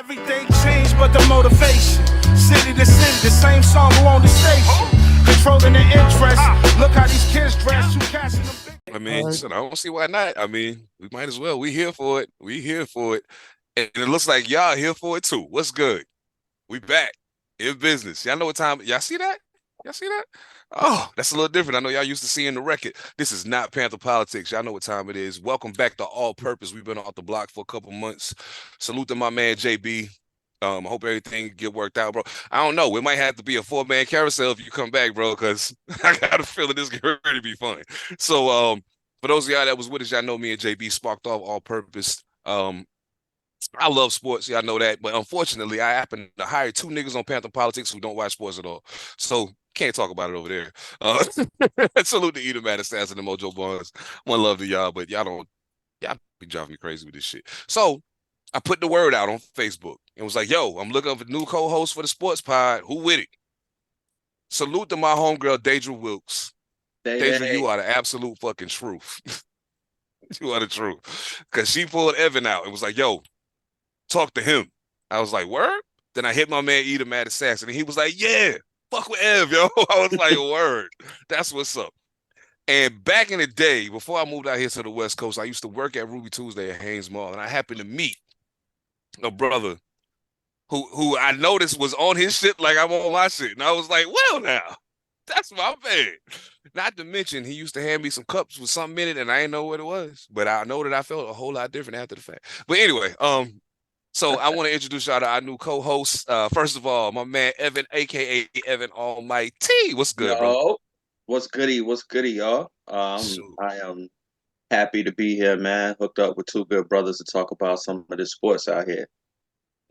Everything changed but the motivation. City to city, the same song on the station. Controlling the interest. Look how these kids dress. You catching them. I mean, I don't see why not. I mean, we might as well. We here for it. We here for it. And it looks like y'all here for it too. What's good? We back in business. Y'all know what time? Y'all see that? Y'all see that? Oh, that's a little different. I know y'all used to seeing the record. This is not Pantha Politix. Y'all know what time it is. Welcome back to All Purpose. We've been off the block for a couple months. Salute to my man, JB. I hope everything get worked out, bro. I don't know. It might have to be a 4-man carousel if you come back, bro, because I got a feeling this get ready to be fun. So for those of y'all that was with us, y'all know me and JB sparked off All Purpose. I love sports, y'all know that, but unfortunately, I happen to hire 2 niggas on Pantha Politix who don't watch sports at all. So can't talk about it over there. Salute to Edom Madison and the Mojo Barnes. One love to y'all, but y'all be driving me crazy with this shit. So I put the word out on Facebook and was like, yo, I'm looking for new co-host for the sports pod. Who with it? Salute to my homegirl, Deidre Wilkes. Deidre, you are the absolute fucking truth. You are the truth. Because she pulled Evan out and was like, yo, talk to him. I was like, word? Then I hit my man Edom Madison and he was like, yeah, fuck with Ev, yo. I was like, word. That's what's up. And back in the day, before I moved out here to the West Coast, I used to work at Ruby Tuesday at Haynes Mall, and I happened to meet a brother who I noticed was on his shit like I'm on my shit. And I was like, well, now, that's my man. Not to mention, he used to hand me some cups with something in it, and I didn't know what it was. But I know that I felt a whole lot different after the fact. But anyway, so I want to introduce y'all to our new co-host. First of all, my man Evan, aka Evan Almighty. What's good, bro? What's goody, y'all? I am happy to be here, man. Hooked up with 2 good brothers to talk about some of the sports out here.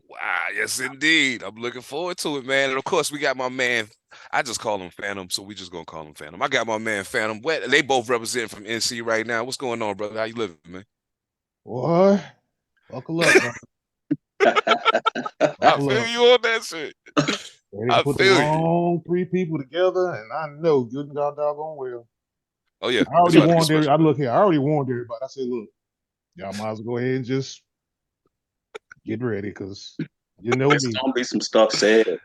Wow, yes indeed. I'm looking forward to it, man. And of course, we got my man. I just call him Phantom, so we just gonna call him Phantom. I got my man Phantom. They both represent from NC right now. What's going on, brother? How you living, man? Boy, buckle up, bro. I feel you on that shit. I put the wrong 3 people together, and I know good and doggone well. Oh yeah, I already warned everybody. I already warned everybody. I said, look, y'all might as well go ahead and just get ready, because you know there's gonna be some stuff said.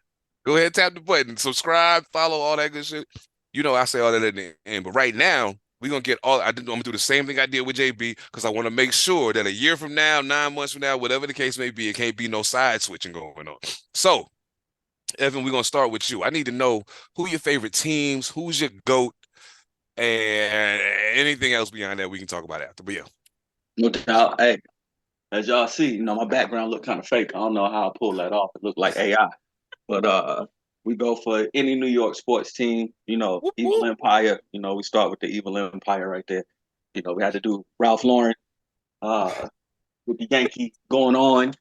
Go ahead, tap the button, subscribe, follow, all that good shit. You know I say all that at the end, but right now we're gonna get all. I'm gonna do the same thing I did with JB, because I want to make sure that a year from now, 9 months from now, whatever the case may be, it can't be no side switching going on. So, Evan, we're gonna start with you. I need to know who your favorite teams, who's your GOAT, and anything else beyond that we can talk about after. But yeah, no doubt. Hey, as y'all see, my background look kind of fake. I don't know how I pull that off. It looked like AI, but we go for any New York sports team. Whoop, Evil whoop. Empire. We start with the Evil Empire right there. We had to do Ralph Lauren with the Yankee going on.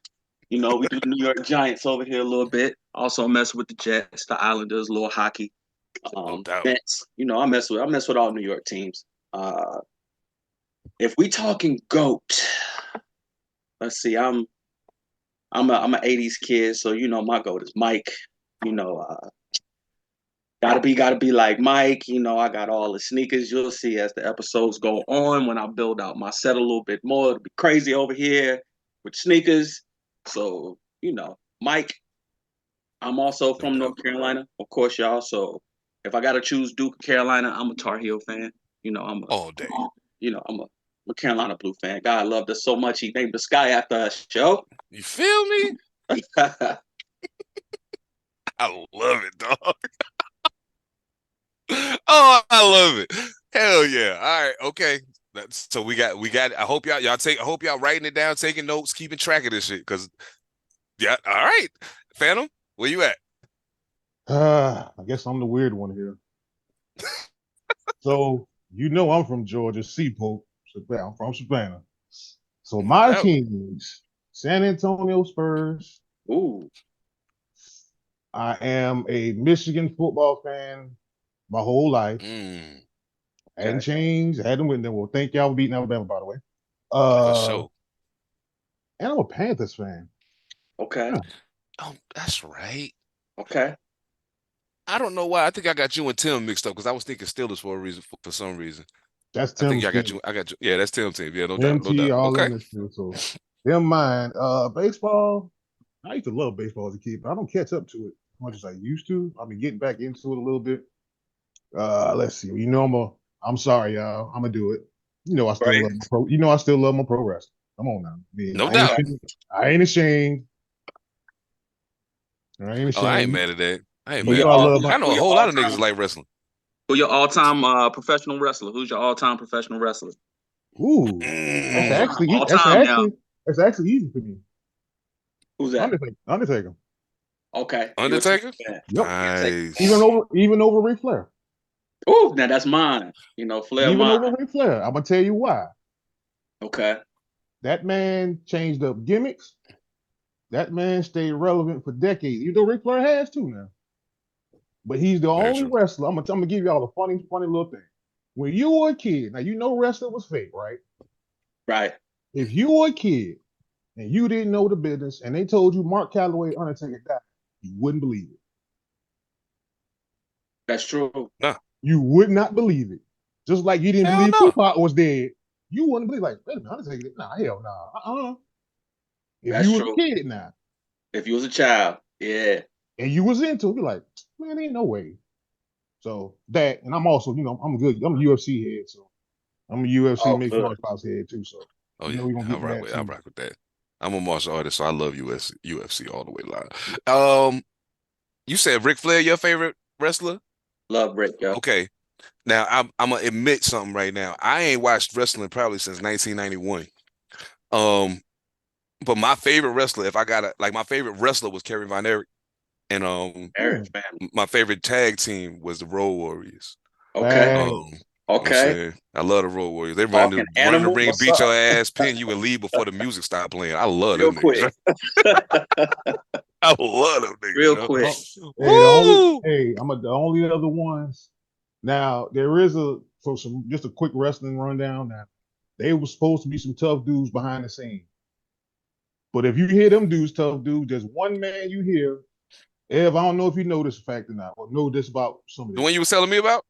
We do the New York Giants over here a little bit. Also mess with the Jets, the Islanders, a little hockey. Mets. I mess with all New York teams. If we talking GOAT, let's see. I'm an '80s kid, so my GOAT is Mike. Gotta be like Mike. I got all the sneakers. You'll see as the episodes go on when I build out my set a little bit more. It'll be crazy over here with sneakers. So, Mike. I'm also from North Carolina, of course, y'all. So if I gotta choose Duke or Carolina, I'm a Tar Heel fan. I'm all day. I'm a Carolina Blue fan. God loved us so much he named the sky after us, yo. You feel me? I love it, dog. Oh, I love it. Hell yeah. All right, okay. So we got I hope y'all writing it down, taking notes, keeping track of this shit. Cause yeah, all right. Phantom, where you at? I guess I'm the weird one here. So I'm from Georgia, Seaport. I'm from Savannah. So my teams, San Antonio Spurs. Ooh. I am a Michigan football fan my whole life. Hadn't changed. Hadn't win them. Well, thank y'all for beating Alabama, by the way. For sure. And I'm a Panthers fan. Okay. Oh, that's right. Okay. I don't know why. I think I got you and Tim mixed up, because I was thinking Steelers for a reason, for some reason. That's Tim's I got you. Yeah, that's Tim's team. Yeah, no MT, doubt. All Okay. in this too, so them mine. Baseball, I used to love baseball as a kid, but I don't catch up to it as much as I used to. I've been getting back into it a little bit. Let's see. I'm sorry, y'all. I'm gonna do it. I still love my pro. I still love my pro wrestling. Come on now. No doubt. I ain't ashamed. I ain't mad at that. I ain't Who mad. your I know a whole lot of all-time- niggas like wrestling. Who your all-time professional wrestler? Who's your all-time professional wrestler? Ooh, that's actually easy for me. Who's that? Undertaker. Okay. Undertaker? Yep. Nice. Even over Ric Flair. Oh, now that's mine. Flair. Even mine. over Ric Flair. I'm gonna tell you why. Okay. That man changed up gimmicks. That man stayed relevant for decades. Even though Ric Flair has too now. But he's the only wrestler. I'm gonna give y'all a funny little thing. When you were a kid, now wrestling was fake, right? Right. If you were a kid and you didn't know the business and they told you Mark Calloway Undertaker died, you wouldn't believe it. That's true. Nah. You would not believe it. Just like you didn't believe Tupac was dead. You wouldn't believe, like, wait a minute, Undertaker, nah, hell nah. If That's you was true. a kid now. If you was a child, yeah. And you was into it, you're like, man, ain't no way. So that, and I'm also, I'm a UFC head, so I'm a UFC mixed martial arts head too. So we're gonna get I rock with that. I'm a martial artist, so I love UFC all the way live. You said Ric Flair, your favorite wrestler? Love Rick, yo. Okay. Now I'm gonna admit something right now. I ain't watched wrestling probably since 1991. But my favorite wrestler, my favorite wrestler was Kerry Von Erich. And my favorite tag team was the Road Warriors. Okay. Okay. I love the Road Warriors. They run the ring, beat your ass, pin you, and leave before the music stopped playing. I love them niggas. I love them niggas. Real quick. The only other ones. Now there is just a quick wrestling rundown. Now they were supposed to be some tough dudes behind the scenes. But if you hear them dudes, tough dudes, there's one man you hear. Ev, I don't know if you know this fact or not, or know this about some of this. The one you was telling me about?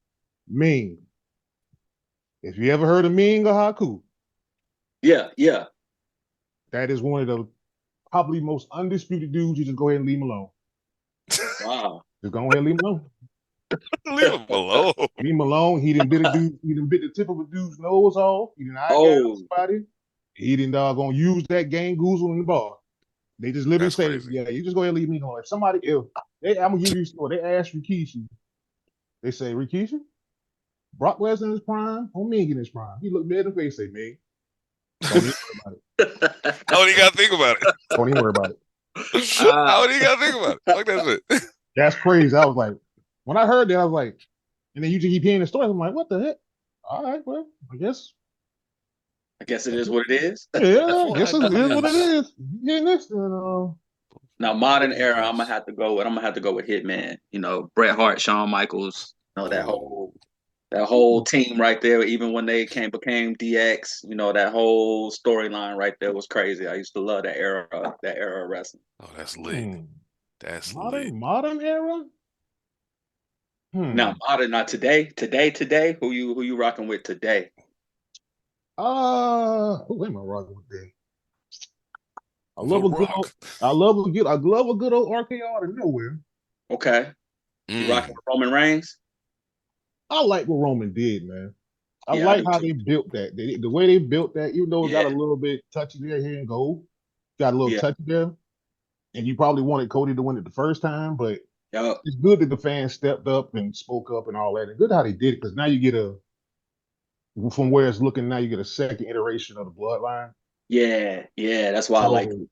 Ming. If you ever heard of Ming or Haku. Yeah. That is one of the probably most undisputed dudes. You just go ahead and leave him alone. Wow. Just go ahead and leave him alone. Leave him alone. Leave him alone. He didn't bit the tip of a dude's nose off. He didn't somebody. He didn't gonna use that gang goozle in the bar. They just literally say, yeah, you just go ahead and leave me alone. I'm gonna give you a story. They asked Rikishi. They say, Rikishi, Brock Lesnar in his prime, or Ming in his prime. He looked dead in the face, say, Ming. Don't even worry about it. I don't even gotta think about it. Don't even worry about it. I don't even gotta think about it. Like that shit. That's crazy. I was like, when I heard that, I was like, and then you just keep hearing the story. I'm like, what the heck? All right, well, I guess it is what it is. Yeah, I guess it is what it is. Yeah, next Now, modern era, I'm gonna have to go with Hitman. Bret Hart, Shawn Michaels. That whole team right there. Even when they became DX, that whole storyline right there was crazy. I used to love that era of wrestling. Oh, that's lit. That's modern era. Now, modern, not today. Today. Who you rocking with today? Who am I rocking with today? I love a good old RKO out of nowhere. Okay. You rocking with Roman Reigns? I like what Roman did, man. I like how they built that. The way they built that, even though it got a little bit touchy there, here and go, got a little touchy there. And you probably wanted Cody to win it the first time, but it's good that the fans stepped up and spoke up and all that. And good how they did it, because now you get from where it's looking now, you get a second iteration of the bloodline. Yeah, that's why I like it.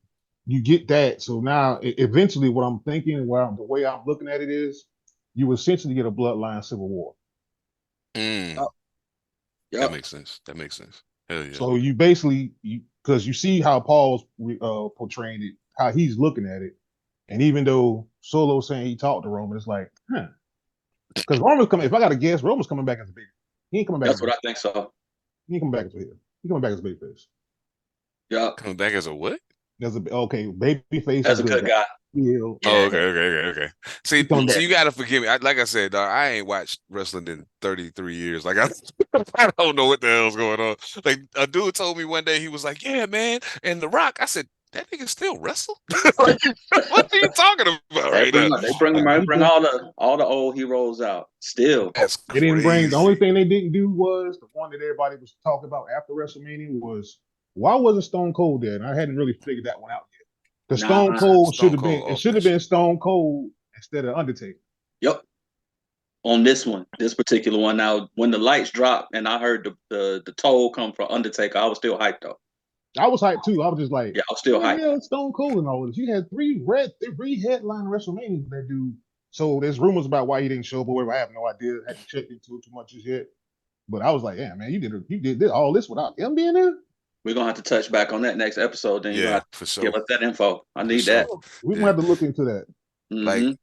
You get that. So now, eventually, what I'm thinking, the way I'm looking at it is, you essentially get a bloodline civil war. That makes sense. Hell yeah. So you basically, because you see how Paul's portraying it, how he's looking at it, and even though Solo's saying he talked to Roman, it's like, because Roman's coming. If I got to guess, Roman's coming back as a big. He ain't coming back. That's what I think so. He ain't coming back as a heel. He coming back as a baby face. Yeah. Coming back as a what? Baby face. That's a good guy. Yeah. Oh, okay. See, so you gotta forgive me. Like I said, dog, I ain't watched wrestling in 33 years. Like I don't know what the hell's going on. Like a dude told me one day, he was like, "Yeah, man," and The Rock. I said, that nigga still wrestle? Like, what are you talking about right now? They bring all the old heroes out. Still, That's they crazy. didn't bring. The only thing they didn't do was the one that everybody was talking about after WrestleMania was why wasn't Stone Cold there? And I hadn't really figured that one out yet. Because Stone Cold should have been. It should have been Stone Cold instead of Undertaker. Yep. On this particular one. Now, when the lights dropped and I heard the toll come from Undertaker, I was still hyped though. I was hyped too. I was just like, yeah, I was still hyped. Yeah, Stone Cold and all this. You had three headline WrestleMania that dude. So there's rumors about why he didn't show up or whatever. I have no idea. I haven't checked into it too much as yet. But I was like, yeah, man, you did all this without him being there. We're gonna have to touch back on that next episode. Then you have to for sure. give us that info. I need that. We're gonna have to look into that. Mm-hmm. Like,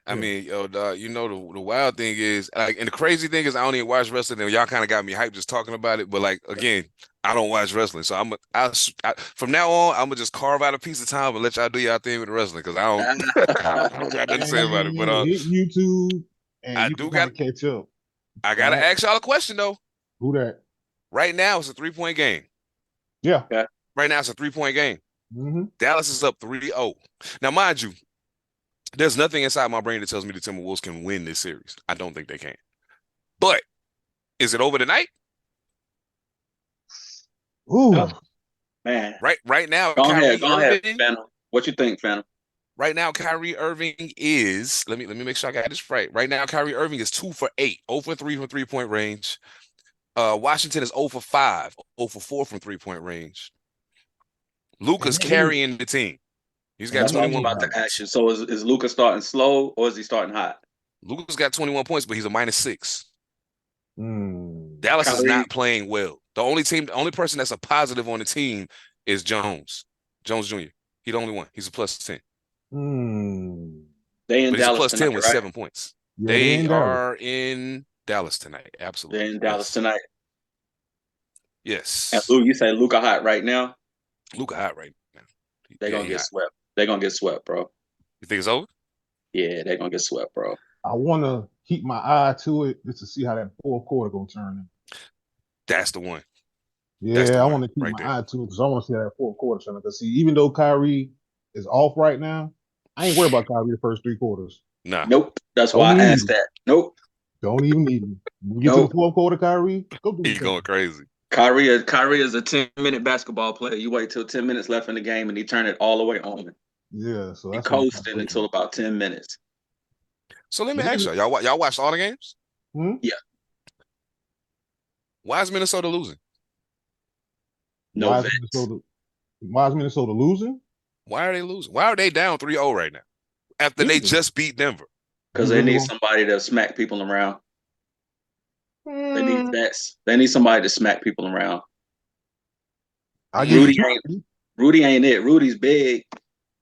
I mean, yo, you know, the wild thing is, like, and the crazy thing is, I don't even watch wrestling, and y'all kind of got me hyped just talking about it. But like, again, I don't watch wrestling, so from now on, I'm gonna just carve out a piece of time and let y'all do y'all thing with the wrestling because I don't got nothing to say about it. But hit YouTube, and I you do got to catch up. I gotta ask y'all a question though. Who that? Right now, it's a 3-point game. Yeah. Right now, it's a 3-point game. Mm-hmm. Dallas is up 3-0. Now, mind you, there's nothing inside my brain that tells me the Timberwolves can win this series. I don't think they can. But is it over tonight? Ooh, man! Right now, go ahead, Phantom. What you think, Phantom? Right now, Kyrie Irving is. Let me make sure I got this right. Right now, Kyrie Irving is 2 for 8, 0 for 3 from 3-point range. Washington is 0 for 5, 0 for 4 from 3-point range. Luka's carrying the team. He's got 21 about the action. So is Luka starting slow or is he starting hot? Luka's got 21 points, but he's a -6. Dallas Kyrie is not playing well. The only person that's a positive on the team is Jones Jr. He's the only one. He's a +10. They in but Dallas he's a +10 tonight, with right? 7 points. Yeah, they are in Dallas tonight. Absolutely. They're in Dallas tonight. Yes. And Lou, you say Luka hot right now? Luka hot right now. They're gonna get swept. They're gonna get swept, bro. You think it's over? Yeah, they're gonna get swept, bro. I want to keep my eye to it just to see how that fourth quarter gonna turn. That's the one. Yeah, I want to keep my eye to it because I want to see how that fourth quarter turn. Because see, even though Kyrie is off right now, I ain't worried about Kyrie the first 3 quarters. Nah. Nope. That's why I asked that. Nope. Don't even need him. When you get to the fourth quarter, Kyrie, he's going crazy. Kyrie is a 10-minute basketball player. You wait till 10 minutes left in the game and he turn it all the way on. Yeah, so that's coasting until about 10 minutes. So let me ask y'all watched all the games? Yeah. Why is Minnesota losing? Why is Minnesota losing? Why are they losing? Why are they down 3-0 right now after they just beat Denver? Because they need somebody to smack people around. They need vets. They need somebody to smack people around. Rudy ain't it. Rudy's big,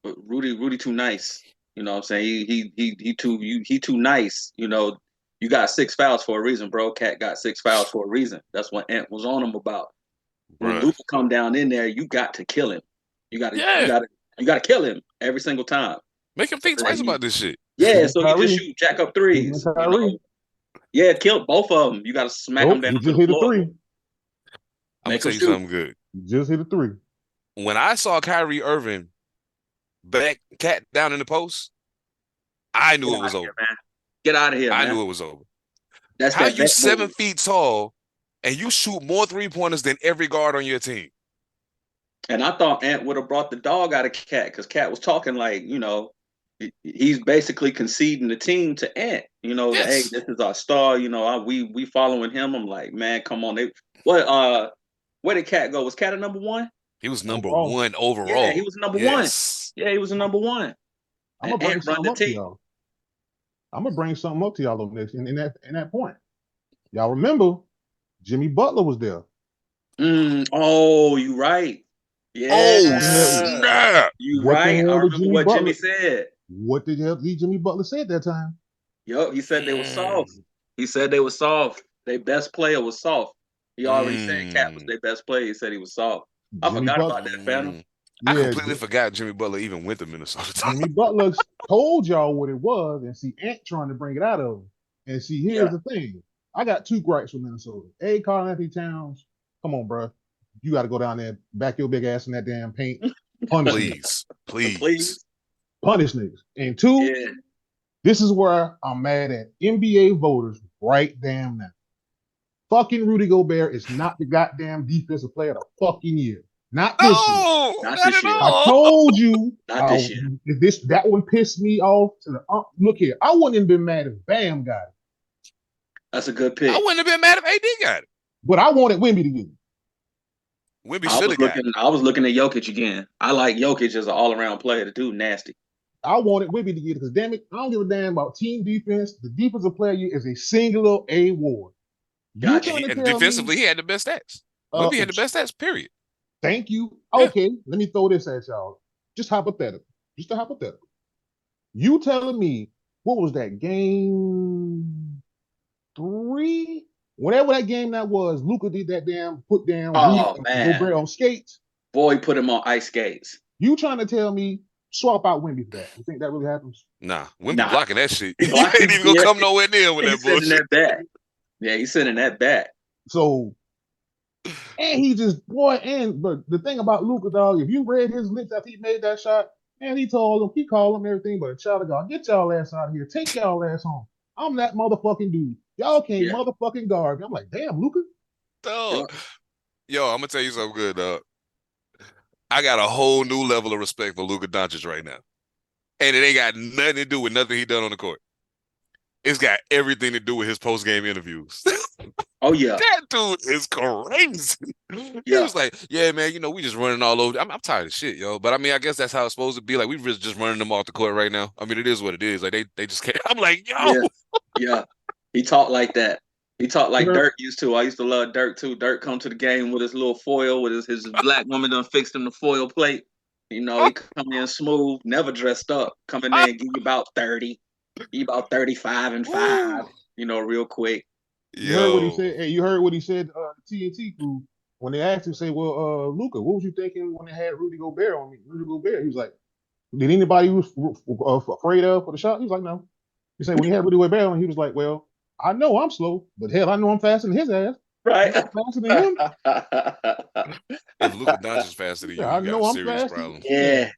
but Rudy too nice. You know what I'm saying? He too nice. You know, you got 6 fouls for a reason, bro. Cat got 6 fouls for a reason. That's what Ant was on him about. When Luka come down in there, you got to kill him. You got to kill him every single time. Make him think twice about this shit. Yeah, so you just shoot jack up threes. You know? Yeah, kill both of them. You got to smack them down. You just hit a 3. I'm gonna tell you something good. You just hit a 3. When I saw Kyrie Irving back Cat down in the post, I knew it was over. Man. Get out of here, man. I knew it was over. That's how you 7 feet tall and you shoot more 3-pointers than every guard on your team. And I thought Ant would have brought the dog out of Cat because Cat was talking like, you know, he's basically conceding the team to Ant. You know, hey, this is our star. You know, we following him. I'm like, man, come on. Where did Cat go? Was Cat a number 1? He was number 1 overall. Yeah, he was number 1. Yeah, he was a number 1. I'm gonna bring something up to y'all. I'm gonna bring something up to y'all on this in that point. Y'all remember Jimmy Butler was there. Oh, you right. Yeah. Oh, snap. You right. I remember what Jimmy said. What did Jimmy Butler say at that time? Yup, he said they were soft. He said they were soft. Their best player was soft. He already said Cat was their best player. He said he was soft. I forgot about that, Phantom. I completely forgot Jimmy Butler even went to Minnesota. Jimmy Butler told y'all what it was, and see Ant trying to bring it out of him. And see, here's the thing. I got 2 gripes with Minnesota. Karl Anthony Towns, come on, bro. You got to go down there, back your big ass in that damn paint, Punish Please, Please. please. Punish niggas. And two, this is where I'm mad at NBA voters right damn now. Fucking Rudy Gobert is not the goddamn defensive player of the fucking year. Not this year. Not this year. I told you. Not this year. That one pissed me off. Look here, I wouldn't have been mad if Bam got it. That's a good pick. I wouldn't have been mad if AD got it. But I wanted Wemby to get it. Wemby should have got it. I was looking at Jokic again. I like Jokic as an all-around player. The dude nasty. I wanted Wemby to get it because, damn it, I don't give a damn about team defense. The defensive player is a singular award. Gotcha. And defensively, he had the best stats. Wemby had the best stats, period. Thank you. Okay, let me throw this at y'all. Just hypothetical. Just a hypothetical. You telling me, what was that, game 3? Whatever that game that was, Luka did that put down Gobert on skates. Boy, put him on ice skates. You trying to tell me swap out Wemby for that? You think that really happens? Nah, Wemby blocking that shit. He ain't even gonna come nowhere near with that bullshit. That back. Yeah, he's sitting that back. So, and he just, but the thing about Luka, dog, if you read his lips after he made that shot, and he called him everything but a child of God. Get y'all ass out of here. Take y'all ass home. I'm that motherfucking dude. Y'all can't motherfucking guard me. I'm like, damn, Luka. Dog. Yo, I'm gonna tell you something good, dog. I got a whole new level of respect for Luka Doncic right now. And it ain't got nothing to do with nothing he done on the court. It's got everything to do with his post-game interviews. Oh, yeah. That dude is crazy. He was like, yeah, man, we just running all over. I'm tired of shit, yo. But, I mean, I guess that's how it's supposed to be. Like, we just running them off the court right now. I mean, it is what it is. Like, they just can't. I'm like, yo. Yeah. He talked like that. He talked like Dirk used to. I used to love Dirk, too. Dirk come to the game with his little foil, with his black woman done fixed him the foil plate. He come in smooth, never dressed up. Come in there and give you about 30. He about 35 and 5, real quick. You heard what he said. Hey, you heard what he said. TNT crew, when they asked him, say, "Well, Luka, what was you thinking when they had Rudy Gobert on me?" Rudy Gobert, he was like, "Did anybody was afraid of for the shot?" He was like, "No." He said when he had Rudy Gobert on, he was like, "Well, I know I'm slow, but hell, I know I'm faster than his ass. Right, I'm faster than him." If Luka Doncic is faster than you, you got a serious problem. Yeah.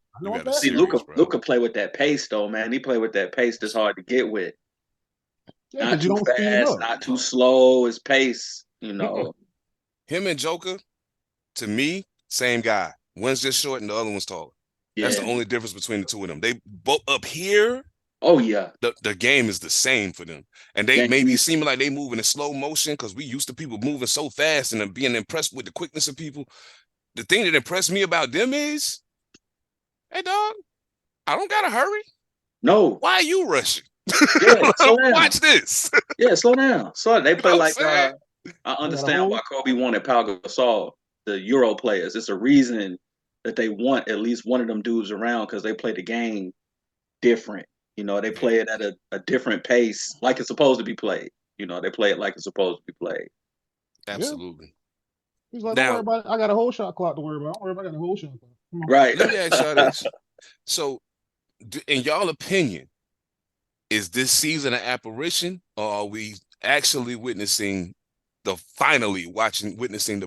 See, Luka play with that pace, though, man. He play with that pace that's hard to get with. Yeah, not too fast, not too slow. His pace, Him and Joker, to me, same guy. One's just short and the other one's taller. Yeah. That's the only difference between the two of them. They both up here. Oh, yeah. The game is the same for them. And they maybe seem like they moving in slow motion because we used to people moving so fast and being impressed with the quickness of people. The thing that impressed me about them is, hey, dog, I don't got to hurry. No. Why are you rushing? Yeah, watch this. Yeah, slow down. So they play I understand why Kobe wanted Pau Gasol, the Euro players. It's a reason that they want at least one of them dudes around because they play the game different. They play it at a different pace, like it's supposed to be played. They play it like it's supposed to be played. Absolutely. Yeah. He's like, don't worry about it. I got a whole shot clock to worry about. Don't worry about it. I got a whole shot clock. Right. Let me ask y'all this. So, in y'all opinion, is this season an apparition, or are we actually witnessing the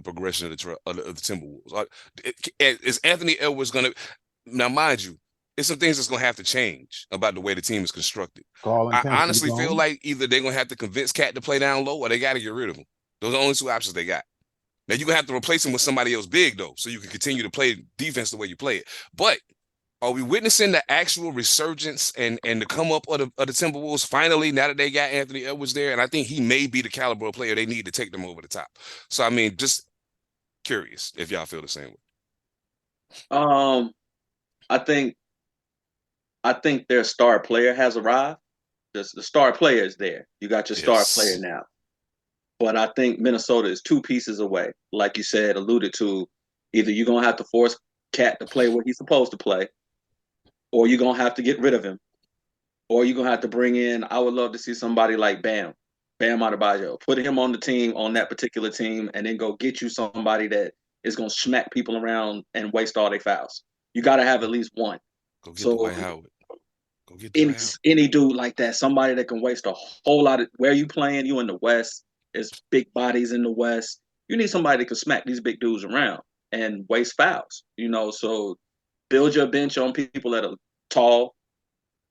progression of the Timberwolves? Is Anthony Edwards going to? Now, mind you, there's some things that's going to have to change about the way the team is constructed. I honestly feel like either they're going to have to convince Cat to play down low, or they got to get rid of him. Those are the only two options they got. Now, you're going to have to replace him with somebody else big, though, so you can continue to play defense the way you play it. But are we witnessing the actual resurgence and the come up of the Timberwolves finally now that they got Anthony Edwards there? And I think he may be the caliber of player they need to take them over the top. So, I mean, just curious if y'all feel the same way. I think their star player has arrived. The star player is there. You got your star player now. But I think Minnesota is 2 pieces away. Like you said, alluded to, either you're going to have to force Cat to play what he's supposed to play, or you're going to have to get rid of him, or you're going to have to bring in, I would love to see somebody like Bam Adebayo. Put him on the team, on that particular team, and then go get you somebody that is going to smack people around and waste all their fouls. You got to have at least one. Go get Dwight Howard. Go get any dude like that, somebody that can waste a whole lot of, where you playing, you in the West, there's big bodies in the West. You need somebody that can smack these big dudes around and waste fouls, so build your bench on people that are tall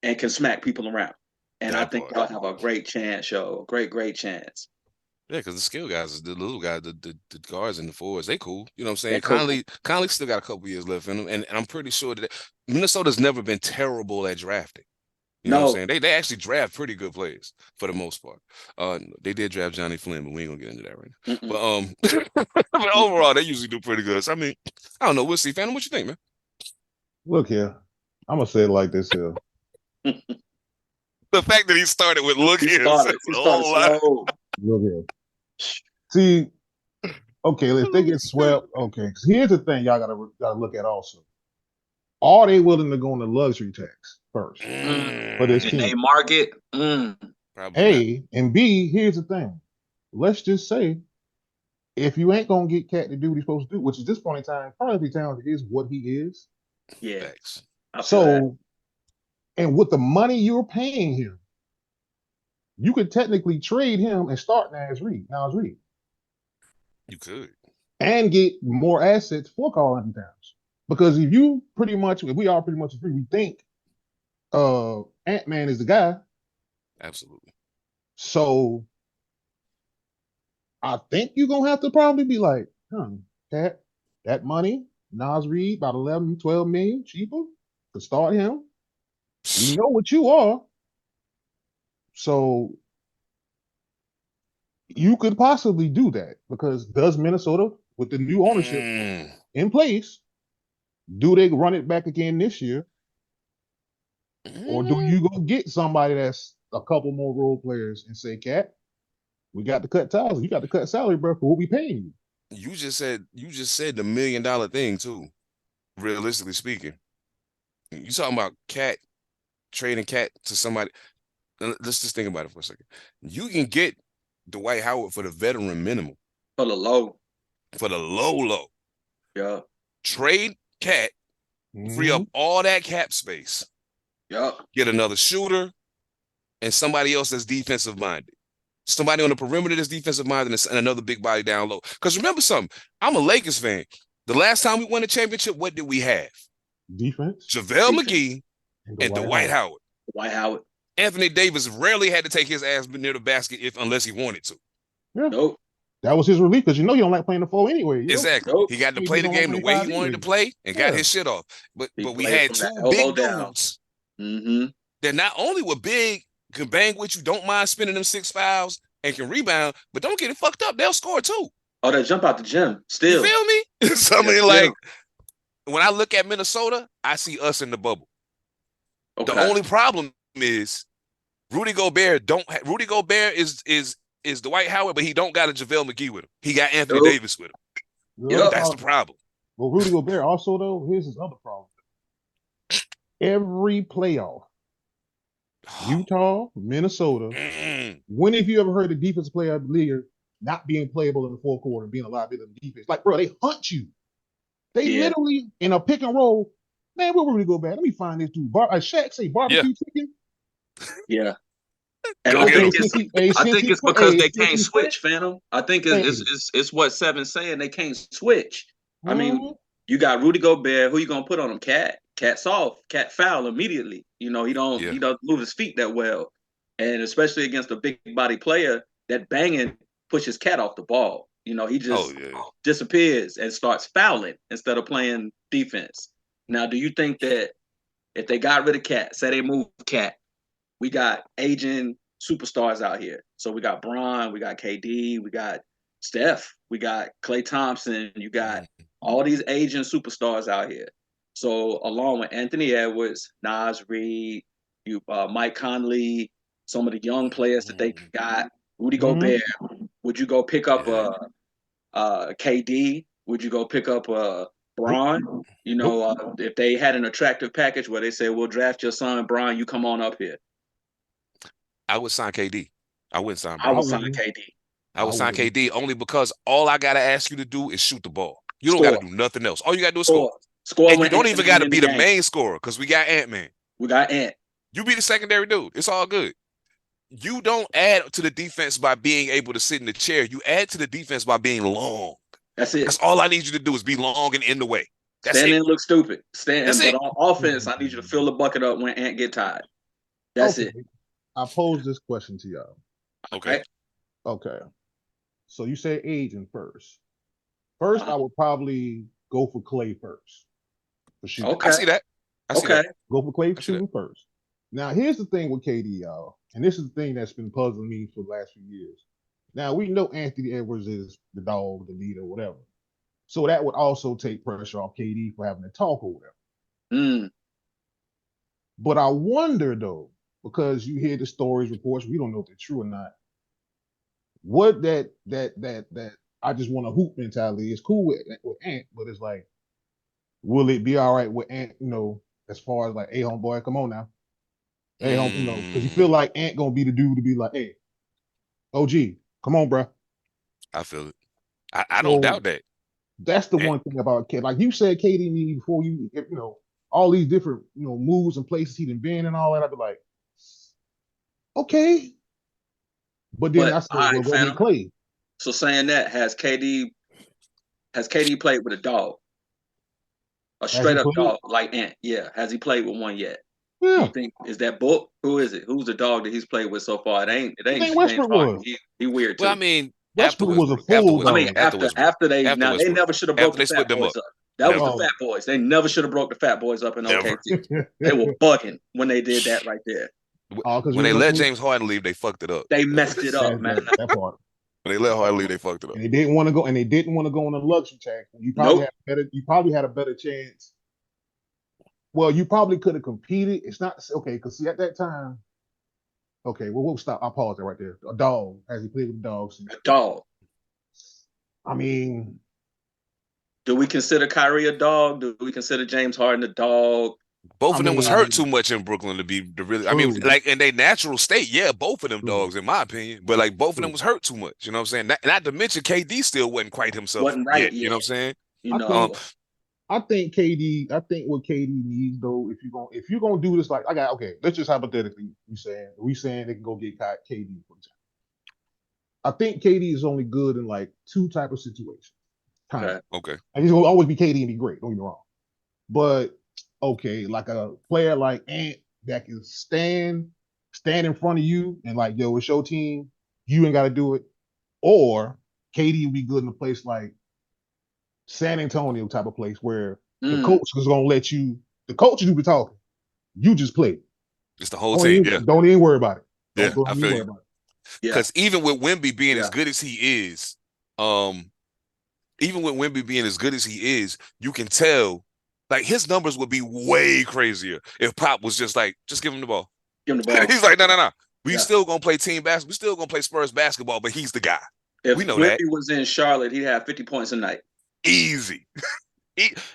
and can smack people around. And I think y'all have a great chance, yo. Great chance. Yeah, because the skill guys, the little guys, the guards and the forwards, they cool. You know what I'm saying? Cool. Conley still got a couple years left in him, and I'm pretty sure that Minnesota's never been terrible at drafting. You know what I'm saying? They actually draft pretty good players for the most part. They did draft Johnny Flynn, but we ain't gonna get into that right now. But overall, they usually do pretty good. So I mean, I don't know. We'll see. Phantom, what you think, man? Look here, I'm gonna say it like this here. The fact that he started with look here. He started slow. Look here. See, okay, if they get swept, okay. Because here's the thing, y'all gotta look at also. Are they willing to go on the luxury tax first for this team? They market. A and B. Here's the thing. Let's just say, if you ain't gonna get Cat to do what he's supposed to do, which at this point in time, probably talented is what he is. Yeah. So, and with the money you're paying him, you could technically trade him and start Naz Reid. You could. And get more assets for Karl-Anthony Towns. Because if we all pretty much agree, we think Ant-Man is the guy. Absolutely. So I think you're going to have to probably be like, Cat, that money, Naz Reid, about 11, 12 million cheaper to start him. We know what you are. So you could possibly do that because does Minnesota, with the new ownership in place, do they run it back again this year? Or do you go get somebody that's a couple more role players and say, Cat, we got to cut ties. You got to cut salary, bro, for what we paying you. You just said the $1 million thing too, realistically speaking. You talking about trading Cat to somebody. Let's just think about it for a second. You can get Dwight Howard for the veteran minimum. For the low. Yeah. Trade Cat, free up all that cap space. Yeah. Get another shooter and somebody else that's defensive minded. Somebody on the perimeter that's defensive minded and another big body down low. Because remember something, I'm a Lakers fan. The last time we won a championship, what did we have? Defense. JaVale McGee and Dwight Howard. Dwight Howard. Anthony Davis rarely had to take his ass near the basket unless he wanted to. Yeah. Nope. That was his relief because he don't like playing the floor anyway. Exactly. Nope. He got to play the game the way he wanted to play and got his shit off. But we had two big dudes that not only were big, can bang with you, don't mind spinning them 6 fouls and can rebound, but don't get it fucked up. They'll score too. Oh, they jump out the gym still. You feel me? So I mean, like, when I look at Minnesota, I see us in the bubble. Okay. The only problem is Rudy Gobert is Dwight Howard, but he don't got a JaVale McGee with him. He got Anthony Davis with him. Yep. That's the problem. Well, Rudy Gobert also, though, here's his other problem. Every playoff, Utah, Minnesota, when have you ever heard a defensive player of the league not being playable in the fourth quarter and being a liability in defense? Like, bro, they hunt you. They literally, in a pick and roll, man, where Rudy Gobert? Let me find this dude. Shaq say barbecue chicken? Yeah. And I think it's because they can't switch, Phantom. I think it's what Seven's saying. They can't switch. I mean, you got Rudy Gobert. Who you gonna put on him? Cat's off. Cat foul immediately. You know, he doesn't move his feet that well, and especially against a big body player, that banging pushes Cat off the ball. You know, he just disappears and starts fouling instead of playing defense. Now, do you think that if they got rid of Cat, say they moved Cat, we got aging superstars out here. So we got Bron, we got KD, we got Steph, we got Klay Thompson, you got all these aging superstars out here. So along with Anthony Edwards, Naz Reid, Mike Conley, some of the young players that they got, Rudy Gobert, would you go pick up KD? Would you go pick up Bron? You know, if they had an attractive package where they say, we'll draft your son, Bron, you come on up here. I would sign KD. I wouldn't sign Bron. I would sign KD. I would sign KD only because all I got to ask you to do is shoot the ball. You don't got to do nothing else. All you got to do is score. And you don't even got to be the main scorer because we got Ant-Man. We got Ant. You be the secondary dude. It's all good. You don't add to the defense by being able to sit in the chair. You add to the defense by being long. That's it. That's all I need you to do is be long and in the way. Stand in, look stupid. But on offense, I need you to fill the bucket up when Ant get tired. That's it. I pose this question to y'all. Okay. Okay. So you say aging first. First, I would probably go for Clay first. For shooting. Okay. I see that. Go for Clay for shooting first. Now, here's the thing with KD, y'all. And this is the thing that's been puzzling me for the last few years. Now, we know Anthony Edwards is the dog, the leader, whatever. So that would also take pressure off KD for having to talk or whatever. But I wonder, though, because you hear the stories, reports, we don't know if they're true or not. What that I just want a hoop mentality is cool with Ant, but it's like, will it be all right with Ant, as far as like, hey, homeboy, come on now. Hey, because you feel like Ant gonna be the dude to be like, hey, OG, come on, bro. I feel it. I don't doubt that. That's the one thing about KD. Like you said, KD me before all these different, moves and places he done been and all that. I'd be like, okay. But then I said, well, go get Clay. So saying that, has KD played with a dog? A straight up dog like Ant? Yeah. Has he played with one yet? Yeah. You think is that Book? Who is it? Who's the dog that he's played with so far? It ain't Westbrook was. He weird too. Well, I mean, Westbrook was a fool. After they never should have broke the Fat Boys up. That was the Fat Boys. They never should have broke the Fat Boys up in OKC. They were bugging when they did that right there. When they let James Harden leave, they fucked it up. They messed it up, man. That part. When they let Harden leave, they fucked it up. And they didn't want to go on a luxury tax. You probably had a better chance. Well, you probably could have competed. It's not okay because see at that time. Okay, well we'll stop. I'll pause that right there. A dog as he played with the dogs. A dog. I mean, do we consider Kyrie a dog? Do we consider James Harden a dog? Both of them was hurt too much in Brooklyn to be the really. I mean, like in their natural state, yeah, both of them dogs, in my opinion. But like both of them was hurt too much. You know what I'm saying? Not to mention KD still wasn't quite himself yet. You know what I'm saying? I think what KD needs though, if you're gonna do this, like let's just hypothetically, we saying they can go get KD for example. I think KD is only good in like two type of situations. Okay. And he's gonna always be KD and be great. Don't get me wrong. But okay, like a player like Ant that can stand in front of you and like, yo, it's your team, you ain't gotta do it. Or KD would be good in a place like San Antonio type of place where the coach is gonna let you. The coaches who be talking, you just play. It's the whole team. Don't even worry about it. Yeah, I feel you. Because even with Wemby being as good as he is, you can tell like his numbers would be way crazier if Pop was just like, just give him the ball. Give him the ball. He's like, no. We still gonna play team basketball. We still gonna play Spurs basketball, but he's the guy. We know that. If he was in Charlotte, he'd have 50 points a night. Easy.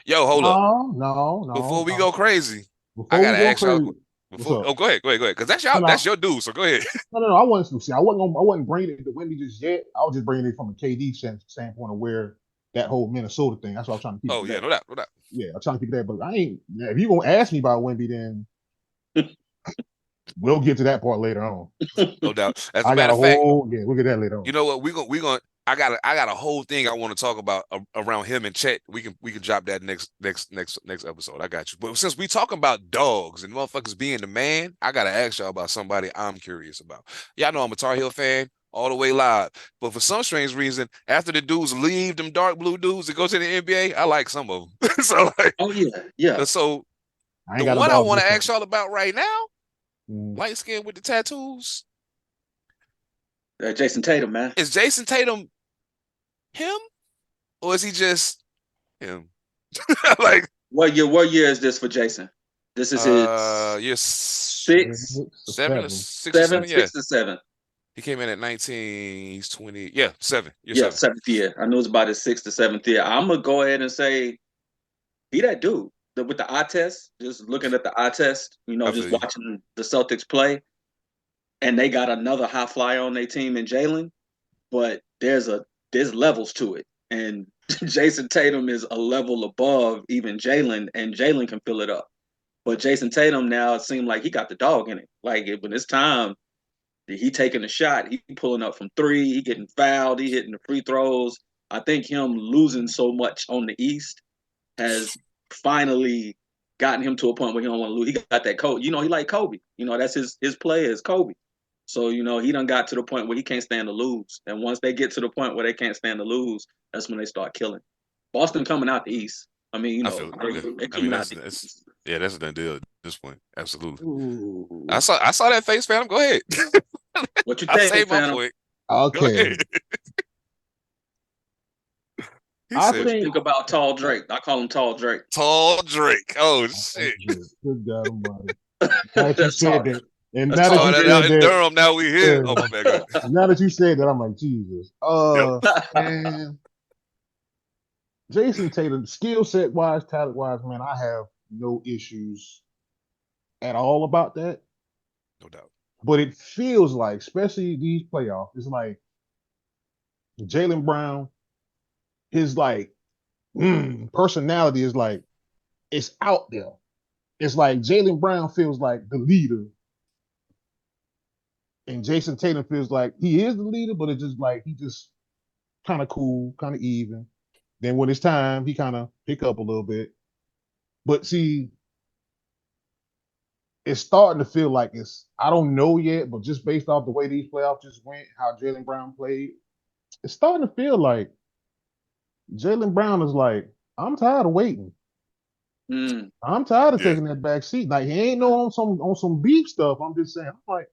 Yo, hold up. No. Before we go crazy, I gotta ask y'all. Go ahead. Because that's your dude. So go ahead. No. I wasn't bringing it to Wemby just yet. I was just bringing it from a KD standpoint of where that whole Minnesota thing. That's what I was trying to keep. Oh yeah, no doubt. Yeah, I'm trying to keep it there. But I ain't. If you gonna ask me about Wemby, then we'll get to that part later on. No doubt. As a matter of fact, we'll get that later on. You know what? We gonna. I got a whole thing I want to talk about around him and Chet. We can drop that next episode. I got you. But since we talking about dogs and motherfuckers being the man, I gotta ask y'all about somebody I'm curious about. Y'all know I'm a Tar Heel fan all the way live. But for some strange reason, after the dudes leave them dark blue dudes that go to the NBA, I like some of them. So like, yeah. So the one I want to ask y'all about right now, light skin with the tattoos. Jason Tatum, man. Is Jason Tatum him, or is he just him? Like, what year is this for Jason? This is his year 6, 7, 6 to 7. He came in at 19. He's 20. Yeah, 7. Seventh year. I know it's about his 6th to 7th year. I'm gonna go ahead and say he that dude with the eye test. Just looking at the eye test, just watching the Celtics play, and they got another high flyer on their team in Jalen, but there's levels to it, and Jason Tatum is a level above even Jalen, and Jalen can fill it up. But Jason Tatum now, it seemed like he got the dog in it. Like when it's time, he taking a shot, he pulling up from 3, he getting fouled, he hitting the free throws. I think him losing so much on the East has finally gotten him to a point where he don't want to lose. He got that Kobe. He like Kobe. That's his player is Kobe. So, he done got to the point where he can't stand to lose. And once they get to the point where they can't stand to lose, that's when they start killing. Boston coming out the East. I mean, they're coming out the East. Yeah, that's a done deal at this point. Absolutely. Ooh. I saw that face, Phantom. Go ahead. What you think, I say my Phantom? point. Okay. I think about Tall Drake. I call him Tall Drake. Tall Drake. Oh, shit. Good God Almighty. Now that you said that, and now that that you said that, Durham, now we here. Yeah. Oh, my bad. Now that you said that, I'm like, Jesus. Man. Jason Tatum, skill set wise, talent wise, man, I have no issues at all about that. No doubt. But it feels like, especially these playoffs, it's like Jaylen Brown, his personality is like, it's out there. It's like Jaylen Brown feels like the leader. And Jason Tatum feels like he is the leader, but it's just like he just kind of cool, kind of even. Then when it's time, he kind of pick up a little bit. But see, it's starting to feel like I don't know yet, but just based off the way these playoffs just went, how Jaylen Brown played, it's starting to feel like Jaylen Brown is like, I'm tired of waiting. I'm tired of taking that back seat. Like, he ain't on some beef stuff. I'm just saying, I'm like,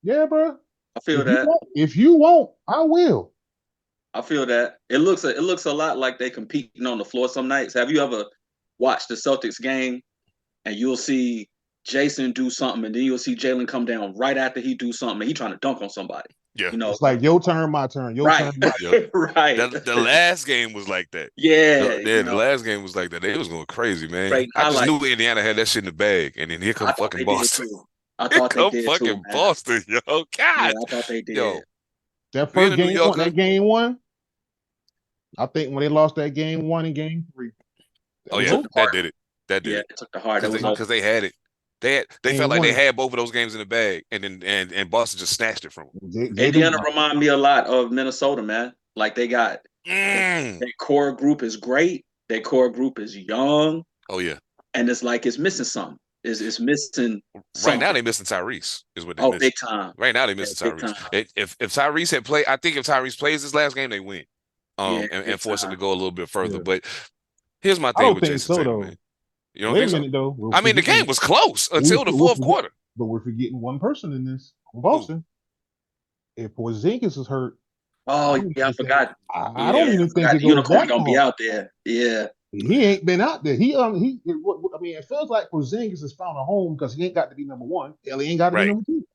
yeah, bro. I feel that. If you won't, I will. I feel that. It looks a lot like they competing on the floor some nights. Have you ever watched the Celtics game and you'll see Jason do something and then you'll see Jaylen come down right after he do something and he trying to dunk on somebody? Yeah. It's like your turn, my turn. Your turn, my turn. Right. The last game was like that. Yeah. The last game was like that. They was going crazy, man. Right. I just knew Indiana had that shit in the bag. And then here come fucking Boston. I thought here they did fucking too, Boston, yo. God. Yeah, I thought they did. Yo. That first game one, I think when they lost that game 1 and game 3. That did it. That did it. It took the heart. Because they had it. They felt like they had both of those games in the bag, and Boston just snatched it from them. Indiana remind me a lot of Minnesota, man. Like they got their core group is great. Their core group is young. Oh yeah. And it's like it's missing something. It's missing something. Right now they're missing Tyrese is what they're missing. Big time. Right now they're missing Tyrese. If Tyrese had played, I think if Tyrese plays this last game, they win. And force him to go a little bit further. Yeah. But here's my thing with Jason Tatum, man. You don't think so? Though. I mean, the game was close until the fourth quarter. But we're forgetting one person in this. Boston. If Porzingis is hurt. Oh, yeah, I forgot. I don't even think the unicorn going to be out there. Yeah. He ain't been out there. It feels like Porzingis has found a home because he ain't got to be number 1. He ain't got to be number 2.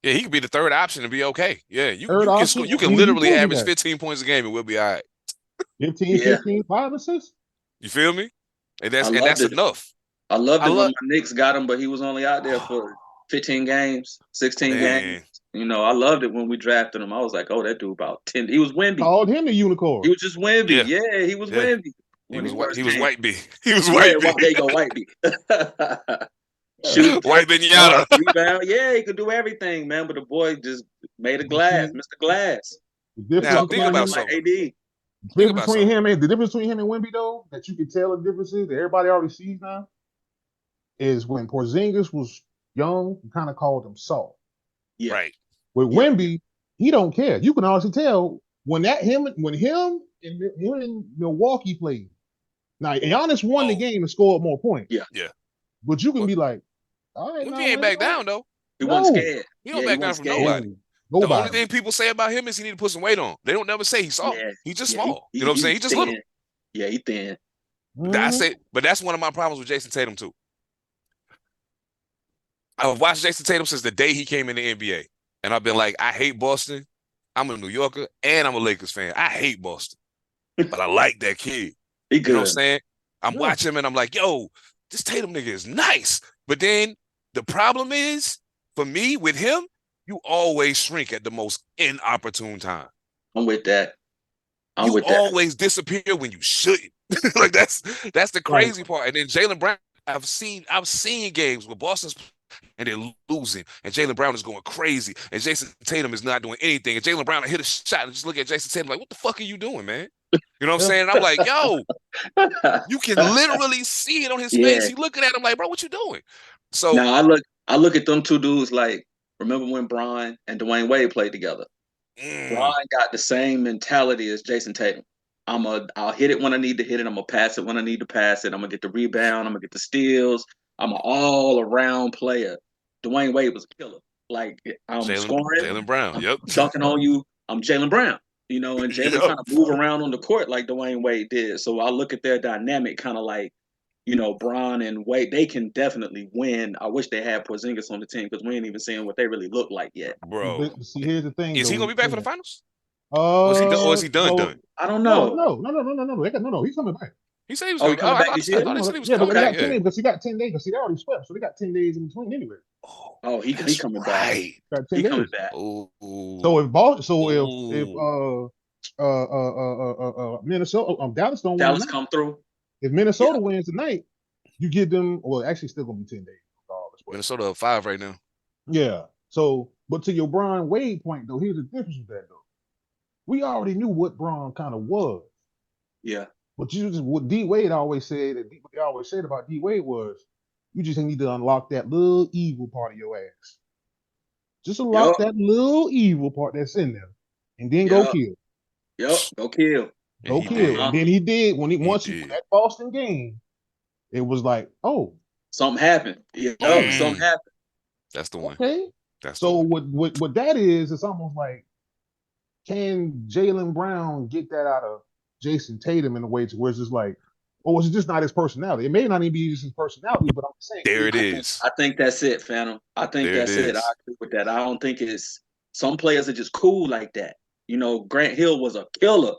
Yeah, he could be the third option and be okay. Yeah, you can literally average 15 points a game and we'll be all right. 15, 5 assists. You feel me? And that's enough. I loved it when my Knicks got him, but he was only out there for 15 games, 16 games. I loved it when we drafted him. I was like, oh, that dude about 10. He was Wemby. Called him a unicorn. He was just Wemby. Yeah, he was Wemby. He was Whiteby. He was Whiteby. There you go, Whiteby. Shoot, White Benyatta. Rebound. Yeah, he could do everything, man. But the boy just made a glass, Mr. Glass. Now, think about something. The difference between him and Wemby, though, that you can tell the difference is that everybody already sees now, is when Porzingis was young, you kind of called him soft. Yeah. Right. With Wemby, he don't care. You can honestly tell when him and Milwaukee played. Now, Giannis won the game and scored more points. Yeah. But you can be like, all right. He ain't back down, though. He wasn't scared. He don't back down from nobody. The only thing people say about him is he need to put some weight on. They don't never say he's soft. Yeah. He's just small. You know what I'm saying? He's just thin. little. Yeah, he's thin. But that's one of my problems with Jason Tatum, too. I've watched Jason Tatum since the day he came in the NBA. And I've been like, I hate Boston. I'm a New Yorker, and I'm a Lakers fan. I hate Boston. But I like that kid. He good. You know what I'm saying? I'm watching him, and I'm like, yo, this Tatum nigga is nice. But then the problem is, for me, with him, you always shrink at the most inopportune time. I'm with that. You always disappear when you shouldn't. Like that's the crazy part. And then Jaylen Brown, I've seen games where Boston's and they're losing, and Jaylen Brown is going crazy, and Jason Tatum is not doing anything, and Jaylen Brown hit a shot and just look at Jason Tatum like, what the fuck are you doing, man? You know what I'm saying? I'm like, yo, you can literally see it on his face. He looking at him like, bro, what you doing? So now I look at them two dudes like, remember when Bron and Dwayne Wade played together? Bron got the same mentality as Jason Tatum. I'll hit it when I need to hit it. I'm gonna pass it when I need to pass it. I'm gonna get the rebound. I'm gonna get the steals. I'm an all-around player. Dwayne Wade was a killer. Like, I'm scoring. Jaylen Brown. Yep. Dunking on you. I'm Jaylen Brown. You know, and Jaylen trying to move around on the court like Dwayne Wade did. So I look at their dynamic kind of like, you know, Bron and Wade, they can definitely win. I wish they had Porzingis on the team because we ain't even seeing what they really look like yet. Bro. But see, here's the thing. Is he gonna be back for the finals? Or is he done? I don't know. No. He's coming back. He said he was coming back this year. Yeah, but they got 10 days because he got 10 days. See, they already swept, so they got 10 days in between anyway. Oh, he coming back. He coming back. So if Minnesota, Dallas don't win. Dallas come through. If Minnesota wins tonight, you give them. Well, actually, still gonna be 10 days. Minnesota up 5 right now. Yeah. So, but to your Bron Wade point though, here's the difference with that though. We already knew what Bron kind of was. Yeah. But what D Wade always said, and what they always said about D Wade was, you just need to unlock that little evil part of your ass. Just unlock that little evil part that's in there, and then go kill. Yep, go kill. Go kill. And then he did when that Boston game, it was like, oh, something happened. Yeah, something happened. That's the one. Okay. What that is, it's almost like, can Jaylen Brown get that out of Jason Tatum in a way to where it's just like, or is it just not his personality? It may not even be just his personality, but I'm saying there it is. I think that's it, Phantom. I think that's it. I agree with that. I don't think it's some players are just cool like that. You know, Grant Hill was a killer,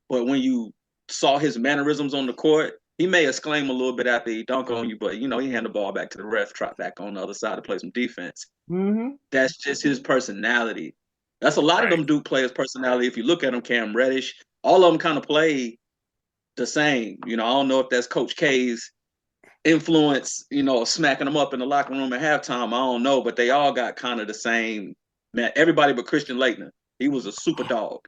but when you saw his mannerisms on the court, he may exclaim a little bit after he dunked on you, but you know, he hand the ball back to the ref, trot back on the other side to play some defense. Mm-hmm. That's just his personality. That's a lot of them Duke players' personality. If you look at them, Cam Reddish, all of them kind of play the same. You know, I don't know if that's Coach K's influence, you know, smacking them up in the locker room at halftime. I don't know, but they all got kind of the same. Man, everybody but Christian Laettner. He was a super dog.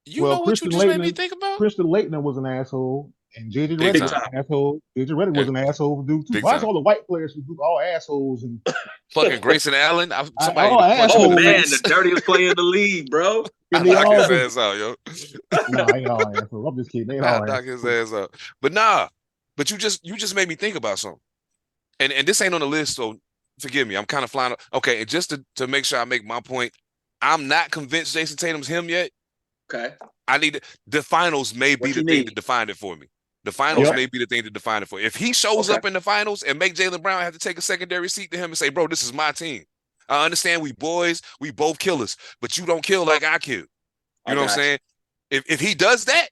You know what you just made me think about? Christian Laettner was an asshole, and JJ Redick was an asshole. JJ Redick was an asshole for Duke too. Why is all the white players from Duke all assholes? And fucking Grayson Allen. Man, the dirtiest player in the league, bro. I knock his ass out, yo. No, I ain't all assholes. I'm just kidding. I knock his ass out. But you just made me think about something. And this ain't on the list, so forgive me. I'm kind of flying. Okay, and just to make sure I make my point, I'm not convinced Jason Tatum's him yet. Okay. The finals may be the thing to define it for me. The finals may be the thing to define it for. If he shows up in the finals and make Jaylen Brown have to take a secondary seat to him and say, bro, this is my team. I understand we boys, we both killers, but you don't kill like I kill. You know what I'm saying? If he does that,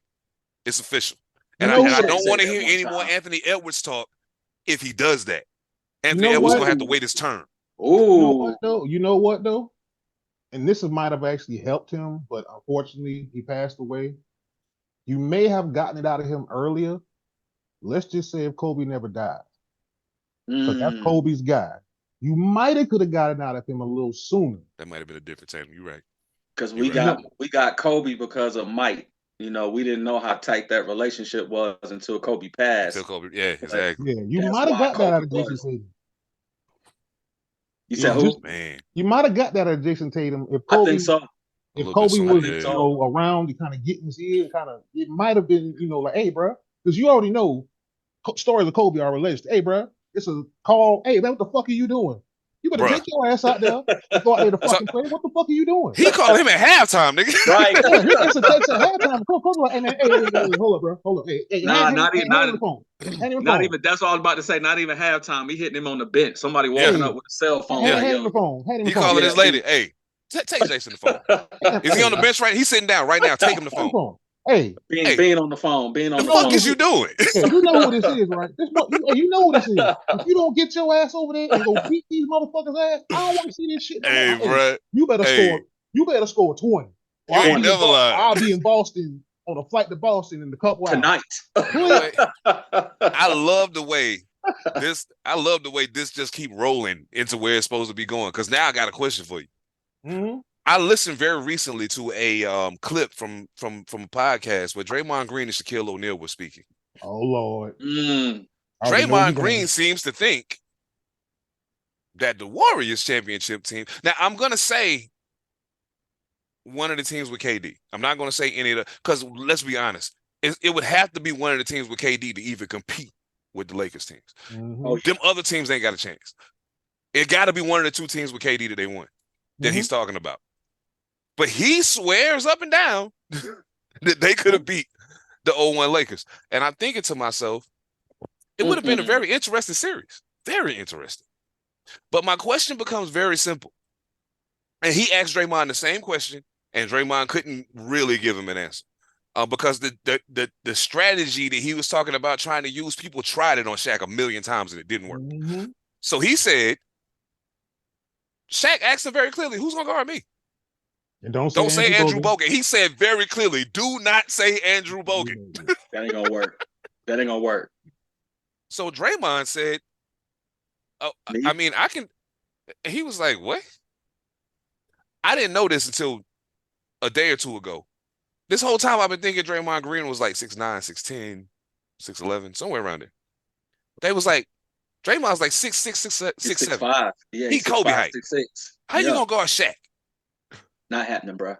it's official. And I don't want to hear any more Anthony Edwards talk if he does that. Anthony Edwards going to have to wait his turn. Oh, you know what though? And this might have actually helped him, but unfortunately he passed away. You may have gotten it out of him earlier. Let's just say if Kobe never died. Because that's Kobe's guy. You might have could have gotten out of him a little sooner. That might have been a different time. You're right. Because we got Kobe because of Mike. You know, we didn't know how tight that relationship was until Kobe passed. Exactly. Yeah, you might have got that out of Jason Tatum. You said who? Man. You might have got that out of Jason Tatum if Kobe. I think so. If Kobe was around to kind of get in his ear, it might have been, like, hey, bro, because you already know stories of Kobe are related. Hey, bro, it's a call. Hey, man, what the fuck are you doing? You better take your ass out there and go out there to fucking play. What the fuck are you doing? He called him at halftime, nigga. Right. Yeah, he gets a text at halftime. Kobe's like, hey, hold up, bro. Hold up. Hey, not even. That's all I was about to say. Not even halftime. He hitting him on the bench. Somebody walking up with a cell phone. Hand him the phone. He calling his lady. Hey, take Jason the phone. Is he on the bench right? He's sitting down right now. Take him the phone. Hey, being on the phone. Being on the phone. What the fuck is you doing? Yeah, you know what this is, right? You know what this is. If you don't get your ass over there and go beat these motherfuckers' ass, I don't want to see this shit. Hey, bro. You better score. You better score 20. You ain't never lied. I'll be in Boston on a flight to Boston in the couple tonight. I love the way this just keep rolling into where it's supposed to be going. Because now I got a question for you. Mm-hmm. I listened very recently to a clip from a podcast where Draymond Green and Shaquille O'Neal were speaking. Oh Lord. Draymond Green seems to think that the Warriors championship team. Now, I'm gonna say one of the teams with KD. I'm not gonna say any of the, because let's be honest, it would have to be one of the teams with KD to even compete with the Lakers teams. Mm-hmm. Them other teams ain't got a chance. It got to be one of the two teams with KD that they won, that he's talking about. But he swears up and down that they could have beat the 0-1 Lakers. And I'm thinking to myself, it would have been a very interesting series. Very interesting. But my question becomes very simple. And he asked Draymond the same question, and Draymond couldn't really give him an answer. Because the strategy that he was talking about trying to use, people tried it on Shaq a million times and it didn't work. Mm-hmm. So he said, Shaq asked him very clearly, who's going to guard me? And don't say Andrew Bogut. He said very clearly, do not say Andrew Bogut. That ain't going to work. That ain't going to work. So Draymond said, oh, I mean, I can. He was like, what? I didn't know this until a day or two ago. This whole time I've been thinking Draymond Green was like 6'9", 6'10", 6'11", somewhere around there. They was like, Draymond's like 6'6", 6'7". 6'5". Yeah, he Kobe height. 6'6". How you gonna guard Shaq? Not happening, bro.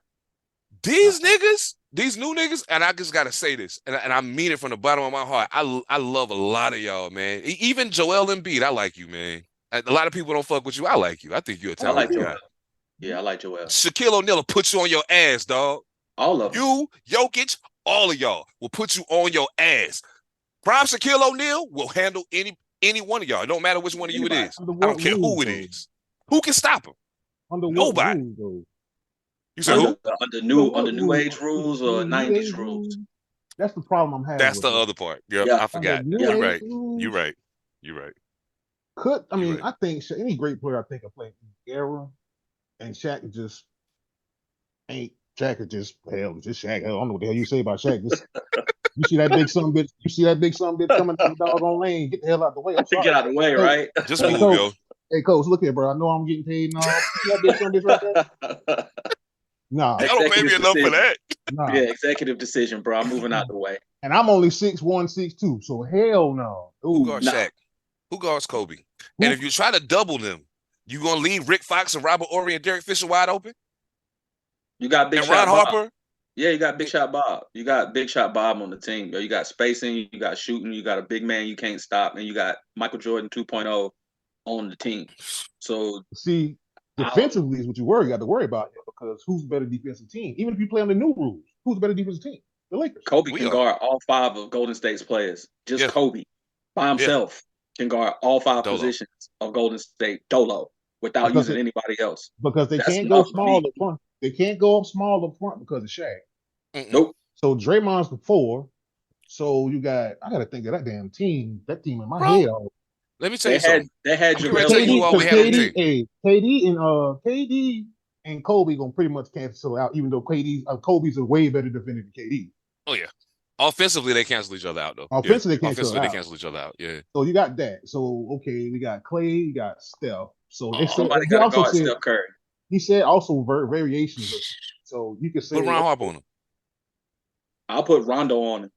These niggas, these new niggas, and I just gotta say this, and I mean it from the bottom of my heart. I love a lot of y'all, man. Even Joel Embiid, I like you, man. A lot of people don't fuck with you. I like you. I think you're a talented guy. Yeah, I like Joel. Shaquille O'Neal will put you on your ass, dog. All of them. You, Jokic, all of y'all will put you on your ass. Prime Shaquille O'Neal will handle any one of y'all. It don't matter which one of you it is. I don't care who it is. Who can stop him? Nobody. You said who? Under new age rules or 90s rules? That's the problem I'm having. That's the other part. Yep, yeah, I forgot. You're right. You're right. You're right. I think any great player I think of playing era, and Shaq just ain't. Shaq is just Shaq. I don't know what the hell you say about Shaq. You see that big son bitch. You see that big son bitch coming to the doggone lane. Get the hell out the way. I'm sorry. Get out of the way, right? Just move, yo. Hey, coach, look here, bro. I know I'm getting paid and all. You see that big son bitch right there? Nah. I don't pay me enough for that. Nah. Yeah, executive decision, bro. I'm moving out the way. And I'm only 6'1", 6'2", so hell no. Who guards Shaq? Who guards Kobe? And if you try to double them, you gonna leave Rick Fox and Robert Horry and Derek Fisher wide open? You got Big and Shot Ron Bob. Harper. Yeah, you got Big Shot Bob. You got Big Shot Bob on the team. You got spacing, you got shooting, you got a big man you can't stop, and you got Michael Jordan 2.0 on the team. So see, defensively is what you got to worry about here, because who's the better defensive team? Even if you play on the new rules, who's the better defensive team? The Lakers. Kobe can guard all 5 of Golden State's players. Just Kobe by himself can guard all 5 positions of Golden State dolo without using anybody else. Because they can't go small up front. They can't go up small up front because of Shaq. Nope. So Draymond's the 4. So I got to think of that damn team. That team in my head. Let me tell you something. They had KD and Kobe gonna pretty much cancel out, even though Kobe's a way better defender than KD. Oh yeah. Offensively, they cancel each other out though. Offensively, they cancel each other out. Yeah. So you got that. So okay, we got Clay, you got Steph. So somebody got to guard Steph Curry. He said also variations of it. So you could say put Ron Harper on him. I'll put Rondo on him.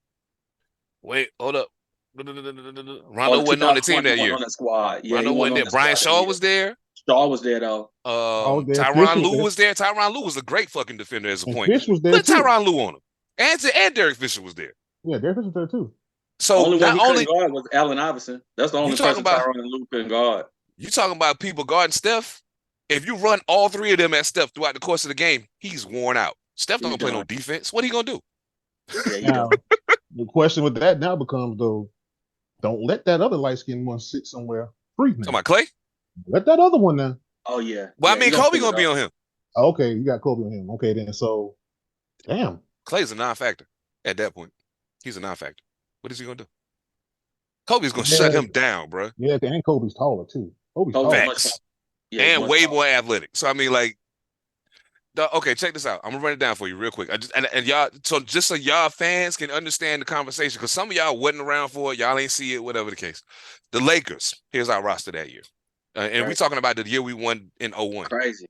Wait, hold up. Rondo wasn't on the team that year. On the squad. Yeah, Rondo wasn't there. Brian Shaw was there. Shaw was there though. Tyronn Lue was there. Tyronn Lue was a great fucking defender as a point. Fish was there put too. Tyronn Lue on him. And Derek Fisher was there. Yeah, Derek Fisher was there too. So only one he couldn't guard was Allen Iverson. That's the only person Tyronn Lue couldn't guard. You talking about people guarding Steph? If you run all 3 of them at Steph throughout the course of the game, he's worn out. Steph don't play no defense. What are you gonna do? Now, the question with that now becomes though, don't let that other light skinned one sit somewhere free. Talking about Clay? Let that other one now. Oh yeah. Well, I mean, Kobe gonna be on him. Okay, you got Kobe on him. Okay, then so, damn. Clay's a non-factor at that point. He's a non-factor. What is he gonna do? Kobe's gonna shut him down, bro. Yeah, and Kobe's taller too. Kobe's taller. Yeah, and way more athletic. So I mean, like, okay, check this out. I'm gonna run it down for you real quick. And y'all, so just so y'all fans can understand the conversation, because some of y'all wasn't around for it, y'all ain't see it, whatever the case. The Lakers. Here's our roster that year, and we're talking about the year we won in 01. Crazy.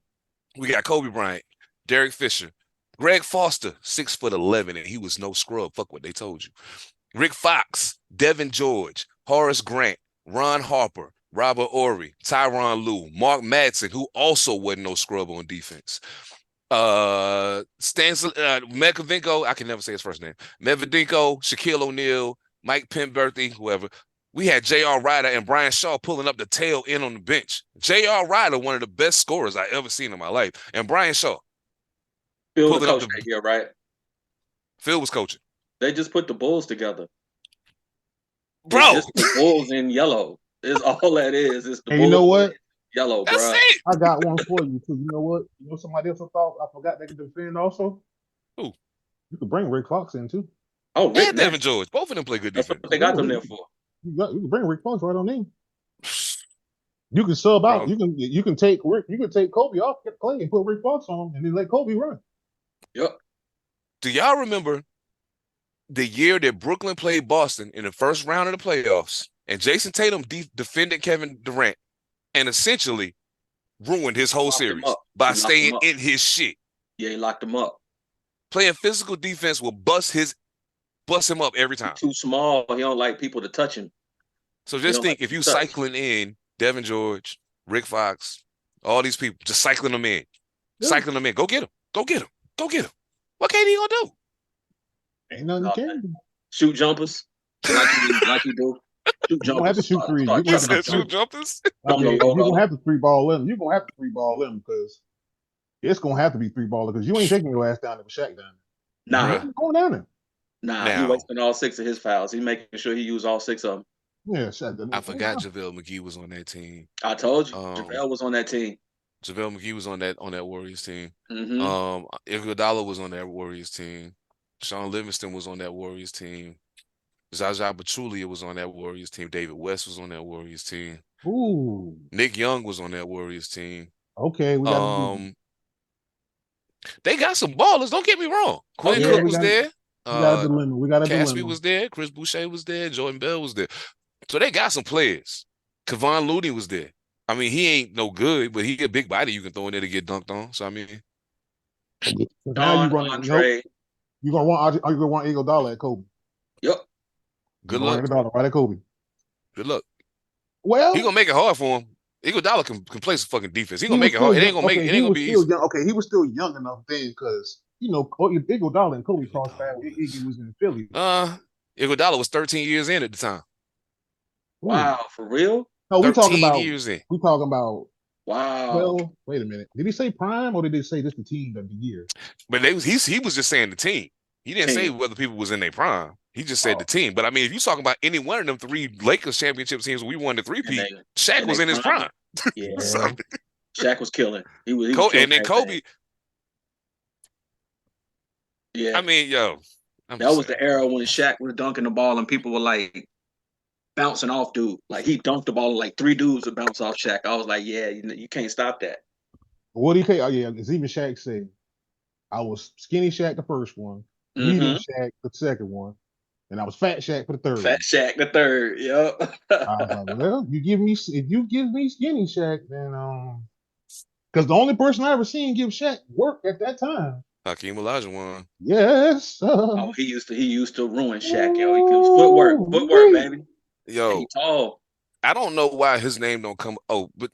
We got Kobe Bryant, Derek Fisher. Greg Foster, 6'11", and he was no scrub. Fuck what they told you. Rick Fox, Devin George, Horace Grant, Ron Harper, Robert Ory, Tyronn Lue, Mark Madsen, who also wasn't no scrub on defense. Medvedenko, I can never say his first name. Medvedenko, Shaquille O'Neal, Mike Penberthy, whoever. We had J.R. Ryder and Brian Shaw pulling up the tail end on the bench. J.R. Ryder, one of the best scorers I ever seen in my life, and Brian Shaw. Phil the coach right here, right? Phil was coaching. They just put the Bulls together. Bro. It's just the Bulls in yellow. Is all that is. It's the and Bulls you know what? Yellow, bro. That's it. I got one for you too. You know what? You know somebody else I thought I forgot they could defend also? Who? You could bring Rick Fox in too. Oh, Rick and Devin George. Both of them play good defense. That's what they got them there for. You can bring Rick Fox right on in. You can sub out. Bro. You can take Rick. You can take Kobe off Clay and put Rick Fox on, and then let Kobe run. Yep. Do y'all remember the year that Brooklyn played Boston in the first round of the playoffs, and Jason Tatum defended Kevin Durant and essentially ruined his whole series by staying in his shit? Yeah, he locked him up. Playing physical defense will bust him up every time. He's too small. He don't like people to touch him. So just think, if you cycling in Devin George, Rick Fox, all these people, just cycling them in. Yeah. Cycling them in. Go get him. Go get him. Go get him. What KD gonna do? Ain't nothing you can do. Shoot jumpers like you do. Shoot jumpers. You don't have to shoot three. You You said shoot jumpers? You're gonna have to three ball them. You're gonna have to three ball them because it's gonna have to be three baller because you ain't taking your ass down there with Shaq down there. Nah. You going down there. Nah, he wasting all 6 of his fouls. He making sure he used all 6 of them. Yeah, Shaq. I forgot JaVale McGee was on that team. I told you, JaVale was on that team. JaVale McGee was on that Warriors team. Mm-hmm. Iguodala was on that Warriors team. Sean Livingston was on that Warriors team. Zaza Pachulia was on that Warriors team. David West was on that Warriors team. Ooh. Nick Young was on that Warriors team. Okay, we got they got some ballers. Don't get me wrong. Quinn Cook was there. We got a dilemma. We got a Caspi dilemma. was there. Chris Boucher was there. Jordan Bell was there. So they got some players. Kevon Looney was there. I mean, he ain't no good, but he a big body you can throw in there to get dunked on. So I mean, now you run Andre. You gonna want Iguodala at Kobe? Yep. Good luck. Iguodala right at Kobe. Good luck. Well, he gonna make it hard for him. Iguodala can play some fucking defense. He gonna make it hard. It ain't gonna make it. It ain't gonna be easy. Okay, he was still young enough then because Iguodala and Kobe crossed paths. Iggy was in Philly. Iguodala was 13 years in at the time. Wow, for real? No, we talking about years in. We talking about. Wow. Well, wait a minute. Did he say prime or did he say just the team of the year? But he was just saying the team. He didn't say whether people was in their prime. He just said the team. But I mean, if you talking about any one of them 3 Lakers championship teams when we won the 3-peat, Shaq was in his prime. Yeah. Shaq was killing. He was and then Kobe. Yeah. I mean, that was the era when Shaq was dunking the ball and people were like bouncing off dude. Like he dunked the ball and like 3 dudes would bounce off Shaq. I was like, yeah, you can't stop that. What do you say? Oh yeah, as even Shaq said, I was skinny Shaq the first one, medium Shaq the second one, and I was fat Shaq for the third. Fat Shaq the third. Yep. I was like, well, if you give me skinny Shaq, then because the only person I ever seen give Shaq work at that time. Hakeem Olajuwon. Yes. He used to ruin Shaq, yo. He was footwork, baby. Yo, he tall. I don't know why his name don't come. Oh, but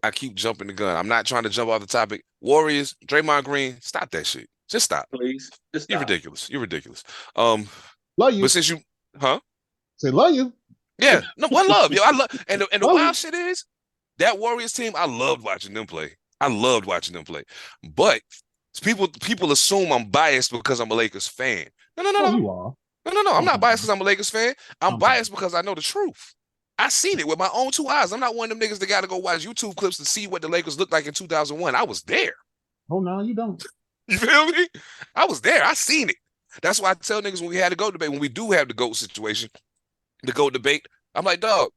I keep jumping the gun. I'm not trying to jump off the topic. Warriors, Draymond Green, stop that shit. Just stop, please. Just stop. You're ridiculous. You're ridiculous. Love you. But since you, say love you. Yeah, no, one love. Yo, I love. And the wild shit is that Warriors team. I loved watching them play. But people assume I'm biased because I'm a Lakers fan. No. You are. No. I'm not biased because I'm a Lakers fan. I'm biased because I know the truth. I seen it with my own 2 eyes. I'm not one of them niggas that got to go watch YouTube clips to see what the Lakers looked like in 2001. I was there. Oh, no, you don't. You feel me? I was there. I seen it. That's why I tell niggas when we had the GOAT debate, when we do have the GOAT situation, the GOAT debate, I'm like, dog,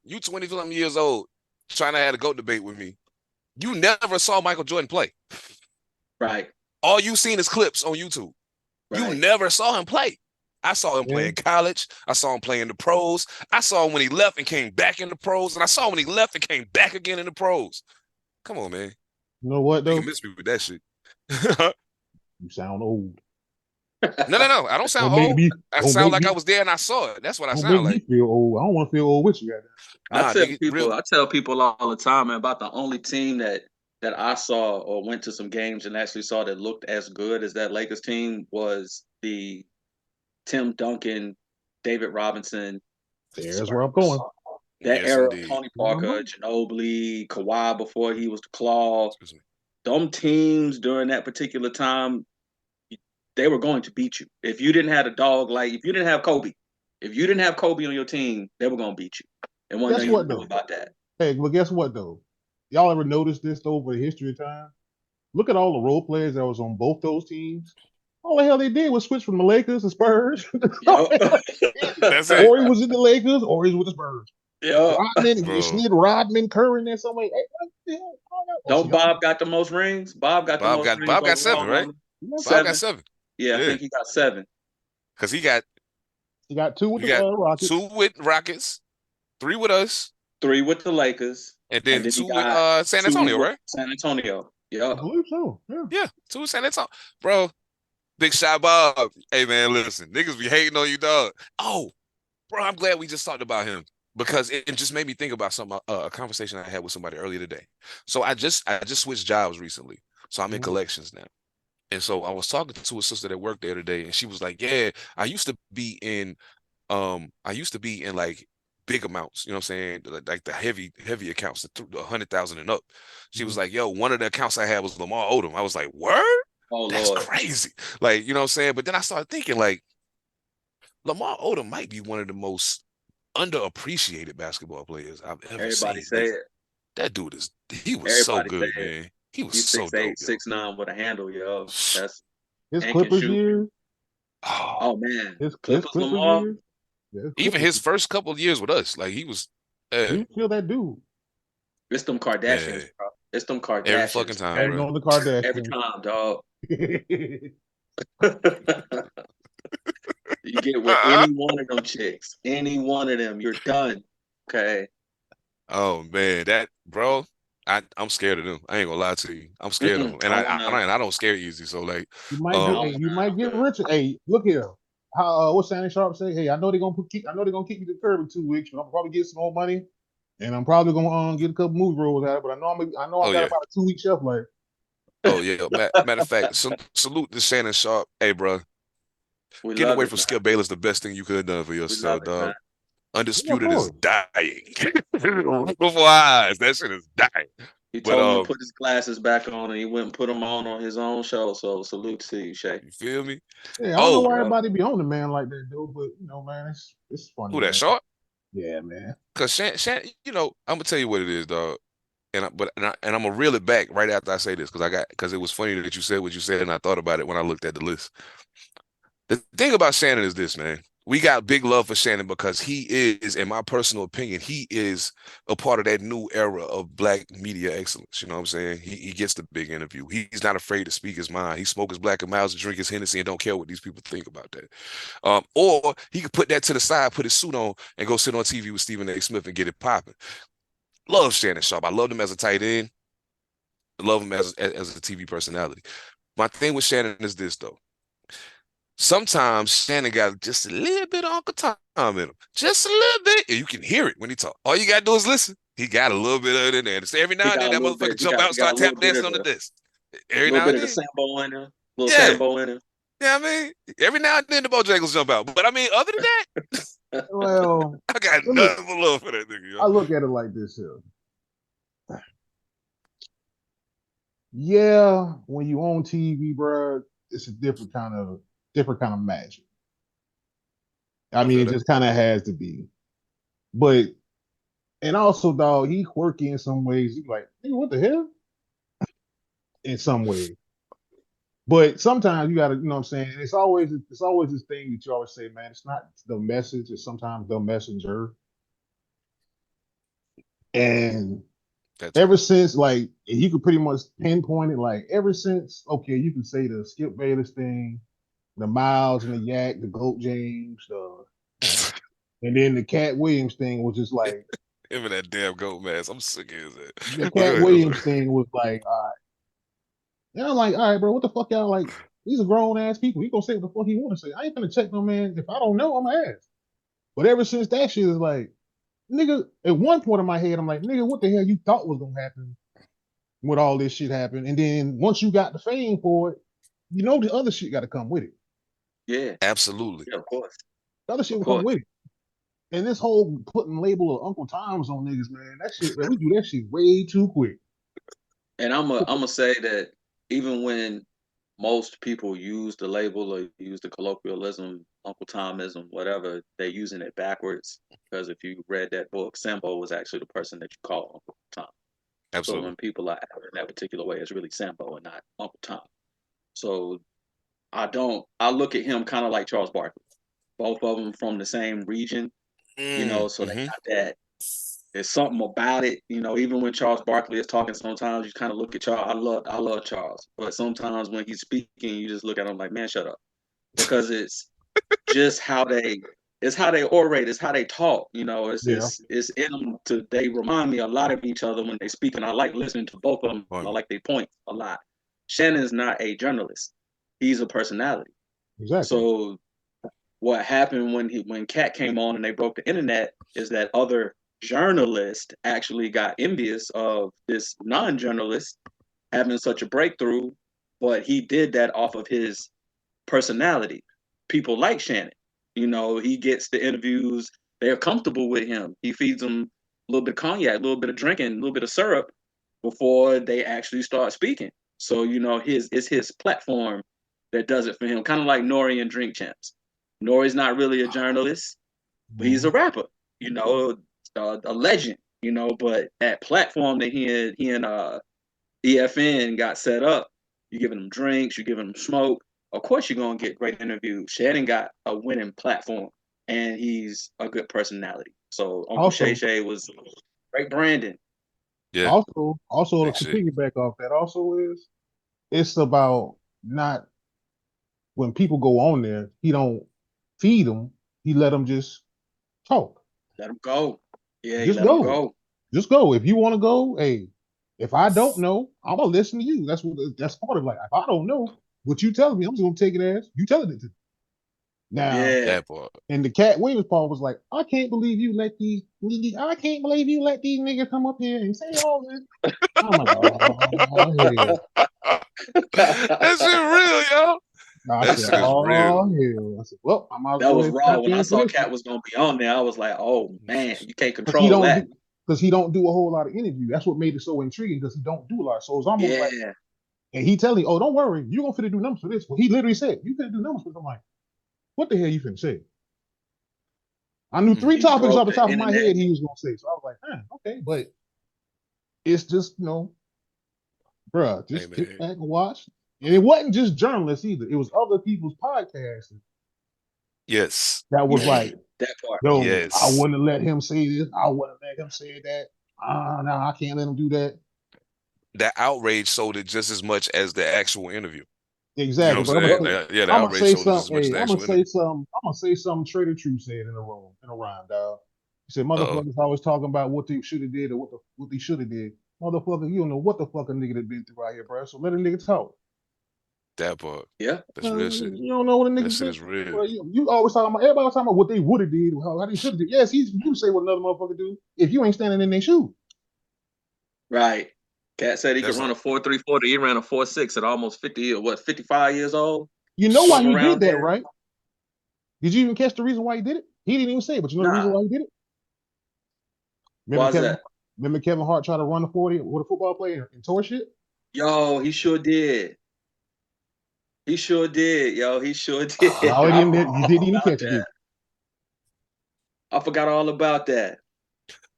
you 20-something years old trying to have a GOAT debate with me. You never saw Michael Jordan play. Right. All you seen is clips on YouTube. Right. You never saw him play. I saw him play in college. I saw him play in the pros. I saw him when he left and came back in the pros. And I saw him when he left and came back again in the pros. Come on, man. You know what You though? can miss me with that shit. You sound old. No. I don't sound old. I sound like I was there and I saw it. That's what I Don't sound make me like. feel old. I don't want to feel old with you right now. Nah, nigga, I tell people all the time, man, about the only team that I saw or went to some games and actually saw that looked as good as that Lakers team was the Tim Duncan, David Robinson. There's where I'm going. That yes, era indeed. of Tony Parker, Ginobili, Kawhi before he was the Claw. Them teams during that particular time, they were going to beat you. If you didn't have a dog, like if you didn't have Kobe on your team, they were going to beat you. And one thing you know about that. Hey, but guess what though? Y'all ever noticed this over the history of time? Look at all the role players that was on both those teams. All the hell they did was switch from the Lakers to Spurs. That's it. Or he was in the Lakers, or he was with the Spurs. Yeah. Rodman, Curry, and somebody. Hey, don't Bob got the most rings? Bob got 7, right? Bob got 7. Yeah, I think he got 7. Because he got 2 with the Rockets. 2 with Rockets, 3 with us, 3 with the Lakers, and then 2 with San Antonio, right? San Antonio. Yeah. I believe so. Yeah, 2 with San Antonio. Bro, Big Shot Bob. Hey, man, listen. Niggas be hating on you, dog. Oh, bro, I'm glad we just talked about him because it just made me think about something, a conversation I had with somebody earlier today. So I just switched jobs recently. So I'm in collections now. And so I was talking to a sister that worked there today, and she was like, yeah, I used to be in like big amounts, you know what I'm saying? Like the heavy accounts, the 100,000 and up. She was like, yo, one of the accounts I had was Lamar Odom. I was like, word? Oh, that's Lord. crazy. Like, you know what I'm saying? But then I started thinking, like, Lamar Odom might be one of the most underappreciated basketball players I've ever seen. Everybody say it. That dude he was so good, man. He was so dope. 6'8", 6'9" with a handle, yo. That's his Clippers years. Oh man, his Clippers Lamar. Years. Yeah, even his first couple of years with us, like he was. You feel that dude? It's them Kardashians, bro. It's them Kardashians. Every fucking time, bro. On the Kardashians. Every time, dog. You get with any one of them chicks, any one of them, you're done. Okay. Oh man, that bro. I'm scared of them. I ain't gonna lie to you. I'm scared of them, and I don't scare easy. So like, you might get rich. Hey, look here. How what Shannon Sharp say? Hey, I know they're gonna kick you to the curb in 2 weeks, but I'm probably get some more money, and I'm probably gonna get a couple movie roles out. But I know I got about a 2-week shelf life. Oh yeah. Matter of fact, salute to Shannon Sharp. Hey, bro. Getting away from Skip Bayless the best thing you could have done for yourself, dog. Undisputed is dying before our eyes. That shit is dying. He told him to put his glasses back on, and he went and put them on his own show. So salute to you, Shay. You feel me? Yeah, I don't know why everybody be on the man like that, dude. But you know, man, it's funny. Who that Sharp? Yeah, man. Cause Shan, you know, I'm gonna tell you what it is, dog. And I'm gonna reel it back right after I say this, because it was funny that you said what you said, and I thought about it when I looked at the list. The thing about Shannon is this, man. We got big love for Shannon because he is, in my personal opinion, he is a part of that new era of black media excellence. You know what I'm saying? He gets the big interview. He's not afraid to speak his mind. He smokes his Black and Miles and drink his Hennessy and don't care what these people think about that. Or he could put that to the side, put his suit on, and go sit on TV with Stephen A. Smith and get it popping. Love Shannon Sharp. I loved him as a tight end. I love him as a TV personality. My thing with Shannon is this, though. Sometimes Shannon got just a little bit of Uncle Tom in him. Just a little bit. And you can hear it when he talk. All you got to do is listen. He got a little bit of it in there. So every now and then that motherfucker jump out and start tap dancing on the disc. Every now and then. Sambo in him. Sambo in him. Yeah, I mean, every now and then the Bojangles jump out. But I mean, other than that, well, I got nothing but love for that nigga. Yo. I look at it like this here. Yeah, when you on TV, bro, it's a different kind of magic. I mean, it just kind of has to be. But, and also, dog, he quirky in some ways. He's like, hey, what the hell? In some ways. But sometimes you gotta, you know what I'm saying? It's always this thing that you always say, man, it's not the message, it's sometimes the messenger. And ever since, like, you could pretty much pinpoint it, like, ever since, okay, you can say the Skip Bayless thing, the Miles and the Yak, the Goat James, and then the Cat Williams thing was just like him and that damn goat mask. I'm sick of that. The Cat Williams thing was like, all right. And I'm like, all right, bro, what the fuck y'all like? These are grown ass people. He gonna say what the fuck he want to say. I ain't gonna check no man. If I don't know, I'm gonna ask. But ever since that shit is like, nigga, at one point in my head, I'm like, nigga, what the hell you thought was gonna happen when all this shit happened? And then once you got the fame for it, you know the other shit got to come with it. Yeah, absolutely. yeah, of course. The other shit will come with it. And this whole putting label of Uncle Tom's on niggas, man, that shit, man, we do that shit way too quick. And I'm gonna say that even when most people use the label or use the colloquialism, Uncle Tomism, whatever, they're using it backwards. Because if you read that book, Sambo was actually the person that you call Uncle Tom. Absolutely. So when people are acting in that particular way, it's really Sambo and not Uncle Tom. So I look at him kind of like Charles Barkley. Both of them from the same region, so they got that. There's something about it, even when Charles Barkley is talking, sometimes you kind of look at Charles. I love Charles, but sometimes when he's speaking, you just look at him like, man, shut up. Because it's just how they orate, it's how they talk, it's in them they remind me a lot of each other when they speak, and I like listening to both of them. I like they point a lot. Shannon's not a journalist. He's a personality. Exactly. So what happened when Cat came on and they broke the internet is that other journalists actually got envious of this non-journalist having such a breakthrough, but he did that off of his personality. People like Shannon. He gets the interviews. They're comfortable with him. He feeds them a little bit of cognac, a little bit of drinking, a little bit of syrup before they actually start speaking. So, it's his platform that does it for him. Kind of like Nori and Drink Champs. Nori's not really a journalist, but he's a rapper, a legend, but that platform that he and EFN got set up, you're giving them drinks, you're giving them smoke. Of course you're going to get great interviews. Shannon got a winning platform, and he's a good personality. So Uncle Shay was great branding. Yeah. Also to piggyback off that also is, it's about not, when people go on there, he don't feed them. He let them just talk. Let them go. Yeah, just let them go. Just go. If you want to go, hey, if I don't know, I'm gonna listen to you. That's part of, like, if I don't know what you telling me, I'm just gonna take it as you telling it to me. Now, that part. And the Cat Williams part was like, I can't believe you let these niggas come up here and say all this. I'm like, oh, That's it, real, yo. I said, hell. I said, well, I might as well. That was raw. When I saw Cat was gonna be on there, I was like, oh man, you can't control that. Because he don't do a whole lot of interview. That's what made it so intriguing, because he don't do a lot. So it's almost like, and he telling you, oh, don't worry, you're gonna finna do numbers for this. Well, he literally said, you finna do numbers for this. I'm like, what the hell you finna say? I knew 3 topics off the top of my head he was gonna say. So I was like, okay, but it's just, bruh, just sit back and watch. And it wasn't just journalists either. It was other people's podcasts. Yes. That was like, that part. Yo, yes. I wouldn't let him say this. I wouldn't let him say that. No, I can't let him do that. That outrage sold it just as much as the actual interview. Exactly. You know the outrage sold it as much as the actual interview. I'm gonna say something Trader True said in a rhyme, dog. He said, motherfuckers always talking about what they should have did or what they should have did. Motherfucker, you don't know what the fuck a nigga that been through out here, bro. So let a nigga talk. That part. Yeah. That's real shit. You don't know what a nigga That shit is real. Bro, you always talking about, everybody talking about what they would have did, how they should have did. Yes, you say what another motherfucker do if you ain't standing in their shoes. Right. Cat said he could run a 4.340. He ran a 4.6 at almost 55 years old. You know why he did that, right? Did you even catch the reason why he did it? He didn't even say it, but you know the reason why he did it? Remember Kevin Hart tried to run a 40 with a football player and tore shit? Yo, he sure did. He sure did, yo. He sure did. No, you didn't even catch it. I forgot all about that.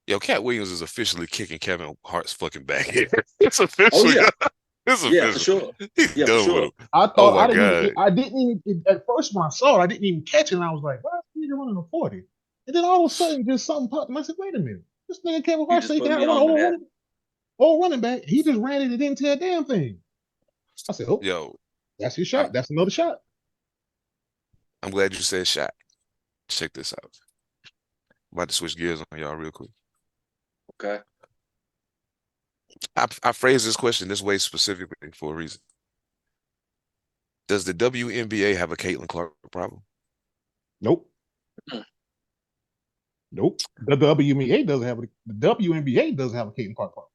Yo, Cat Williams is officially kicking Kevin Hart's fucking back here. It's officially. Oh, yeah. It's official. Yeah, for sure. He's done with him. I thought I didn't even at first when I saw it, I didn't even catch it, and I was like, why is this nigga running a 40? And then all of a sudden just something popped, and I said, wait a minute. This nigga Kevin Hart said he can run old running back. He just ran it and didn't tell a damn thing. I said, oh, yo, that's his shot. That's another shot. I'm glad you said shot. Check this out. I'm about to switch gears on y'all real quick. Okay. I phrased this question this way specifically for a reason. Does the WNBA have a Caitlin Clark problem? Nope. Nope. The WNBA doesn't have a Caitlin Clark problem.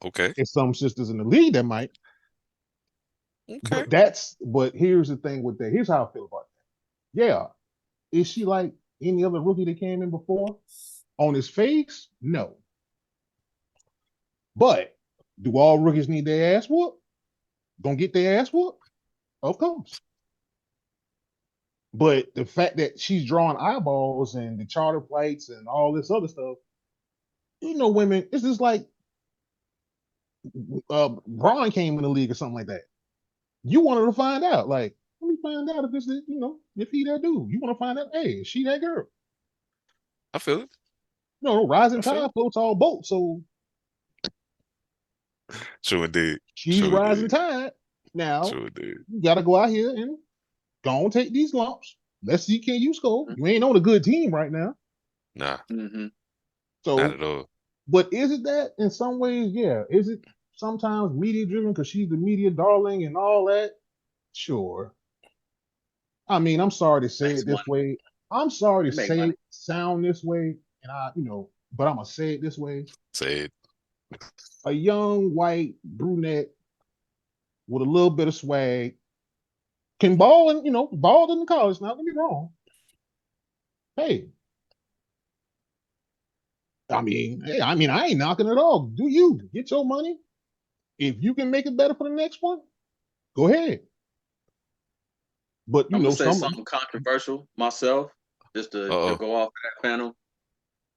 Okay. It's some sisters in the league that might. Okay. But here's the thing with that. Here's how I feel about that. Yeah. Is she like any other rookie that came in before? On his face? No. But do all rookies need their ass whooped? Gonna get their ass whooped? Of course. But the fact that she's drawing eyeballs and the charter flights and all this other stuff, women, it's just like Braun came in the league or something like that. You wanted to find out, like, let me find out if this is, if he that dude. You want to find out, hey, is she that girl? I feel it. Rising tide floats all boats. So true indeed. She's rising tide. Now you gotta go out here and go and take these lumps. Let's see, can you score? You ain't on a good team right now. Nah. So not at all. But is it that in some ways? Yeah. Is it sometimes media driven because she's the media darling and all that? Sure. I mean, I'm sorry to say it this way. I'm sorry to say it sound this way, and but I'm gonna say it this way. Say it. A young white brunette with a little bit of swag can ball and balled in the college. Now, don't get me wrong. Hey, I ain't knocking it all. Do you get your money? If you can make it better for the next one, go ahead. But I'm gonna say something controversial myself, just to go off that panel.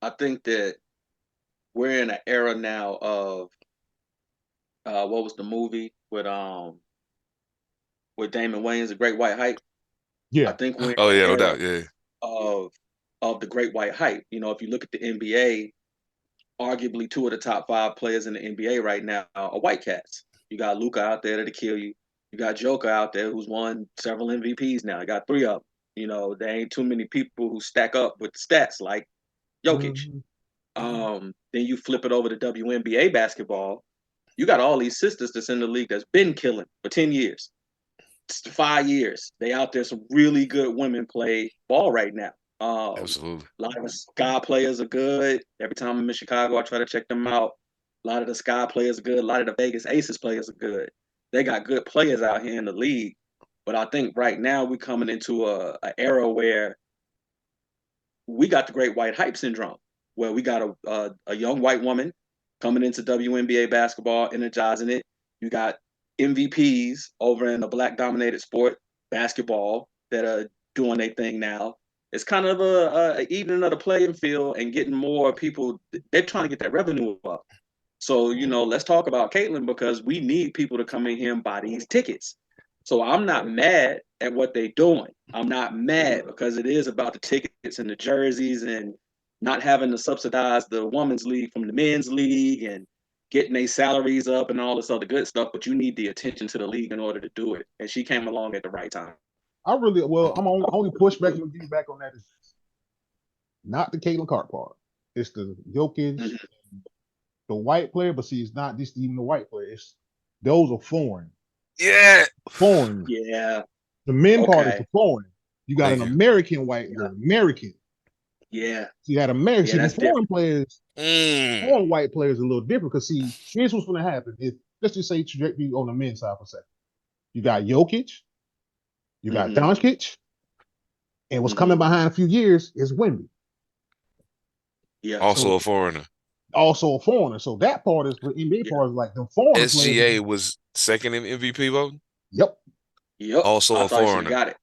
I think that we're in an era now of what was the movie with Damon Wayans, The Great White Hype? Yeah. I think we're no doubt, yeah. Of the Great White Hype. If you look at the NBA, arguably 2 of the top 5 players in the NBA right now are white cats. You got Luka out there to kill you. You got Joker out there who's won several MVPs now. You got 3 of them. There ain't too many people who stack up with stats like Jokic. Then you flip it over to WNBA basketball. You got all these sisters that's in the league that's been killing for 10 years. 5 years. They out there, some really good women play ball right now. Absolutely. A lot of the Sky players are good. Every time I'm in Chicago, I try to check them out. A lot of the Sky players are good. A lot of the Vegas Aces players are good. They got good players out here in the league. But I think right now we're coming into an era where we got the Great White Hype syndrome, where we got a young white woman coming into WNBA basketball, energizing it. You got MVPs over in the Black-dominated sport, basketball, that are doing their thing now. It's kind of a evening of the playing field and getting more people. They're trying to get that revenue up. So, let's talk about Caitlin, because we need people to come in here and buy these tickets. So I'm not mad at what they're doing. I'm not mad because it is about the tickets and the jerseys and not having to subsidize the women's league from the men's league and getting their salaries up and all this other good stuff. But you need the attention to the league in order to do it. And she came along at the right time. I'm only pushback and give back on that is not the Caitlin Clark part. It's the Jokic, the white player, but see, it's not just even the white player. Those are foreign. Yeah. Foreign. Yeah. The men part is the foreign. You got an American white girl. American. Yeah. So you had American. Yeah, the foreign players, foreign white players are a little different because see, here's what's going to happen. Let's just say trajectory on the men's side for a second. You got Jokic. You got Doncic, and what's coming behind a few years is Wemby. Yeah, also a foreigner. So that part is the NBA part is like the foreign SGA players. was second in MVP vote. Yep. Also a foreigner. Got it.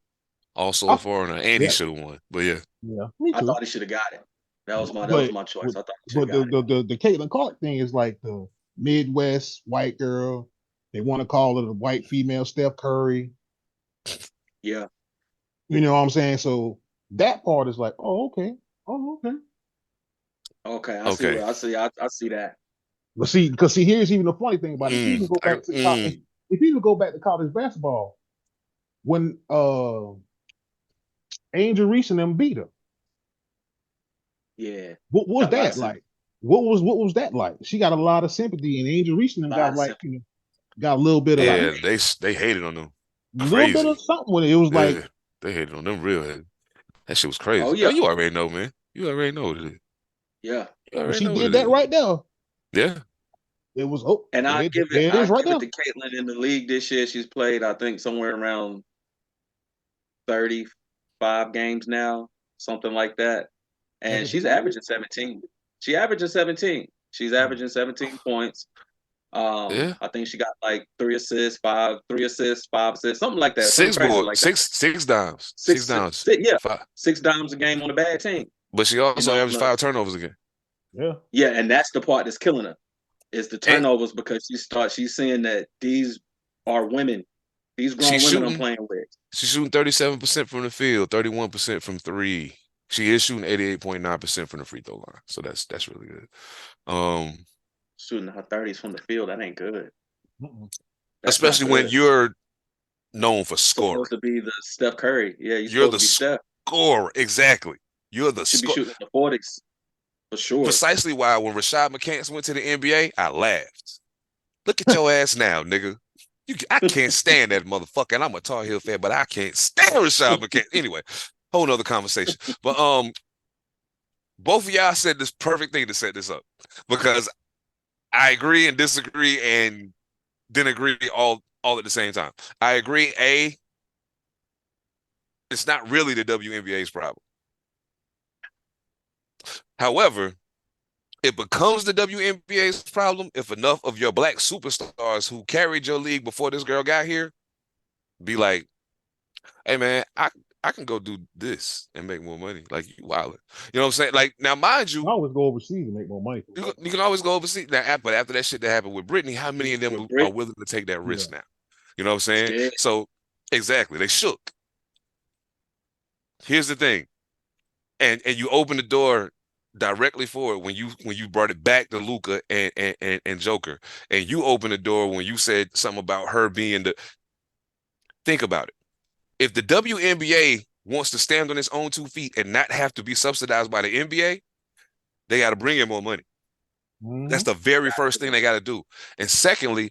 Also a foreigner, and he should have won. But yeah, me too. I thought he should have got it. That was my choice. I thought he should have got it. The Caitlin Clark thing is like the Midwest white girl. They want to call it a white female Steph Curry. Yeah. You know what I'm saying? So that part is like, oh, okay. Okay, I see that. But because here's even the funny thing about it. If you even go back to college basketball, when Angel Reese and them beat her. Yeah. What was that like? What was that like? She got a lot of sympathy, and Angel Reese and them got like, got a little bit of they hated on them. a little bit of something with it. It was like they hated on them real heavy. That shit was crazy. Oh yeah, you already know, man. You already know what it is. Yeah, she did that right there. Yeah, it was. And I give it to Caitlyn in the league this year. She's played, I think, somewhere around 35 games now, something like that. And she's averaging 17. She's averaging 17 points. I think she got like 3 assists, 5 assists, something like that. Six dimes. Six dimes. Yeah, 6 dimes a game on a bad team. But she also averaged 5 turnovers a game. Yeah, and that's the part that's killing her. Is the turnovers, because she's seeing that these are women. These grown women I'm playing with. She's shooting 37% from the field, 31% from 3. She is shooting 88.9% from the free throw line. So that's really good. Shooting her 30s from the field, that ain't good. Especially when you're known for scoring. Supposed to be the Steph Curry. Yeah, you're the scorer. Exactly. You're the should be shooting the 40s for sure. Precisely why when Rashad McCants went to the NBA, I laughed. Look at your ass now, nigga. I can't stand that motherfucker. And I'm a Tar Heel fan, but I can't stand Rashad McCants. Anyway, whole nother conversation. But both of y'all said this perfect thing to set this up, because I agree and disagree and then agree all at the same time. I agree. It's not really the WNBA's problem. However, it becomes the WNBA's problem if enough of your black superstars who carried your league before this girl got here be like, hey, man, I can go do this and make more money. Like, you wildin'. You know what I'm saying? Like, now, mind you, I always go overseas and make more money. You can always go overseas. Now, but after that shit that happened with Brittany, how many of them are willing to take that risk now? You know what I'm saying? Yeah. So, exactly. They shook. Here's the thing. And you open the door directly for it when you brought it back to Luka and Joker. And you open the door when you said something about her being the... Think about it. If the WNBA wants to stand on its own 2 feet and not have to be subsidized by the NBA, they got to bring in more money. Mm-hmm. That's the very first thing they got to do. And secondly,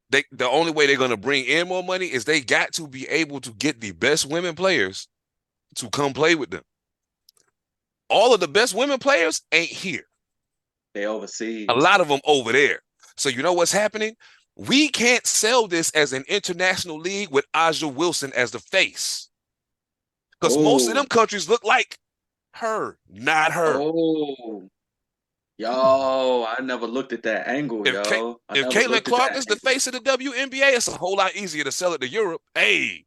the only way they're going to bring in more money is they got to be able to get the best women players to come play with them. All of the best women players ain't here. They overseas. A lot of them over there. So you know what's happening? We can't sell this as an international league with Aja Wilson as the face. Because most of them countries look like her, not her. Oh. Yo, I never looked at that angle, if Caitlin Clark is the face of the WNBA, it's a whole lot easier to sell it to Europe. Hey,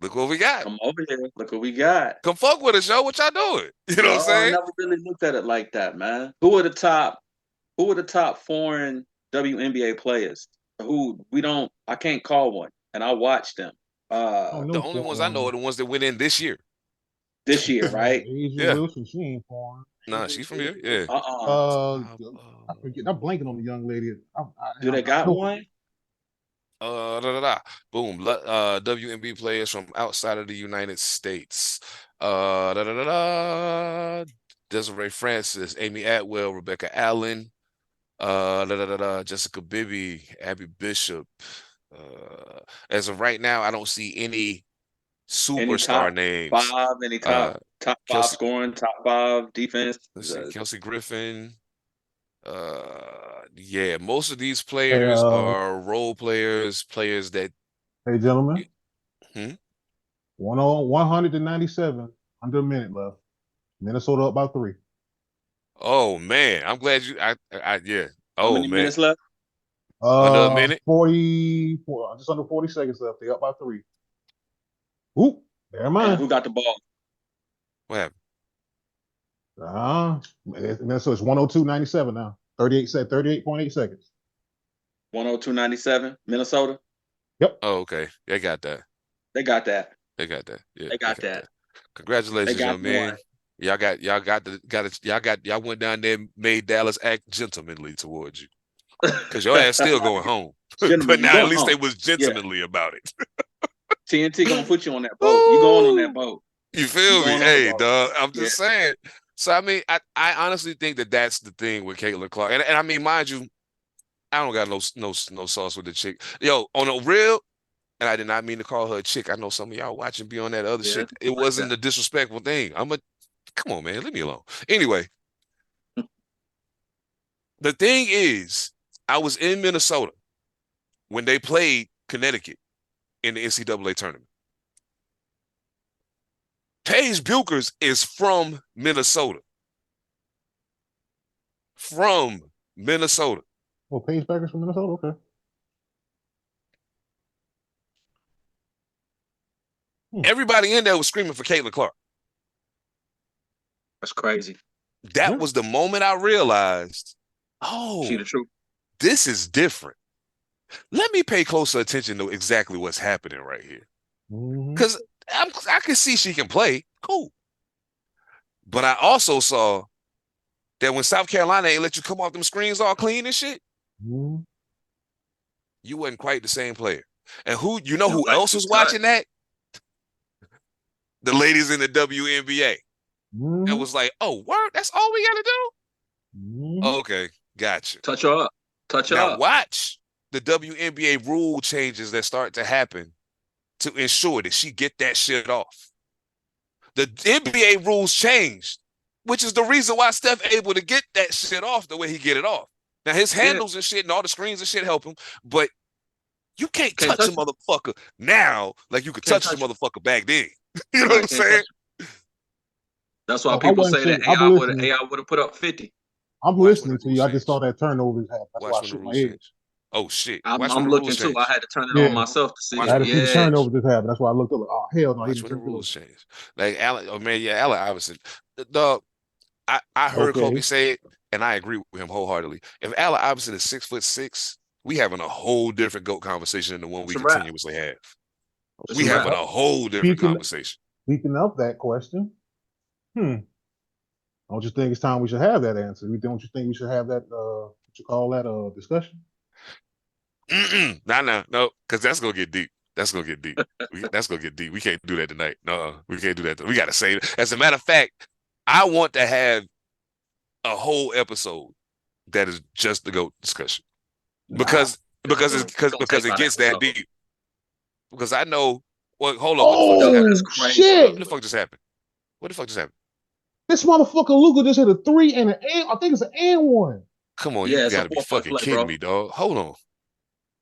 look what we got. Come over here. Look what we got. Come fuck with us, yo. What y'all doing? You know what I'm saying? I never really looked at it like that, man. Who are the top foreign WNBA players? I can't call one, and I watched them. The only ones I know are the ones that went in this year. This year, right? Yeah. Wilson, she ain't foreign. Nah, she's from here. Yeah. I forget. I'm blanking on the young lady. Do they got one? Boom. WNBA players from outside of the United States. Desiree Francis, Amy Atwell, Rebecca Allen. Jessica Bibby, Abby Bishop. As of right now, I don't see any superstar names. Any top 5 scoring, top 5 defense. Let's see, Kelsey Griffin. Most of these players are role players that. Hey, gentlemen. 197, under a minute left. Minnesota up by 3. Oh man, I'm glad you. Yeah. How many minutes left? Under a minute. 44, just under 40 seconds left. They up by 3. Oop, never mind. Who got the ball? What happened? So it's 102.97 now. 38.8 seconds. 102.97, Minnesota. Yep. Oh, okay. They got that. They got that. Yeah. They got that. Congratulations, young man. Y'all went down there and made Dallas act gentlemanly towards you. Because your ass still going home. But now at least they was gentlemanly about it. TNT gonna put you on that boat. You going on that boat. You feel me? Hey, dog. I'm just saying. So, I mean, I honestly think that that's the thing with Caitlin Clark. And I mean, mind you, I don't got no sauce with the chick. Yo, on a real, and I did not mean to call her a chick. I know some of y'all watching be on that other shit. It wasn't a disrespectful thing. Come on, man, leave me alone. Anyway, the thing is, I was in Minnesota when they played Connecticut in the NCAA tournament. Paige Buchers is from Minnesota. From Minnesota. Well, Paige Buchers from Minnesota, okay. Everybody in there was screaming for Caitlin Clark. That's crazy. That was the moment I realized, she the truth. This is different. Let me pay closer attention to exactly what's happening right here. Because I can see she can play. Cool. But I also saw that when South Carolina ain't let you come off them screens all clean and shit, you wasn't quite the same player. And who else was watching that? The ladies in the WNBA. It was like, oh, word, that's all we gotta do? Okay, gotcha. Touch her up. Now watch the WNBA rule changes that start to happen to ensure that she get that shit off. The NBA rules changed, which is the reason why Steph able to get that shit off the way he get it off. Now his handles and shit and all the screens and shit help him, but you can't touch a motherfucker now like you could touch the motherfucker back then. You know what I'm saying? That's why people say that AI would have put up 50. I'm listening to you. I just saw that turnovers happen. That's why I shoot my edge. Oh shit! I'm looking too. I had to turn it on myself to see. I had to see the turnover just happen. That's why I looked up. Like, oh hell no! Watch when the rules change. Like Allen, Allen Iverson. I heard Kobe say it, and I agree with him wholeheartedly. If Allen Iverson is 6'6", we having a whole different GOAT conversation than the one we continuously have. We having a whole different conversation. Speaking of that question, don't you think it's time we should have that answer? Don't you think we should have that? What you call that? Discussion? No, because that's gonna get deep. That's gonna get deep. That's gonna get deep. We can't do that tonight. No, we can't do that. We gotta save it. As a matter of fact, I want to have a whole episode that is just the GOAT discussion because it gets that deep. Because I know. Well, hold on. Oh shit! What the fuck just happened? What the fuck just happened? This motherfucker Luka just hit a 3 and an and. I think it's an and one. Come on, you gotta be fucking kidding me, dog. Hold on.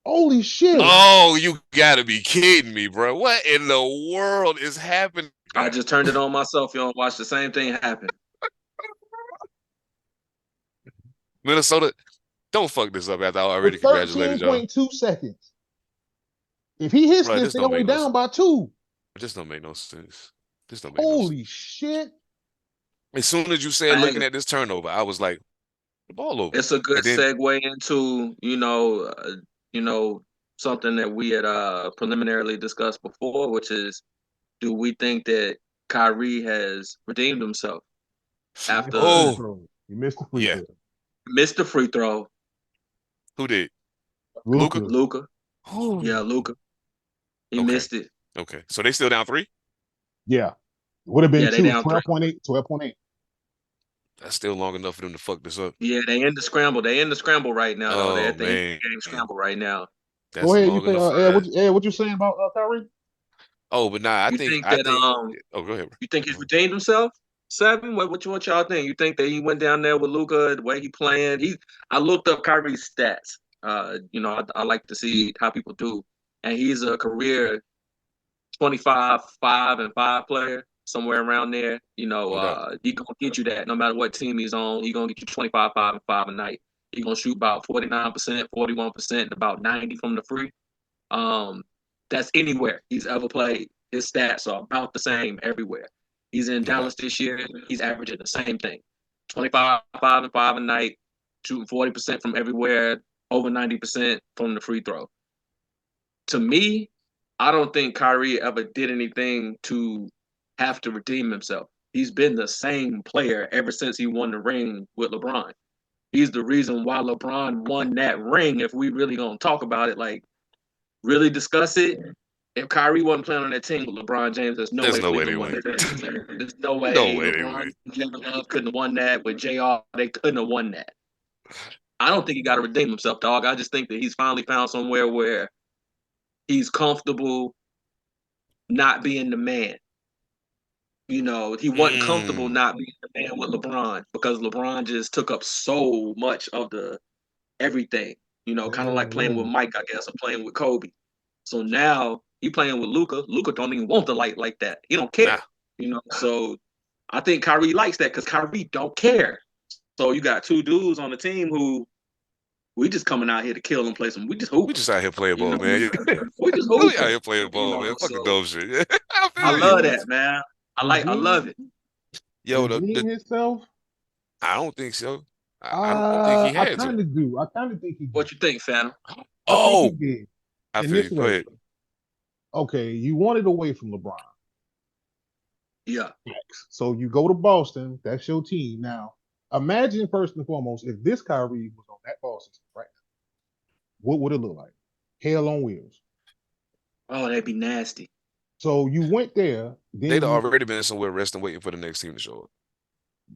Holy shit. Oh, you gotta be kidding me, bro. What in the world is happening? I just turned it on myself, y'all, and watched the same thing happen. Minnesota, don't fuck this up after I already congratulated y'all. 13.2 seconds. If he hits this, they're only down by 2. This don't make no sense. Holy shit. As soon as you said looking at this turnover, I was like, the ball over. It's a good segue into, something that we had preliminarily discussed before, which is, do we think that Kyrie has redeemed himself after he missed the free throw? Missed the free throw. Who did? Luka. Oh. Yeah, Luka. He missed it. Okay. So they still down 3? Yeah. Would have been 12.8. That's still long enough for them to fuck this up. Yeah, they in the scramble. Right now. They're at the game scramble right now. That's go ahead. What you saying about Kyrie? Oh, but nah, I think go ahead. You think he's redeemed himself? Seven? What y'all think? You think that he went down there with Luka, the way he playing? I looked up Kyrie's stats. I like to see how people do. And he's a career 25, 5, and 5 player, somewhere around there. He gonna get you that no matter what team he's on. He gonna get you 25, 5, and 5 a night. He gonna shoot about 49%, 41%, and about 90 from the free. That's anywhere he's ever played. His stats are about the same everywhere. He's in Dallas this year. He's averaging the same thing. 25, 5, and 5 a night, shooting 40% from everywhere, over 90% from the free throw. To me, I don't think Kyrie ever did anything to have to redeem himself. He's been the same player ever since he won the ring with LeBron. He's the reason why LeBron won that ring. If we really gonna talk about it, like really discuss it, if Kyrie wasn't playing on that team with LeBron James, there's no way they won. There's no way. LeBron James couldn't have won that with JR. They couldn't have won that. I don't think he got to redeem himself, dog. I just think that he's finally found somewhere where he's comfortable not being the man. You know, he wasn't comfortable not being the man with LeBron because LeBron just took up so much of the everything. You know, kind of like playing with Mike, I guess, or playing with Kobe. So now he playing with Luka. Luka don't even want the light like that. He don't care. Nah. You know, so I think Kyrie likes that because Kyrie don't care. So you got two dudes on the team who we just coming out here to kill and play some. We just hoop. We just out here playing ball, man. We just hoop. We out here playing ball, man. Fuck the dumb shit. I love that, man. I love it. Yo, himself? I don't think so. I don't think he had I kind of do. I kind of think he did. What you think, Phantom? I feel you. Go ahead. Okay, you wanted away from LeBron. Yeah. So you go to Boston. That's your team. Now, imagine first and foremost, if this Kyrie was on that Boston team right now, what would it look like? Hell on wheels. Oh, that'd be nasty. So you went there. Then They'd already been somewhere resting, waiting for the next team to show up.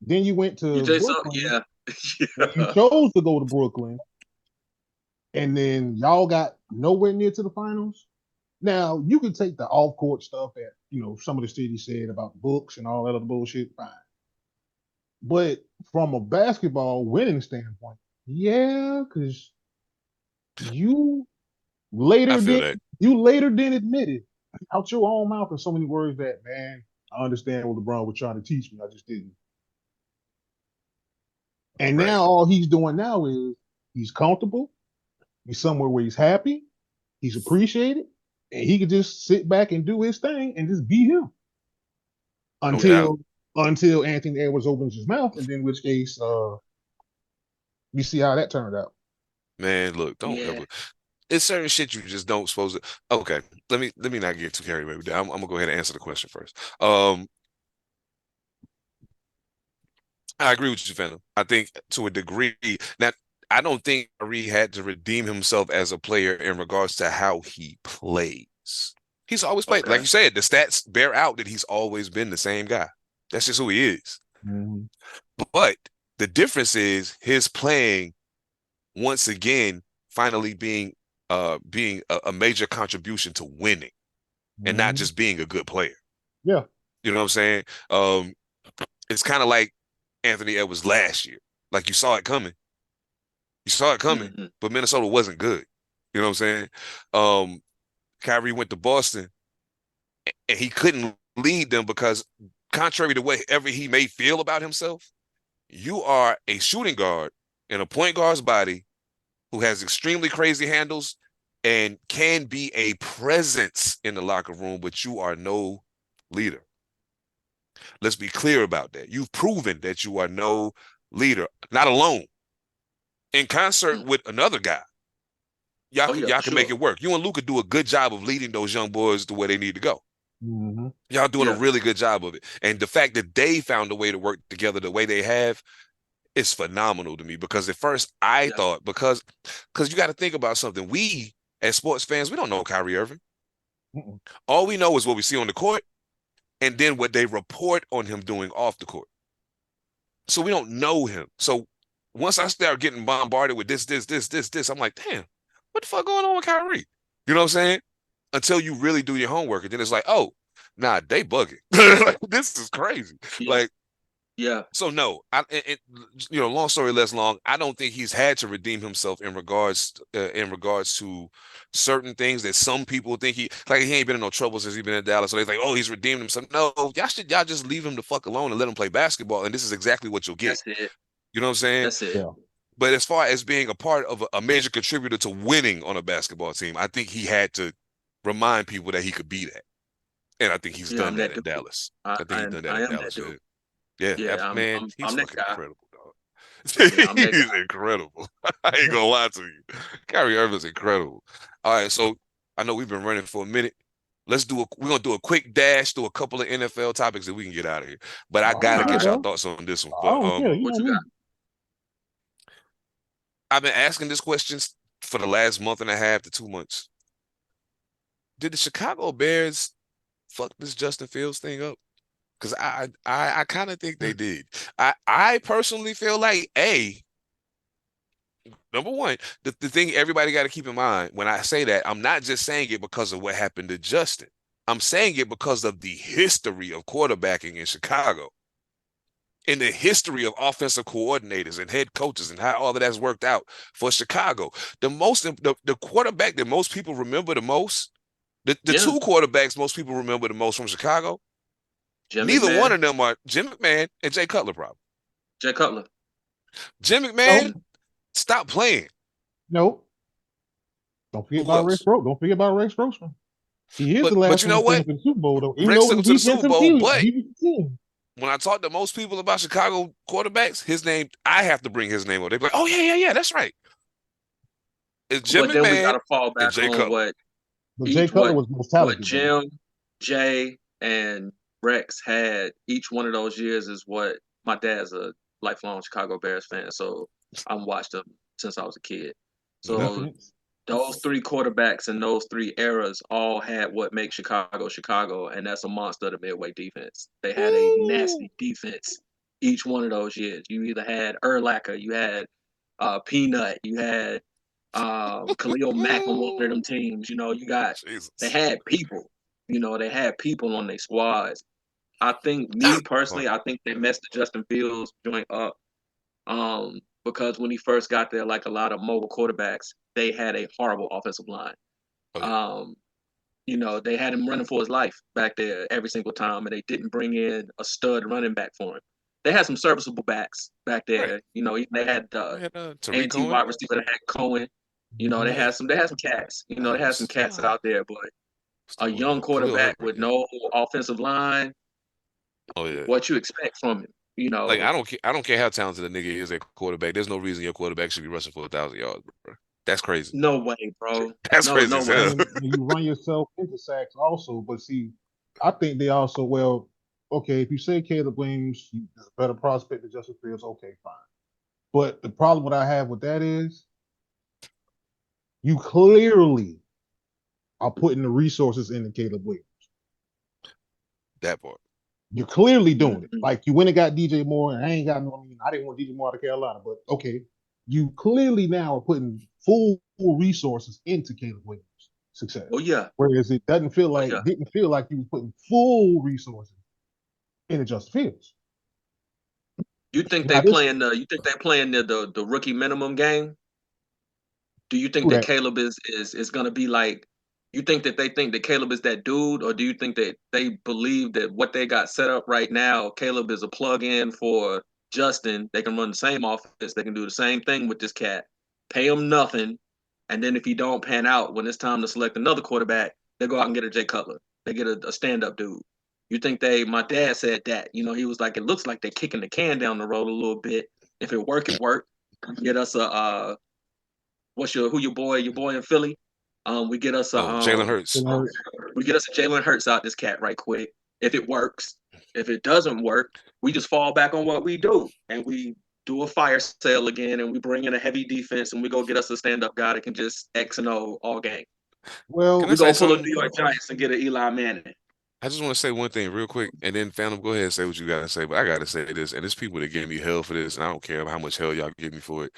Then you went to Brooklyn. Yeah. You chose to go to Brooklyn, and then y'all got nowhere near to the finals. Now you can take the off-court stuff that some of the city said about books and all that other bullshit, fine. But from a basketball winning standpoint, yeah, because you later than admitted out your own mouth in so many words that, man, I understand what LeBron was trying to teach me. I just didn't. And now all he's doing now is he's comfortable. He's somewhere where he's happy. He's appreciated. And he could just sit back and do his thing and just be him. Until Anthony Edwards opens his mouth, and then in which case we see how that turned out. Man, look, don't ever. It's certain shit you just don't supposed to. Okay, let me not get too carried away with that. I'm gonna go ahead and answer the question first. I agree with you, Phantom. I think to a degree. Now, I don't think Kyrie had to redeem himself as a player in regards to how he plays. He's always played. Like you said, the stats bear out that he's always been the same guy. That's just who he is. Mm-hmm. But the difference is his playing, once again, finally being a major contribution to winning and not just being a good player. Yeah. You know what I'm saying? It's kind of like Anthony Edwards last year. Like you saw it coming. But Minnesota wasn't good. You know what I'm saying? Kyrie went to Boston and he couldn't lead them because contrary to whatever he may feel about himself, you are a shooting guard in a point guard's body who has extremely crazy handles and can be a presence in the locker room, but you are no leader. Let's be clear about that. You've proven that you are no leader, not alone. In concert with another guy, y'all can make it work. You and Luka do a good job of leading those young boys to where they need to go. Mm-hmm. Y'all doing a really good job of it. And the fact that they found a way to work together the way they have is phenomenal to me, because at first I thought, because you got to think about something. We, as sports fans, we don't know Kyrie Irving. Mm-mm. All we know is what we see on the court and then what they report on him doing off the court. So we don't know him. So once I start getting bombarded with this, I'm like, damn, what the fuck going on with Kyrie? You know what I'm saying? Until you really do your homework. And then it's like, oh, nah, they bugging. Like, this is crazy. So no, long story less long, I don't think he's had to redeem himself in regards to certain things that some people think he ain't been in no trouble since he's been in Dallas. So they're like, oh, he's redeemed himself. No, y'all just leave him the fuck alone and let him play basketball. And this is exactly what you'll get. That's it. You know what I'm saying? That's it. Yeah. But as far as being a part of a major contributor to winning on a basketball team, I think he had to remind people that he could be that. And I think he's done that in Dallas. I think he's done that in Dallas. Man, he's fucking incredible, dog. He's incredible. I ain't gonna lie to you. Kyrie Irving's incredible. All right, so I know we've been running for a minute. We're gonna do a quick dash through a couple of NFL topics that we can get out of here. But I gotta get y'all thoughts on this one. But, what you got? I've been asking this question for the last month and a half to 2 months. Did the Chicago Bears fuck this Justin Fields thing up? Because I kind of think they did. I personally feel like, Number one, the thing everybody got to keep in mind when I say that, I'm not just saying it because of what happened to Justin. I'm saying it because of the history of quarterbacking in Chicago, in the history of offensive coordinators and head coaches and how all of that's worked out for Chicago. The quarterback that most people remember the most, the two quarterbacks most people remember the most from Chicago, neither one of them are Jim McMahon and Jay Cutler, probably. Jay Cutler. Jim McMahon, stop playing. No. Don't forget about Rex Grossman. Don't forget about Rex Grossman. He is the last but you know what? to the Super Bowl, though. Rex took him to the Super Bowl, but when I talk to most people about Chicago quarterbacks, his name, I have to bring his name up. They're like, oh, yeah, that's right. It's Jim McMahon. Then we got to fall back on what Jay Cutler was most talented. What Jim, Jay, and Rex had each one of those years is what my dad's a lifelong Chicago Bears fan, so I've watched them since I was a kid. So those three quarterbacks in those three eras all had what makes Chicago Chicago, and that's a monster of the midway defense. They had a nasty defense each one of those years. You either had Urlacher, you had Peanut, you had Khalil Mack on one of them teams. You know, you got they had people. You know, they had people on their squads. I think, me personally, I think they messed the Justin Fields joint up. Because when he first got there, like a lot of mobile quarterbacks, they had a horrible offensive line. You know, they had him running for his life back there every single time, and they didn't bring in a stud running back for him. They had some serviceable backs back there. Right. You know, they had AT wide receiver that had Cohen. You know, they had some cats. You know, they had some cats out there, but a young quarterback with no offensive line. Oh yeah. What you expect from him? You know, like I don't care how talented a nigga is at quarterback. There's no reason your quarterback should be rushing for 1,000 yards, bro. That's crazy. No way, bro. That's crazy. No way. You run yourself into sacks also, but see, I think they also okay. If you say Caleb Williams is a better prospect than Justin Fields, okay, fine. But the problem what I have with that is, you clearly are putting the resources into Caleb Williams. That part. You're clearly doing it. Like, you went and got DJ Moore, and I didn't want DJ Moore out of Carolina, but okay. You clearly now are putting full resources into Caleb Williams' success. Oh yeah. Whereas it didn't feel like you was putting full resources into Justin Fields. You think they're playing the rookie minimum game? Do you think that Caleb is gonna be like? You think that they think that Caleb is that dude, or do you think that they believe that what they got set up right now, Caleb is a plug-in for Justin? They can run the same offense. They can do the same thing with this cat. Pay him nothing, and then if he don't pan out, when it's time to select another quarterback, they go out and get a Jay Cutler. They get a stand-up dude. You think my dad said that. You know, he was like, it looks like they're kicking the can down the road a little bit. If it work, it work. Get us a who your boy in Philly? We get us Jalen Hurts. We get us a Jalen Hurts out this cat right quick. If it works, if it doesn't work, we just fall back on what we do, and we do a fire sale again, and we bring in a heavy defense, and we go get us a stand-up guy that can just X and O all game. Well, we go pull a New York Giants and get an Eli Manning. I just want to say one thing real quick, and then Phantom, go ahead and say what you gotta say. But I gotta say this, and there's people that give me hell for this, and I don't care how much hell y'all give me for it.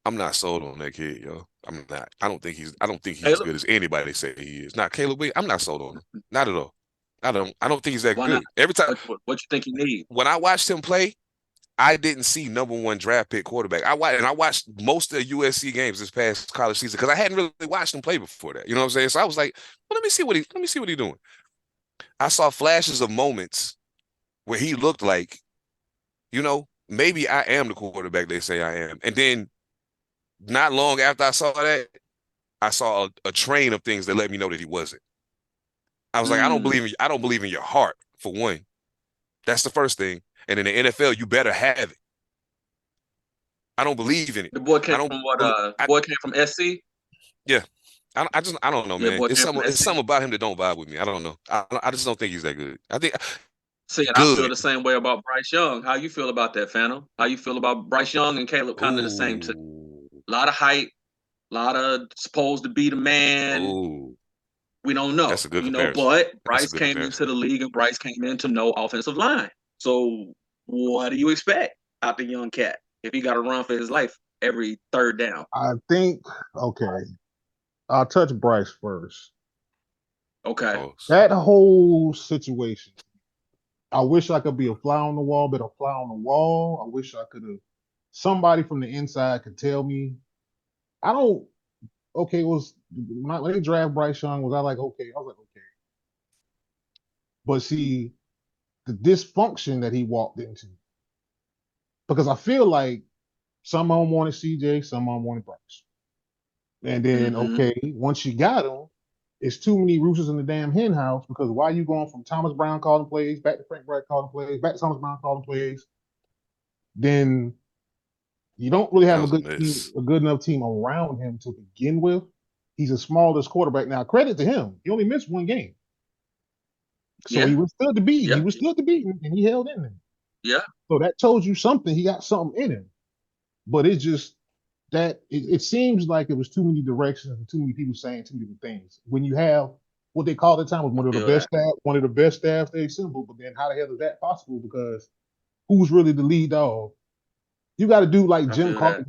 I'm not sold on that kid, yo. I'm not. I don't think he's as good as anybody say he is. Not Caleb Williams. I'm not sold on him. Not at all. I don't think he's that good. Not? Every time what you think he need? When I watched him play, I didn't see number one draft pick quarterback. I watched most of the USC games this past college season because I hadn't really watched him play before that. You know what I'm saying? So I was like, well, let me see what he's doing. I saw flashes of moments where he looked like, you know, maybe I am the quarterback they say I am. And then not long after I saw that, I saw a train of things that let me know that he wasn't. I was like, I don't believe in your heart, for one. That's the first thing. And in the NFL, you better have it. I don't believe in it. The boy came from what? Boy came from SC. Yeah, I don't know, man. It's something about him that don't vibe with me. I don't know. I just don't think he's that good. I think. See, and I feel the same way about Bryce Young. How you feel about that, Phantom? How you feel about Bryce Young and Caleb? Kind of the same too. A lot of hype, a lot of supposed to be the man. Ooh. We don't know. That's a good comparison. But Bryce came into the league, and Bryce came into no offensive line. So what do you expect out the young cat if he got to run for his life every third down. I think, okay, I'll touch Bryce first. Okay. That whole situation, I wish I could be a fly on the wall, but a fly on the wall. I wish I could have, somebody from the inside could tell me. I don't, okay, when they draft Bryce Young, was I like, okay? I was like, okay. But see, the dysfunction that he walked into, because I feel like some of them wanted CJ, some of them wanted Bryce. And then, okay, once you got him, it's too many roosters in the damn hen house, because why you going from Thomas Brown calling plays, back to Frank Bright calling plays, back to Thomas Brown calling plays, then you don't really have a good enough team around him to begin with. He's a smallest quarterback. Now, credit to him. He only missed one game. So he was still to beat. He was still to beat, and he held in there. Yeah. So that told you something. He got something in him. But it's just that it seems like it was too many directions and too many people saying too many things. When you have what they called at the time was one of the best staffs they assembled, but then how the hell is that possible? Because who's really the lead dog? You got to do like Jim Caldwell.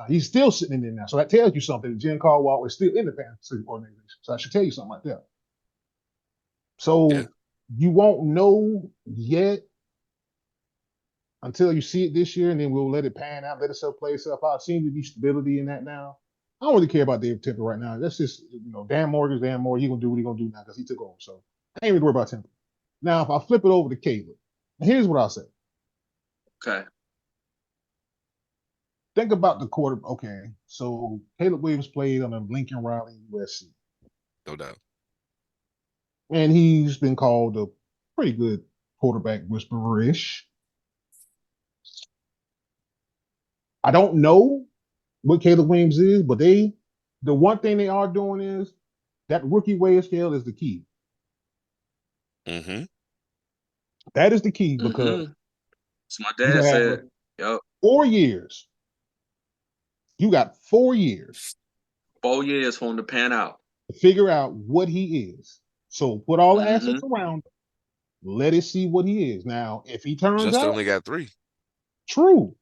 He's still sitting in there now. So that tells you something. Jim Caldwell is still in the Panther organization. So I should tell you something like that. So you won't know yet until you see it this year, and then we'll let it pan out, let itself play itself out. Seems to be stability in that now. I don't really care about Dave Temple right now. That's just, Dan Morgan's Dan Morgan. He's going to do what he's going to do now because he took over. So I ain't even worried about Temple. Now, if I flip it over to Caleb, here's what I'll say. Okay. Think about the quarter. Okay, so Caleb Williams played on a Lincoln Riley USC. No doubt. And he's been called a pretty good quarterback whisperer-ish. I don't know what Caleb Williams is, but the one thing they are doing is that rookie wage scale is the key. Mm-hmm. That is the key because so my dad said, 4 years. You got 4 years. 4 years for him to pan out. To figure out what he is. So put all the assets around him. Let it see what he is. Now, if he turns out. Justin only got 3. True.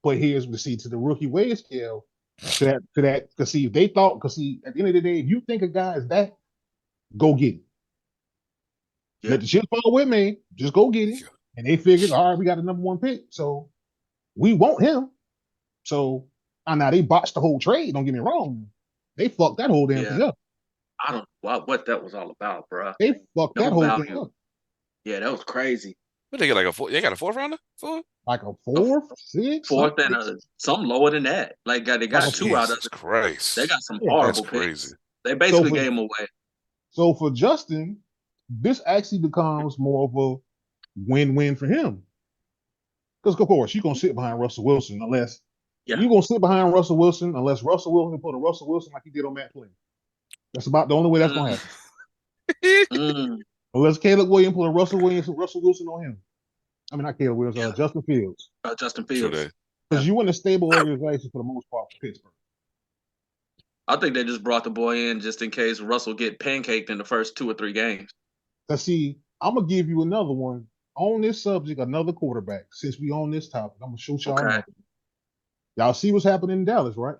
But here's to the rookie wage scale. To that, because see, if they thought, because see, at the end of the day, if you think a guy is that, go get him. Yeah. Let the shit fall with me. Just go get him. Yeah. And they figured, all right, we got a number 1 pick, so we want him. So now they botched the whole trade. Don't get me wrong. They fucked that whole damn thing up. I don't know what that was all about, bro. They fucked that whole thing up. Yeah, that was crazy. But they get like they got a 4th rounder? 4? Like a 4th, 6th? 4th and something lower than that. Like they got 2 out of it. Christ. They got some horrible picks. They basically gave him away. So for Justin, this actually becomes more of a win-win for him. Because of course, you're gonna sit behind Russell Wilson unless you're gonna sit behind Russell Wilson unless Russell Wilson put a Russell Wilson like he did on Matt Flynn. That's about the only way that's gonna happen. Unless Caleb Williams put a Russell Wilson on him. I mean, not Caleb Williams, Justin Fields. Justin Fields. Because you want a stable organization for the most part for Pittsburgh. I think they just brought the boy in just in case Russell get pancaked in the first 2 or 3 games. Now, see, I'm gonna give you another one on this subject, another quarterback. Since we on this topic, I'm gonna show y'all. Okay. Y'all see what's happening in Dallas, right?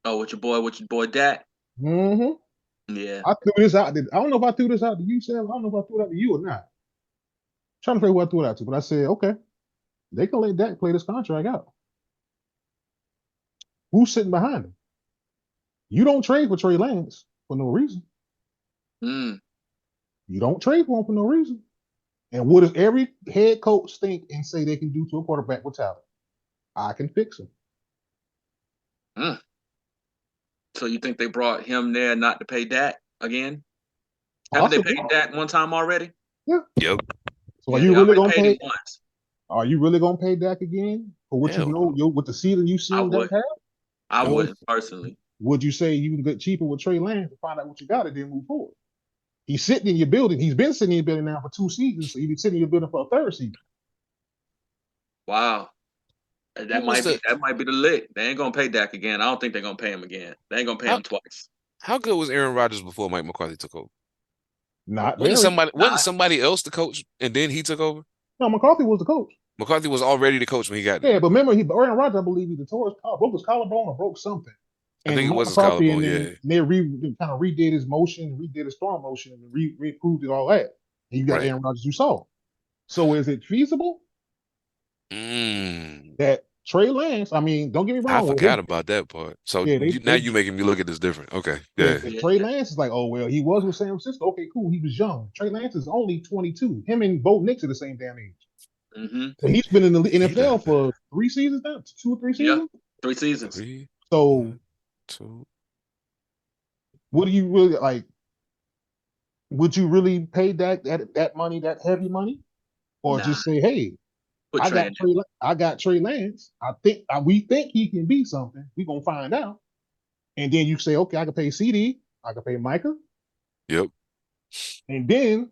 Oh, with your boy Dak. Mm-hmm. Yeah. I threw this out. I don't know if I threw this out to you, Sam. I don't know if I threw it out to you or not. I'm trying to figure out who I threw it out to, but I said, okay, they can let Dak play this contract out. Who's sitting behind him? You don't trade for Trey Lance for no reason. You don't trade for him for no reason. And what does every head coach think and say they can do to a quarterback with talent? I can fix him. So you think they brought him there not to pay Dak again? Haven't they paid Dak one time already? Yeah. Yep. So are you really gonna pay? Are you really gonna pay Dak again for what you know with the season you see Dak have? I wouldn't personally. Would you say you can get cheaper with Trey Lance to find out what you got and then move forward? He's sitting in your building. He's been sitting in your building now for 2 seasons, so he'd be sitting in your building for a 3rd season. Wow. That might be the lick. They ain't gonna pay Dak again. I don't think they're gonna pay him again. They ain't gonna pay him twice. How good was Aaron Rodgers before Mike McCarthy took over? Not wasn't somebody else the coach and then he took over? No, McCarthy was the coach. McCarthy was already the coach when he got there. Yeah, but remember, Aaron Rodgers, I believe, he tore his broke his collarbone or broke something. I And think it Mike was his McCarthy collarbone, and they kind of redid his motion, redid his throwing motion, and re-improved it all that. And you got Aaron Rodgers you saw. So is it feasible that Trey Lance, I mean, don't get me wrong. I forgot about that part. So now you're making me look at this different. Okay. Yeah. Trey Lance is like, oh, well, he was with San Francisco. Okay, cool. He was young. Trey Lance is only 22. Him and Bo Nix are the same damn age. Mm-hmm. So he's been in the NFL for 3 seasons now? 2 or 3 seasons? Yep. 3 seasons. So, 1, 2. What do you really like? Would you really pay that money, that heavy money? Or just say, hey, I got Trey Lance. We think he can be something. We're gonna find out. And then you say, okay, I can pay CD, I can pay Micah. Yep. And then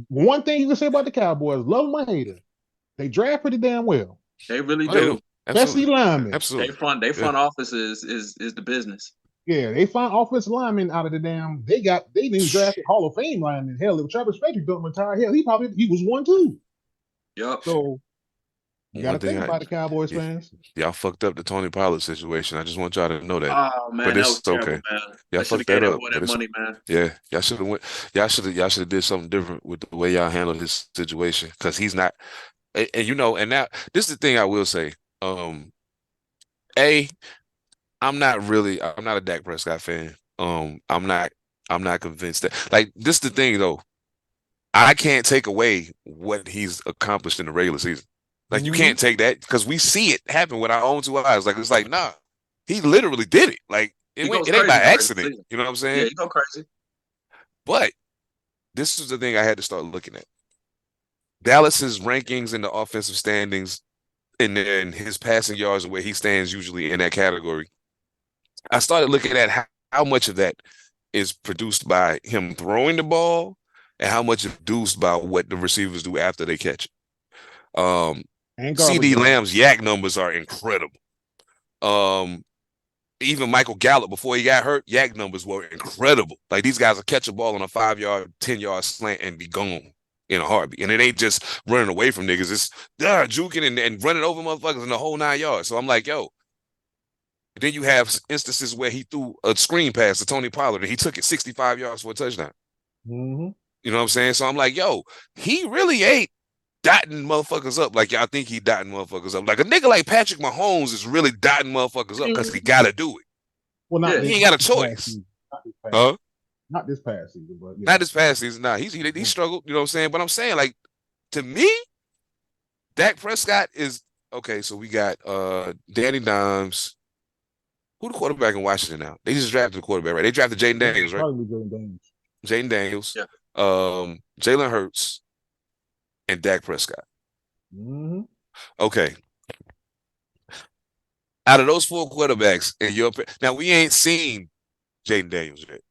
one thing you can say about the Cowboys, love them or hate them, they draft pretty damn well. They really do. Especially linemen. Absolutely. They front office is the business. Yeah, they find offensive linemen out of the damn. They didn't draft Hall of Fame linemen. Hell, if Travis Frederick don't retire, hell, he was one too. Yep. So you gotta think about the Cowboys fans. Y'all fucked up the Tony Pollard situation. I just want y'all to know that. Oh man, but it's terrible, okay. Man. Y'all fucked that up. That money, man. Yeah, y'all should have went. Y'all should have did something different with the way y'all handled his situation because he's not. And now this is the thing I will say. I'm not a Dak Prescott fan. I'm not convinced that this is the thing though. I can't take away what he's accomplished in the regular season. You can't take that because we see it happen with our own 2 eyes. It's like, nah, he literally did it. It ain't by accident. You know what I'm saying? Yeah, you go crazy. But this is the thing I had to start looking at. Dallas's rankings in the offensive standings and then his passing yards and where he stands usually in that category. I started looking at how much of that is produced by him throwing the ball and how much is produced by what the receivers do after they catch it. CD Lamb's yak numbers are incredible. Even Michael Gallup, before he got hurt, yak numbers were incredible. These guys will catch a ball on a 5-yard, 10-yard slant and be gone in a heartbeat. And it ain't just running away from niggas. It's juking and running over motherfuckers in the whole 9 yards. So I'm like, yo. Then you have instances where he threw a screen pass to Tony Pollard and he took it 65 yards for a touchdown. Mm-hmm. You know what I'm saying? So I'm like, yo, he really ain't dotting motherfuckers up like y'all think he dotting motherfuckers up. A nigga like Patrick Mahomes is really dotting motherfuckers up because he got to do it. Well, he ain't got a choice. Not this past season, but not this past season. Nah, he struggled. You know what I'm saying? But I'm saying, to me, Dak Prescott is okay. So we got Danny Dimes. Who the quarterback in Washington now? They just drafted the quarterback, right? They drafted Jaden Daniels, right? Probably Jaden Daniels. Jaden Daniels. Yeah. Jalen Hurts. And Dak Prescott. Mm-hmm. Okay. Out of those 4 quarterbacks, now we ain't seen Jaden Daniels yet,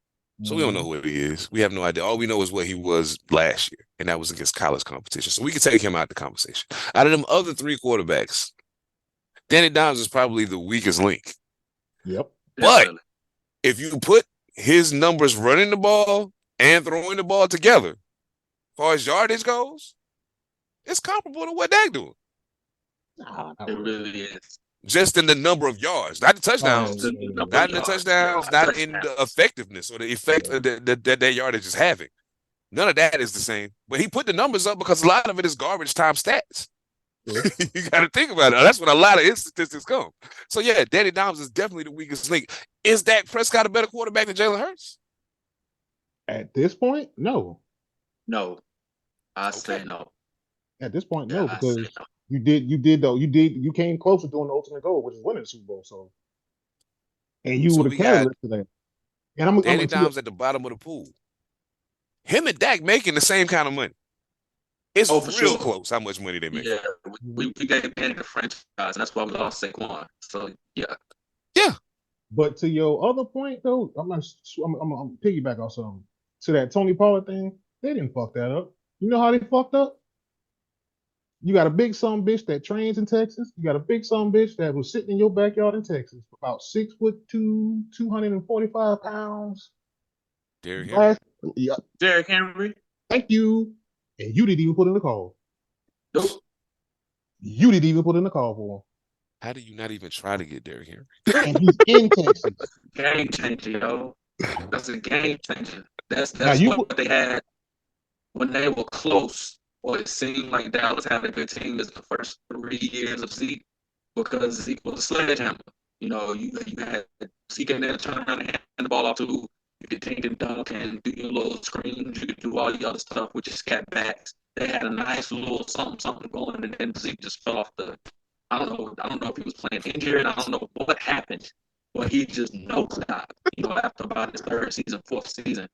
so we don't know who he is. We have no idea. All we know is what he was last year, and that was against college competition. So we can take him out of the conversation. Out of them other 3 quarterbacks, Danny Dimes is probably the weakest link. Yep. But if you put his numbers running the ball and throwing the ball together, as far as yardage goes, it's comparable to what Dak doing. Nah, it really is. Just in the number of yards, not the touchdowns, not in the touchdowns, not in the effectiveness or the effect that yardage is having. None of that is the same. But he put the numbers up because a lot of it is garbage time stats. Yeah. You got to think about it. That's when a lot of his statistics come. So yeah, Danny Dimes is definitely the weakest link. Is Dak Prescott a better quarterback than Jalen Hurts? At this point, no. No, I say no. At this point, no, because you came close to doing the ultimate goal, which is winning the Super Bowl. So, and you would have carried to that. And Danny Dimes at the bottom of the pool. Him and Dak making the same kind of money. It's real close how much money they make. Yeah, we gave Danny the franchise, and that's why we lost Saquon. So yeah. But to your other point, though, I'm piggyback on something. To that Tony Pollard thing, they didn't fuck that up. You know how they fucked up? You got a big son bitch that trains in Texas. You got a big son bitch that was sitting in your backyard in Texas, about 6'2", 245 pounds. Derrick Henry. Derrick Henry. Thank you. And you didn't even put in the call. Nope. You didn't even put in the call for him. How do you not even try to get Derrick Henry? And he's in Texas. Game changer, yo. That's a game changer. That's you, what they had when they were close, or it seemed like Dallas had a good team. Is the first 3 years of Zeke, because Zeke was a sledgehammer. You know, you had Zeke in there turn around and hand the ball off to. You could take and dunk and do your little screens. You could do all the other stuff with your scat backs. They had a nice little something going, and then Zeke just fell off the. I don't know if he was playing injured. I don't know what happened, but he just nosedived. You know, after about his 3rd season, 4th season.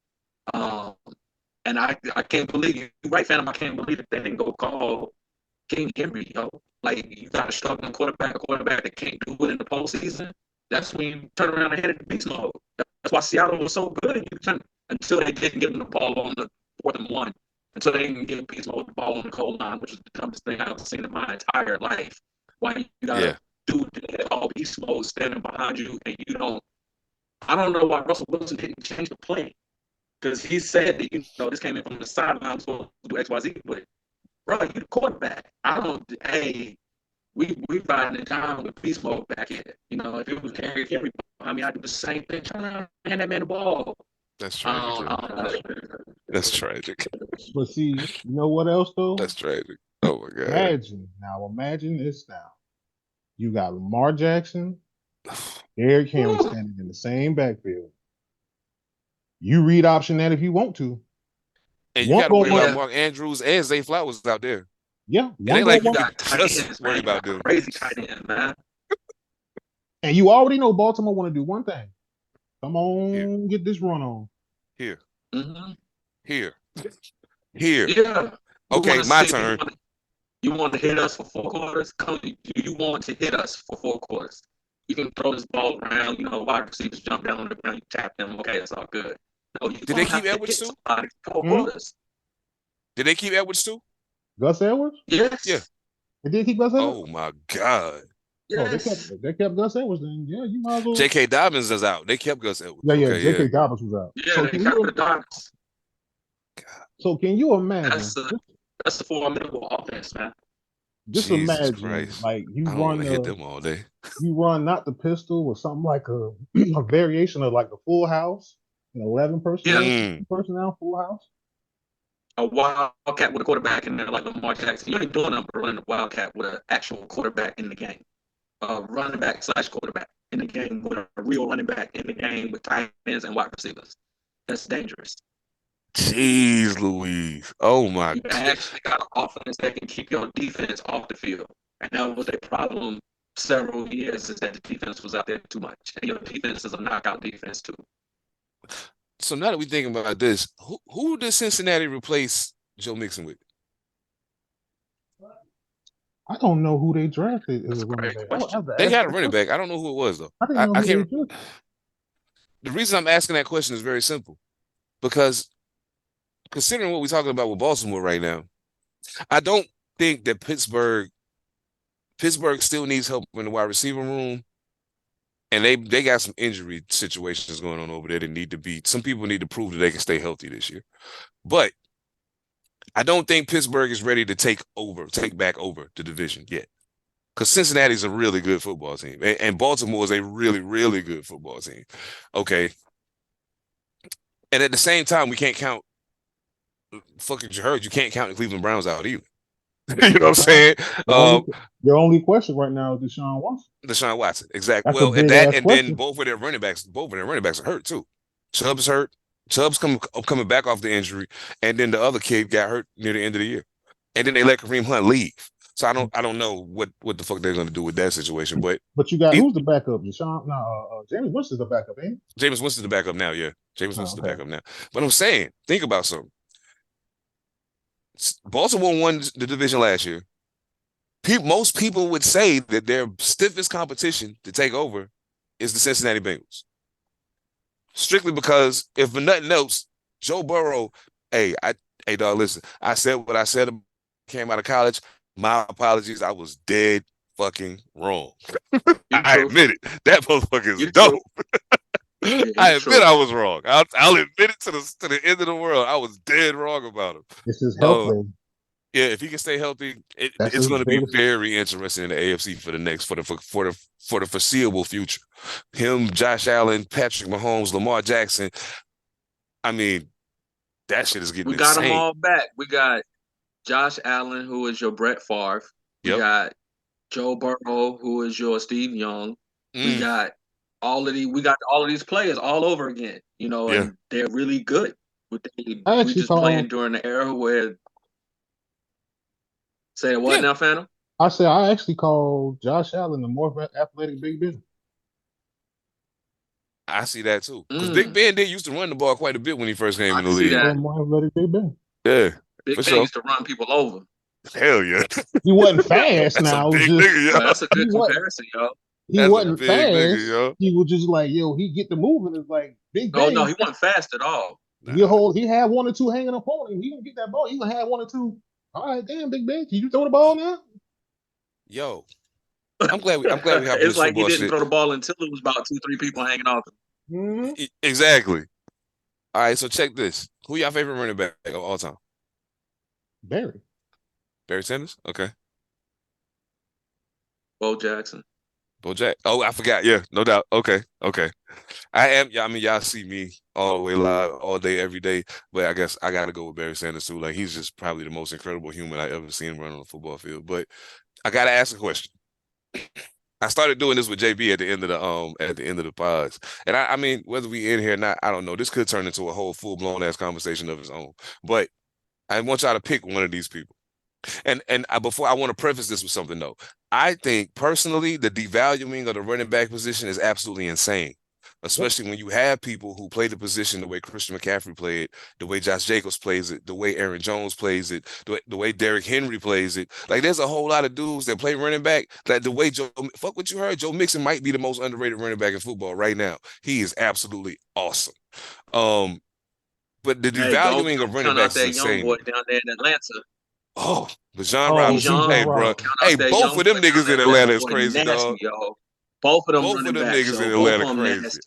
And I can't believe you, right, Phantom? I can't believe that they didn't go call King Henry, yo. Like, you got a struggling quarterback, a quarterback that can't do it in the postseason. That's when you turn around and head into beast mode. That's why Seattle was so good. Until they didn't give him the ball on the 4th and 1. Until they didn't give beast mode the ball on the goal line, which is the dumbest thing I've seen in my entire life. Why you got a dude that all beast mode standing behind you, and you don't. I don't know why Russell Wilson didn't change the play. Because he said that, you know, this came in from the sideline, so do XYZ, but bro, you the quarterback. We riding it down with beast mode back here. You know, if it was Derrick Henry, I mean, I'd do the same thing. Turn around and hand that man the ball. That's tragic. That's tragic. But see, you know what else though? That's tragic. Oh my God. Imagine this now. You got Lamar Jackson, Derrick Henry standing in the same backfield. You read option that if you want to. And you got to worry about Mark Andrews and Zay Flowers out there. Yeah. It ain't like you got just worry about them. Crazy tight end, man. And you already know Baltimore want to do one thing. Come on, get this run on. Here. Mm-hmm. Here. Yeah. Okay, my turn. You want to hit us for 4 quarters? You want to hit us for 4 quarters? You can throw this ball around, you know, wide receivers jump down on the ground, you tap them, okay, that's all good. No, did they keep Edwards too? 4 quarters. Did they keep Edwards too? Gus Edwards? Yes. Yeah. They did keep Gus Edwards? Oh my God. Yes. They kept Gus Edwards then. Yeah, you might as well. J.K. Dobbins is out. They kept Gus Edwards. Yeah, okay, J.K. Dobbins was out. Yeah, they kept the Dobbins. So can you imagine? That's the formidable offense, man. Just Jesus imagine, Christ. like you I don't run hit them all day. You run not the pistol or something like a variation of like the Full House, an 11 personnel Full House. A wildcat with a quarterback in there like Lamar Jackson. You ain't doing nothing but running a wildcat with an actual quarterback in the game. Running back / quarterback in the game with a real running back in the game with tight ends and wide receivers. That's dangerous. Jeez Louise. Oh my God. You actually got an offense that can keep your defense off the field. And that was their problem several years, is that the defense was out there too much. And your defense is a knockout defense too. So now that we're thinking about this, who did Cincinnati replace Joe Mixon with? I don't know who they drafted. They had a running back. I don't know who it was though. I can't. The reason I'm asking that question is very simple, because considering what we're talking about with Baltimore right now, I don't think that Pittsburgh still needs help in the wide receiver room, and they got some injury situations going on over there that need to be. Some people need to prove that they can stay healthy this year, but I don't think Pittsburgh is ready to take back over the division yet, because Cincinnati's a really good football team, and Baltimore is a really, really good football team. Okay, and at the same time, we can't count. Fucking you can't count the Cleveland Browns out either. You know what I'm saying? Your only question right now is Deshaun Watson. Exactly. Well, and then both of their running backs are hurt too. Chubb's hurt. Chubb's coming back off the injury, and then the other kid got hurt near the end of the year, and then they let Kareem Hunt leave. So I don't know what the fuck they're going to do with that situation. But you got who's the backup? Deshaun? No, Jameis Winston's the backup, ain't he? Jameis Winston's the backup now. Yeah, Jameis Winston's the backup now. But I'm saying, think about something. Baltimore won the division last year. Most people would say that their stiffest competition to take over is the Cincinnati Bengals. Strictly because, if for nothing else, Joe Burrow, hey dog, listen, I said what I said, came out of college. My apologies, I was dead fucking wrong. I admit it. That motherfucker is dope. I admit I was wrong. I'll admit it to the end of the world. I was dead wrong about him. This is health. Yeah, if he can stay healthy, That's it's his going to be biggest. very interesting in the AFC for the foreseeable future. Him, Josh Allen, Patrick Mahomes, Lamar Jackson. I mean, that shit is getting We got them insane. all back. We got Josh Allen, who is your Brett Favre. We Yep. got Joe Burrow, who is your Steve Young. We Mm. got all of these players all over again. You know, Yeah. and they're really good. We actually just call- playing during the era where. Say what Yeah. now, Phantom? I said I actually call Josh Allen the more athletic Big Ben. I see that too. Because Big Ben did used to run the ball quite a bit when he first came I in the can see league. that. More athletic Big Ben. Yeah, Big for Ben sure. used to run people over. Hell yeah. He wasn't fast. That's now a it was big just nigga, yo. Well, that's a good He wasn't- comparison, yo. he That's a wasn't big fast. nigga, yo. He was just like, yo, he get the moving. It's like Big Ben. Oh no, he wasn't fast at all. He had one or two hanging up on him. He gonna get that ball. He gonna have one or two. All right, damn, Big Ben, can you throw the ball now? Yo, I'm glad we have It's this like he football didn't shit. throw the ball until it was about 2-3 people hanging off him. Mm-hmm. Exactly. All right, so check this. Who y'all favorite running back of all time? Barry. Barry Sanders? Okay. Bo Jackson. Bo Jack. Oh, I forgot. Yeah, no doubt. Okay. I mean, y'all see me all the way live, all day, every day. But I guess I gotta go with Barry Sanders too. Like, he's just probably the most incredible human I ever seen run on a football field. But I gotta ask a question. I started doing this with JB at the end of the pods. And I mean, whether we in here or not, I don't know. This could turn into a whole full-blown ass conversation of its own. But I want y'all to pick one of these people. And before I want to preface this with something though. I think personally the devaluing of the running back position is absolutely insane. Especially when you have people who play the position the way Christian McCaffrey played, the way Josh Jacobs plays it, the way Aaron Jones plays it, the way Derrick Henry plays it. Like, there's a whole lot of dudes that play running back that the way fuck what you heard, Joe Mixon might be the most underrated running back in football right now. He is absolutely awesome. But the devaluing of running backs is insane. Young boy down there in Atlanta. Oh, Bijan Robinson. Hey, bro. Hey, both of them niggas in Atlanta is crazy, dog. Yo. Both of them niggas in Atlanta crazy.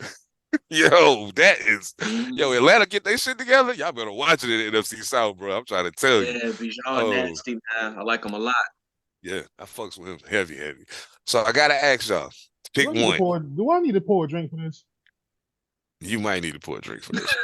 Yo, that is yo, Atlanta get their shit together. Y'all better watch it in NFC South, bro. I'm trying to tell you. Yeah, Bijan nasty, man. I like him a lot. Yeah, I fucks with him heavy. So I gotta ask y'all, pick one. Do I need to pour a drink for this? You might need to pour a drink for this.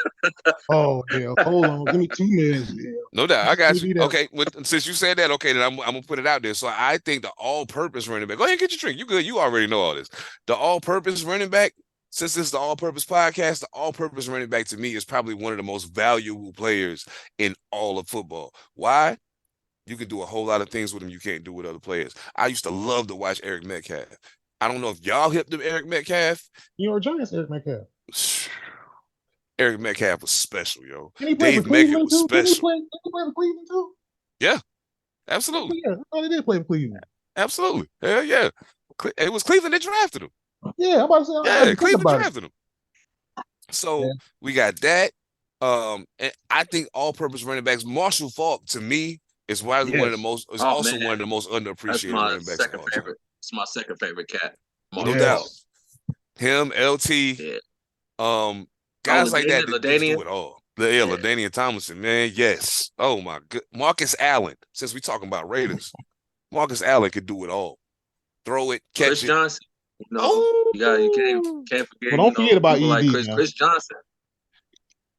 Oh, yeah. Hold on. Give me 2 minutes. Yeah. No doubt. I got you. Okay. Since you said that, okay, then I'm going to put it out there. So I think the all-purpose running back, go ahead and get your drink. You good. You already know all this. The all-purpose running back, since this is the all-purpose podcast, the all-purpose running back to me is probably one of the most valuable players in all of football. Why? You can do a whole lot of things with him you can't do with other players. I used to love to watch Eric Metcalf. I don't know if y'all hipped up Eric Metcalf. New York Giants, Eric Metcalf. Eric Metcalf was special, yo. Dave Meckett was special. Did he play for Cleveland too? Yeah, absolutely. Yeah, I thought he did play for Cleveland. Absolutely. Hell yeah. It was Cleveland that drafted him. Yeah, I'm about to say. Yeah, Cleveland drafted him. So we got that. And I think all-purpose running backs. Marshall Faulk, to me, is one of the most. Is also one of the most underappreciated running backs. Second favorite. It's my second favorite cat. No doubt. Him, LT. Yeah. Guys like that do it all. LaDainian Tomlinson, man, yes. Oh my good, Marcus Allen. Since we talking about Raiders, Marcus Allen could do it all. Throw it, catch Chris it. Johnson. You can't forget. Well, don't forget about ED, like Chris Johnson.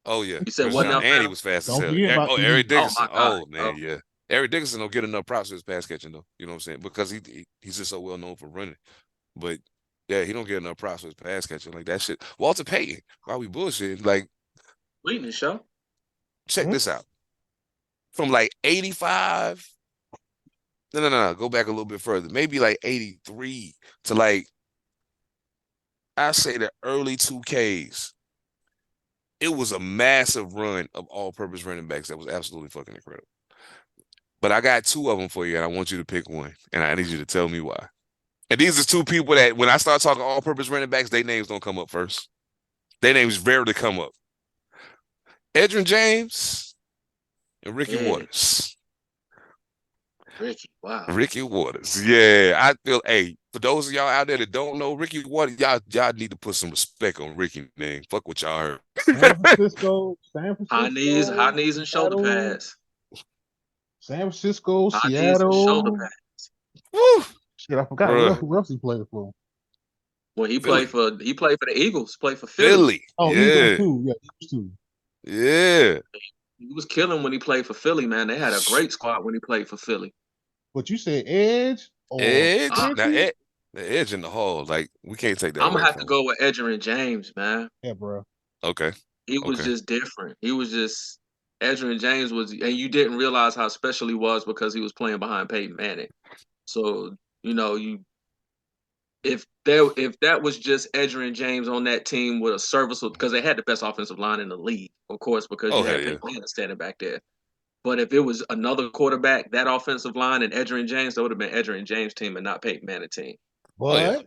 Oh yeah, you said what now? And he was fast as hell. Eric Dickerson. Oh man, yeah. Eric Dickerson don't get enough props for his pass catching though. You know what I'm saying? Because he's just so well known for running, but. Yeah, he don't get enough props for his pass catching like that shit. Walter Payton, why we bullshitting? Like, Waiting show. Check this out. From like 85. No. Go back a little bit further. Maybe like 83 to like, I say the early 2Ks. It was a massive run of all-purpose running backs that was absolutely fucking incredible. But I got 2 of them for you, and I want you to pick one, and I need you to tell me why. And these are 2 people that when I start talking all-purpose running backs, their names don't come up first. Their names rarely come up. Edgerrin James and Ricky Waters. Ricky Waters. Yeah. I feel, for those of y'all out there that don't know Ricky Waters, y'all need to put some respect on Ricky name. Fuck what y'all heard. San Francisco. High knees and shoulder pads. San Francisco, I need some shoulder Seattle. pads. Woo! Shit, I forgot who else he played for. Well, he Philly. played for the Eagles. Played for Philly. Oh, Yeah. Eagles too. Yeah, Eagles too. Yeah. He was killing when he played for Philly, man. They had a great squad when he played for Philly. But you said edge or Edge. Now, the edge in the hall. Like, we can't take that I'm away gonna have from to him. go with Edgerrin James, man. Yeah, bro. Okay. He was just different. He was just Edgerrin James was, and you didn't realize how special he was because he was playing behind Peyton Manning. So if that was just Edgerrin James on that team with a serviceable, because they had the best offensive line in the league, of course, because you had Peyton Manning standing back there. But if it was another quarterback, that offensive line and Edgerrin James, that would have been Edgerrin James' team and not Peyton Manning team. But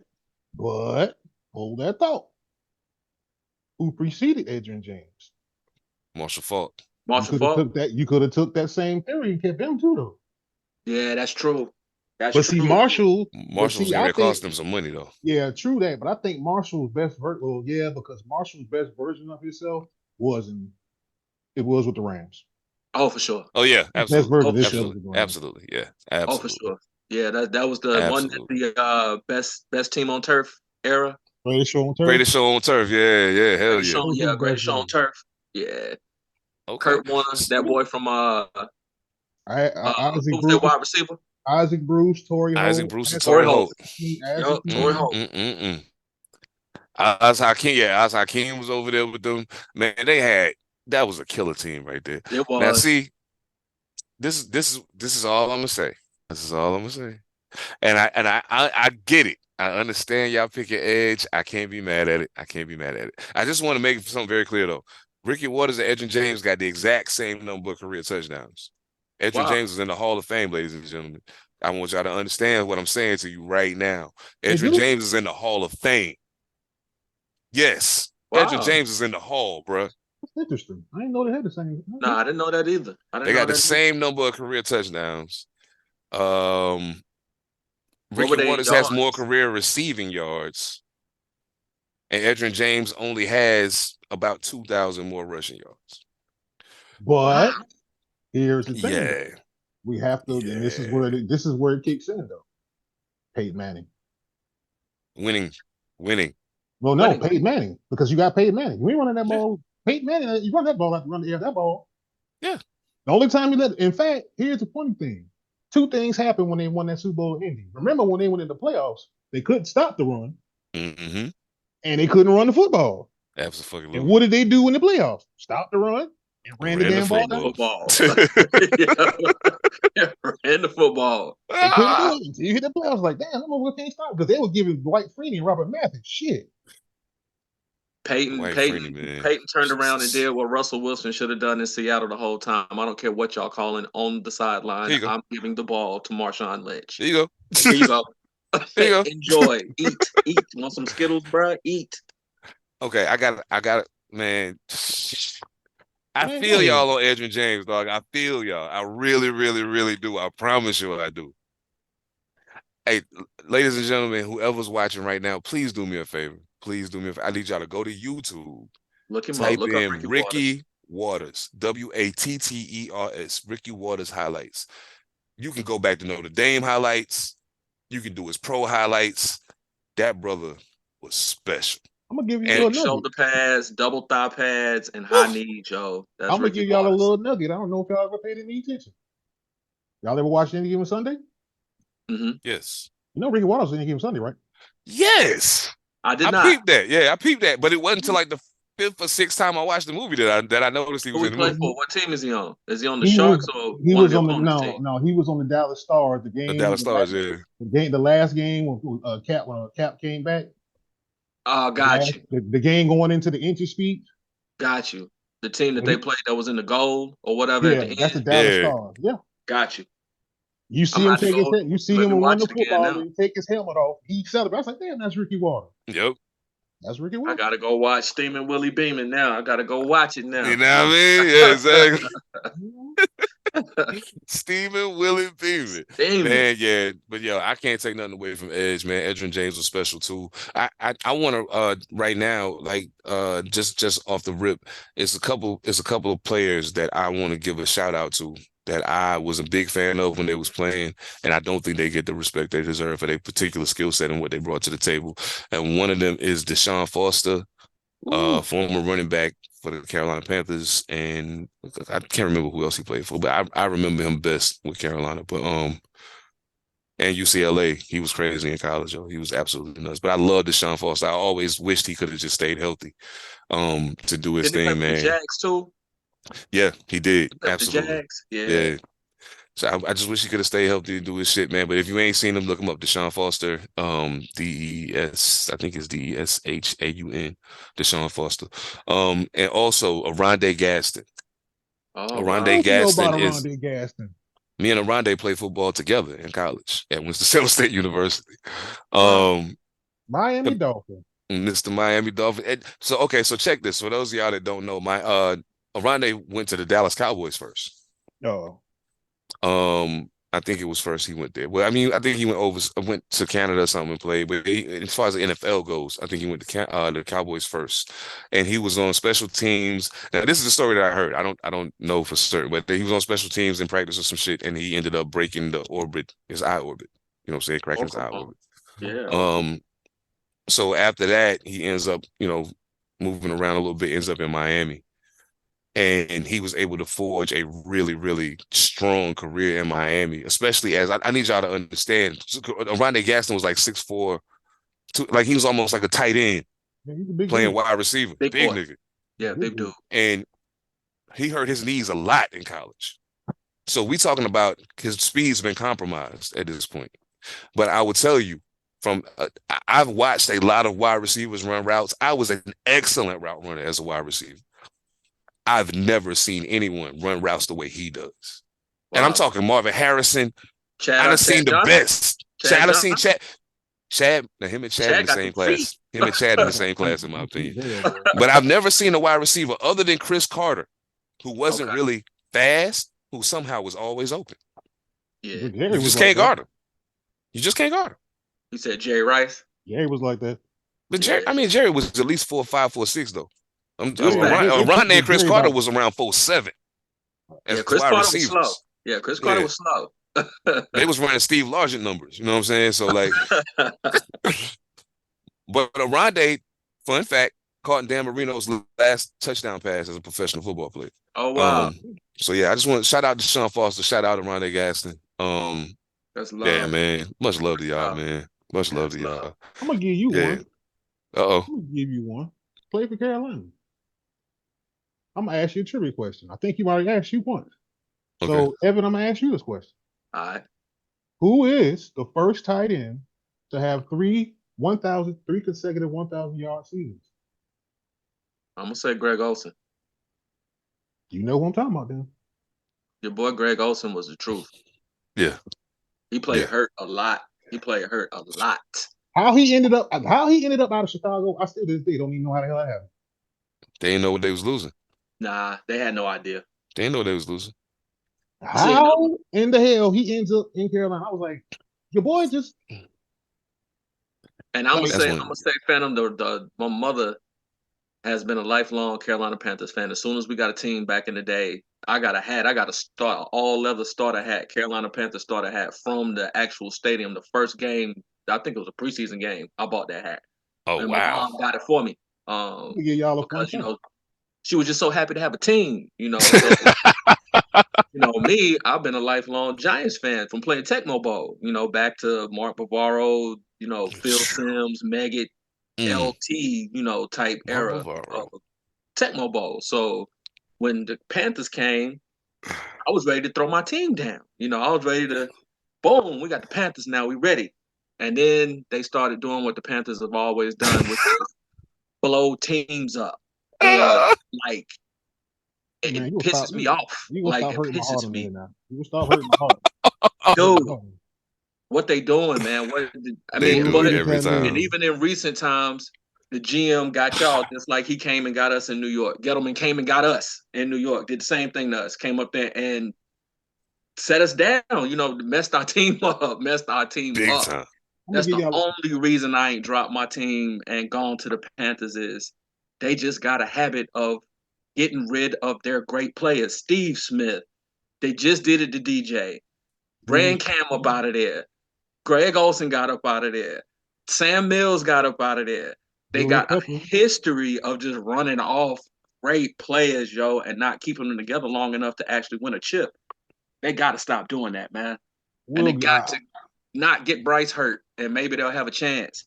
hold that thought. Who preceded Adrian James? Marshall Faulk. You could have took that same theory and kept him too, though. Yeah, that's true. See, Marshall's getting ready to cost them some money, though. Yeah, true that. But I think Marshall's best because Marshall's best version of himself was with the Rams. Oh, for sure. Oh, yeah, absolutely. Absolutely. Yeah, absolutely. Oh, for sure. Yeah, that was the one that the best team on turf era. Greatest show on turf. Yeah, hell yeah. Greatest show on turf. Yeah. Okay. Kurt Warner, that boy from Isaac who's that wide receiver? Isaac Bruce, Torrey Holt. Isaac Bruce and Torrey Holt. Torrey Holt. Oz Hakeem was over there with them. Man, that was a killer team right there. It was. Now see, this is all I'm gonna say. This is all I'm gonna say. And I get it. I understand y'all picking edge. I can't be mad at it. I just want to make something very clear though. Ricky Waters and Edgerrin James got the exact same number of career touchdowns. Edgerrin James is in the Hall of Fame, ladies and gentlemen. I want y'all to understand what I'm saying to you right now. Edgerrin James is in the Hall of Fame. Yes. Edgerrin James is in the Hall, bro. That's interesting. I didn't know they had the same. No, I didn't know that either. They got the same number of career touchdowns. Ricky Waters has more career receiving yards. And Edgerrin James only has about 2,000 more rushing yards. But here's the thing. Yeah. We have to, and this is where it kicks in though. Peyton Manning. Winning. Well, no, Peyton Manning, because you got Peyton Manning. We running that ball. Peyton Manning, you run that ball, have to run the air that ball. Yeah. The only time in fact, here's the funny thing. Two things happened when they won that Super Bowl in Indy. Remember when they went into the playoffs, they couldn't stop the run. Mm-hmm. And they couldn't run the football. Absolutely. And what did they do in the playoffs? Stop the run and ran the damn ball down. Ran the football. They couldn't do it until you hit the playoffs. Like, damn, we can't stop because they were giving Dwight Freeney and Robert Mathis shit. Peyton turned around and did what Russell Wilson should have done in Seattle the whole time. I don't care what y'all calling on the sideline. I'm giving the ball to Marshawn Lynch. There you go. There you go. There you go. Enjoy. Eat. Want some Skittles, bro? Eat. Okay, I got it, man. I feel y'all on Edgerrin James, dog. I feel y'all. I really, really, really do. I promise you I do. Hey, ladies and gentlemen, whoever's watching right now, please do me a favor. I need y'all to go to YouTube. Look him type up. Look in up Ricky Waters. Watters. Ricky Waters highlights. You can go back to Notre Dame highlights. You can do his pro highlights. That brother was special. I'm gonna give you a shoulder pads, double thigh pads, and high knee, Joe. I'm gonna give y'all a little nugget. I don't know if y'all ever paid any attention. Y'all ever watched Any Given Sunday? Mm-hmm. Yes. You know Ricky Waters was Any Given Sunday, right? Yes. I did not. Peeped that. Yeah, I peeped that. But it wasn't until like the 5th or 6th time I watched the movie that I noticed he was in the movie. For? What team is he on? Is he on the Sharks or he was on the no, he was on the Dallas Stars. The last game when Cap came back. Oh, got you. The game going into the injury speech. Got you. The team that they played that was in the goal or whatever. Yeah, that's the Dallas Stars. Yeah. Got you. You see him take him run the football and take his helmet off. He celebrated. I was like, damn, that's Ricky Waters. Yep. That's Ricky Waters. I gotta go watch Steamin' Willie Beeman now. I gotta go watch it now. You know what I mean? Yeah, exactly. Steamin' Willie Beeman. Man, yeah. But yo, I can't take nothing away from Edge, man. Edgerrin James was special too. I wanna right now, like just off the rip, it's a couple of players that I want to give a shout out to that I was a big fan of when they was playing, and I don't think they get the respect they deserve for their particular skill set and what they brought to the table. And one of them is Deshaun Foster, former running back for the Carolina Panthers, and I can't remember who else he played for, but I remember him best with Carolina. But and UCLA, he was crazy in college. He was absolutely nuts. But I love Deshaun Foster. I always wished he could have just stayed healthy to do his thing, man. The Jags too? Yeah, he did. Absolutely. The Jags? Yeah. So I just wish he could have stayed healthy to do his shit, man. But if you ain't seen him, look him up. Deshaun Foster, D-E-S, I think it's D-E-S-H-A-U-N, Deshaun Foster. And also Oronde Gaston. Oronde Gaston is Gaston. Me and Oronde played football together in college at Winston-Salem State University. Miami Dolphin. Mr. Miami Dolphin. So check this. For those of y'all that don't know, my Oronde went to the Dallas Cowboys first. Oh. I think it was first he went there. Well, I mean, I think he went to Canada or something and played. But as far as the NFL goes, I think he went to the Cowboys first, and he was on special teams. Now, this is the story that I heard. I don't know for certain, but he was on special teams in practice or some shit, and he ended up breaking his eye orbit. You know what I'm saying? Cracking his eye orbit. Yeah. So after that, he ends up, moving around a little bit. Ends up in Miami. And he was able to forge a really, really strong career in Miami, especially as I need y'all to understand. Oronde Gaston was like 6'4", like he was almost like a tight end playing wide receiver. Big nigga. Yeah, big dude. And he hurt his knees a lot in college. So we talking about his speed's been compromised at this point. But I would tell you, I've watched a lot of wide receivers run routes. I was an excellent route runner as a wide receiver. I've never seen anyone run routes the way he does. Wow. And I'm talking Marvin Harrison. I've seen the best. I've seen Chad. Now him and Chad in the same class. Him and Chad in the same class, in my opinion. But I've never seen a wide receiver other than Chris Carter, who wasn't really fast, who somehow was always open. Yeah. You just can't guard him. You just can't guard him. You said Jerry Rice? Jerry was like that. But Jerry was at least 4'5", 4'6", though. Ron and Chris Carter was around 4'7". Yeah, Chris Carter was slow. Yeah, Chris Carter was slow. They was running Steve Largent numbers. You know what I'm saying? So like, but Oronde, fun fact, caught Dan Marino's last touchdown pass as a professional football player. Oh wow! So yeah, I just want to shout out to Sean Foster, shout out to Oronde Gaston. That's love. Yeah, man. Much love to y'all, man. Much love to y'all. I'm gonna give you one. I'm gonna give you one. Play for Carolina. I'm gonna ask you a trivia question. I think you already asked you once. Okay. So, Evan, I'm gonna ask you this question. All right. Who is the first tight end to have three consecutive 1,000-yard seasons? I'm gonna say Greg Olsen. You know what I'm talking about, then? Your boy Greg Olsen was the truth. Yeah. He played hurt a lot. How he ended up out of Chicago, I still to this day don't even know how the hell that happened. They didn't know what they was losing. Nah, they had no idea. They didn't know they was losing. How in the hell he ends up in Carolina? I was like, your boy just. And I'm gonna say, Phantom. My mother has been a lifelong Carolina Panthers fan. As soon as we got a team back in the day, I got a hat. I got a all leather starter hat, Carolina Panthers starter hat from the actual stadium. The first game, I think it was a preseason game. I bought that hat. Oh and wow! My mom got it for me. Give y'all a because she was just so happy to have a team. So, me, I've been a lifelong Giants fan from playing Tecmo Bowl. Back to Mark Bavaro, Phil Simms, Meggett, LT, type era of Tecmo Bowl. So when the Panthers came, I was ready to throw my team down. I was ready to, boom, we got the Panthers now, we ready. And then they started doing what the Panthers have always done, which is blow teams up. And, it pisses me off. You gonna stop hurting it pisses my me. Now. You gonna stop hurting my heart. Dude, what they doing, man? Every time. And even in recent times, the GM got y'all just like he came and got us in New York. Gettleman came and got us in New York. Did the same thing to us. Came up there and set us down. Messed our team up. Big time. That's the only reason I ain't dropped my team and gone to the Panthers is they just got a habit of getting rid of their great players. Steve Smith, They just did it to DJ. Bran Cam up out of there. Greg Olsen got up out of there. Sam Mills got up out of there. They got a history of just running off great players, yo, and not keeping them together long enough to actually win a chip. They got to stop doing that, man. And they got to not get Bryce hurt, and maybe they'll have a chance.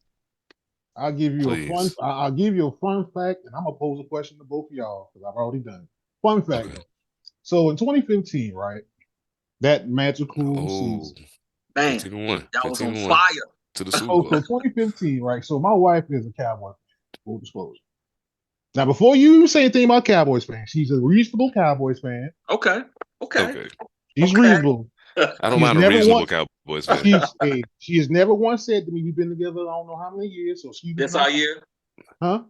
I'll give you a fun fact, and I'm gonna pose a question to both of y'all because I've already done it. Fun fact though. So in 2015, right, that magical season. Man, y'all was on fire. To the Super Bowl. So 2015, right? So my wife is a Cowboy fan, full disclosure. Now, before you say anything about Cowboys fans, she's a reasonable Cowboys fan. Okay. She's reasonable. I don't mind a reasonable Cowboys fan. She has never once said to me, we've been together I don't know how many years. So this our year? Huh?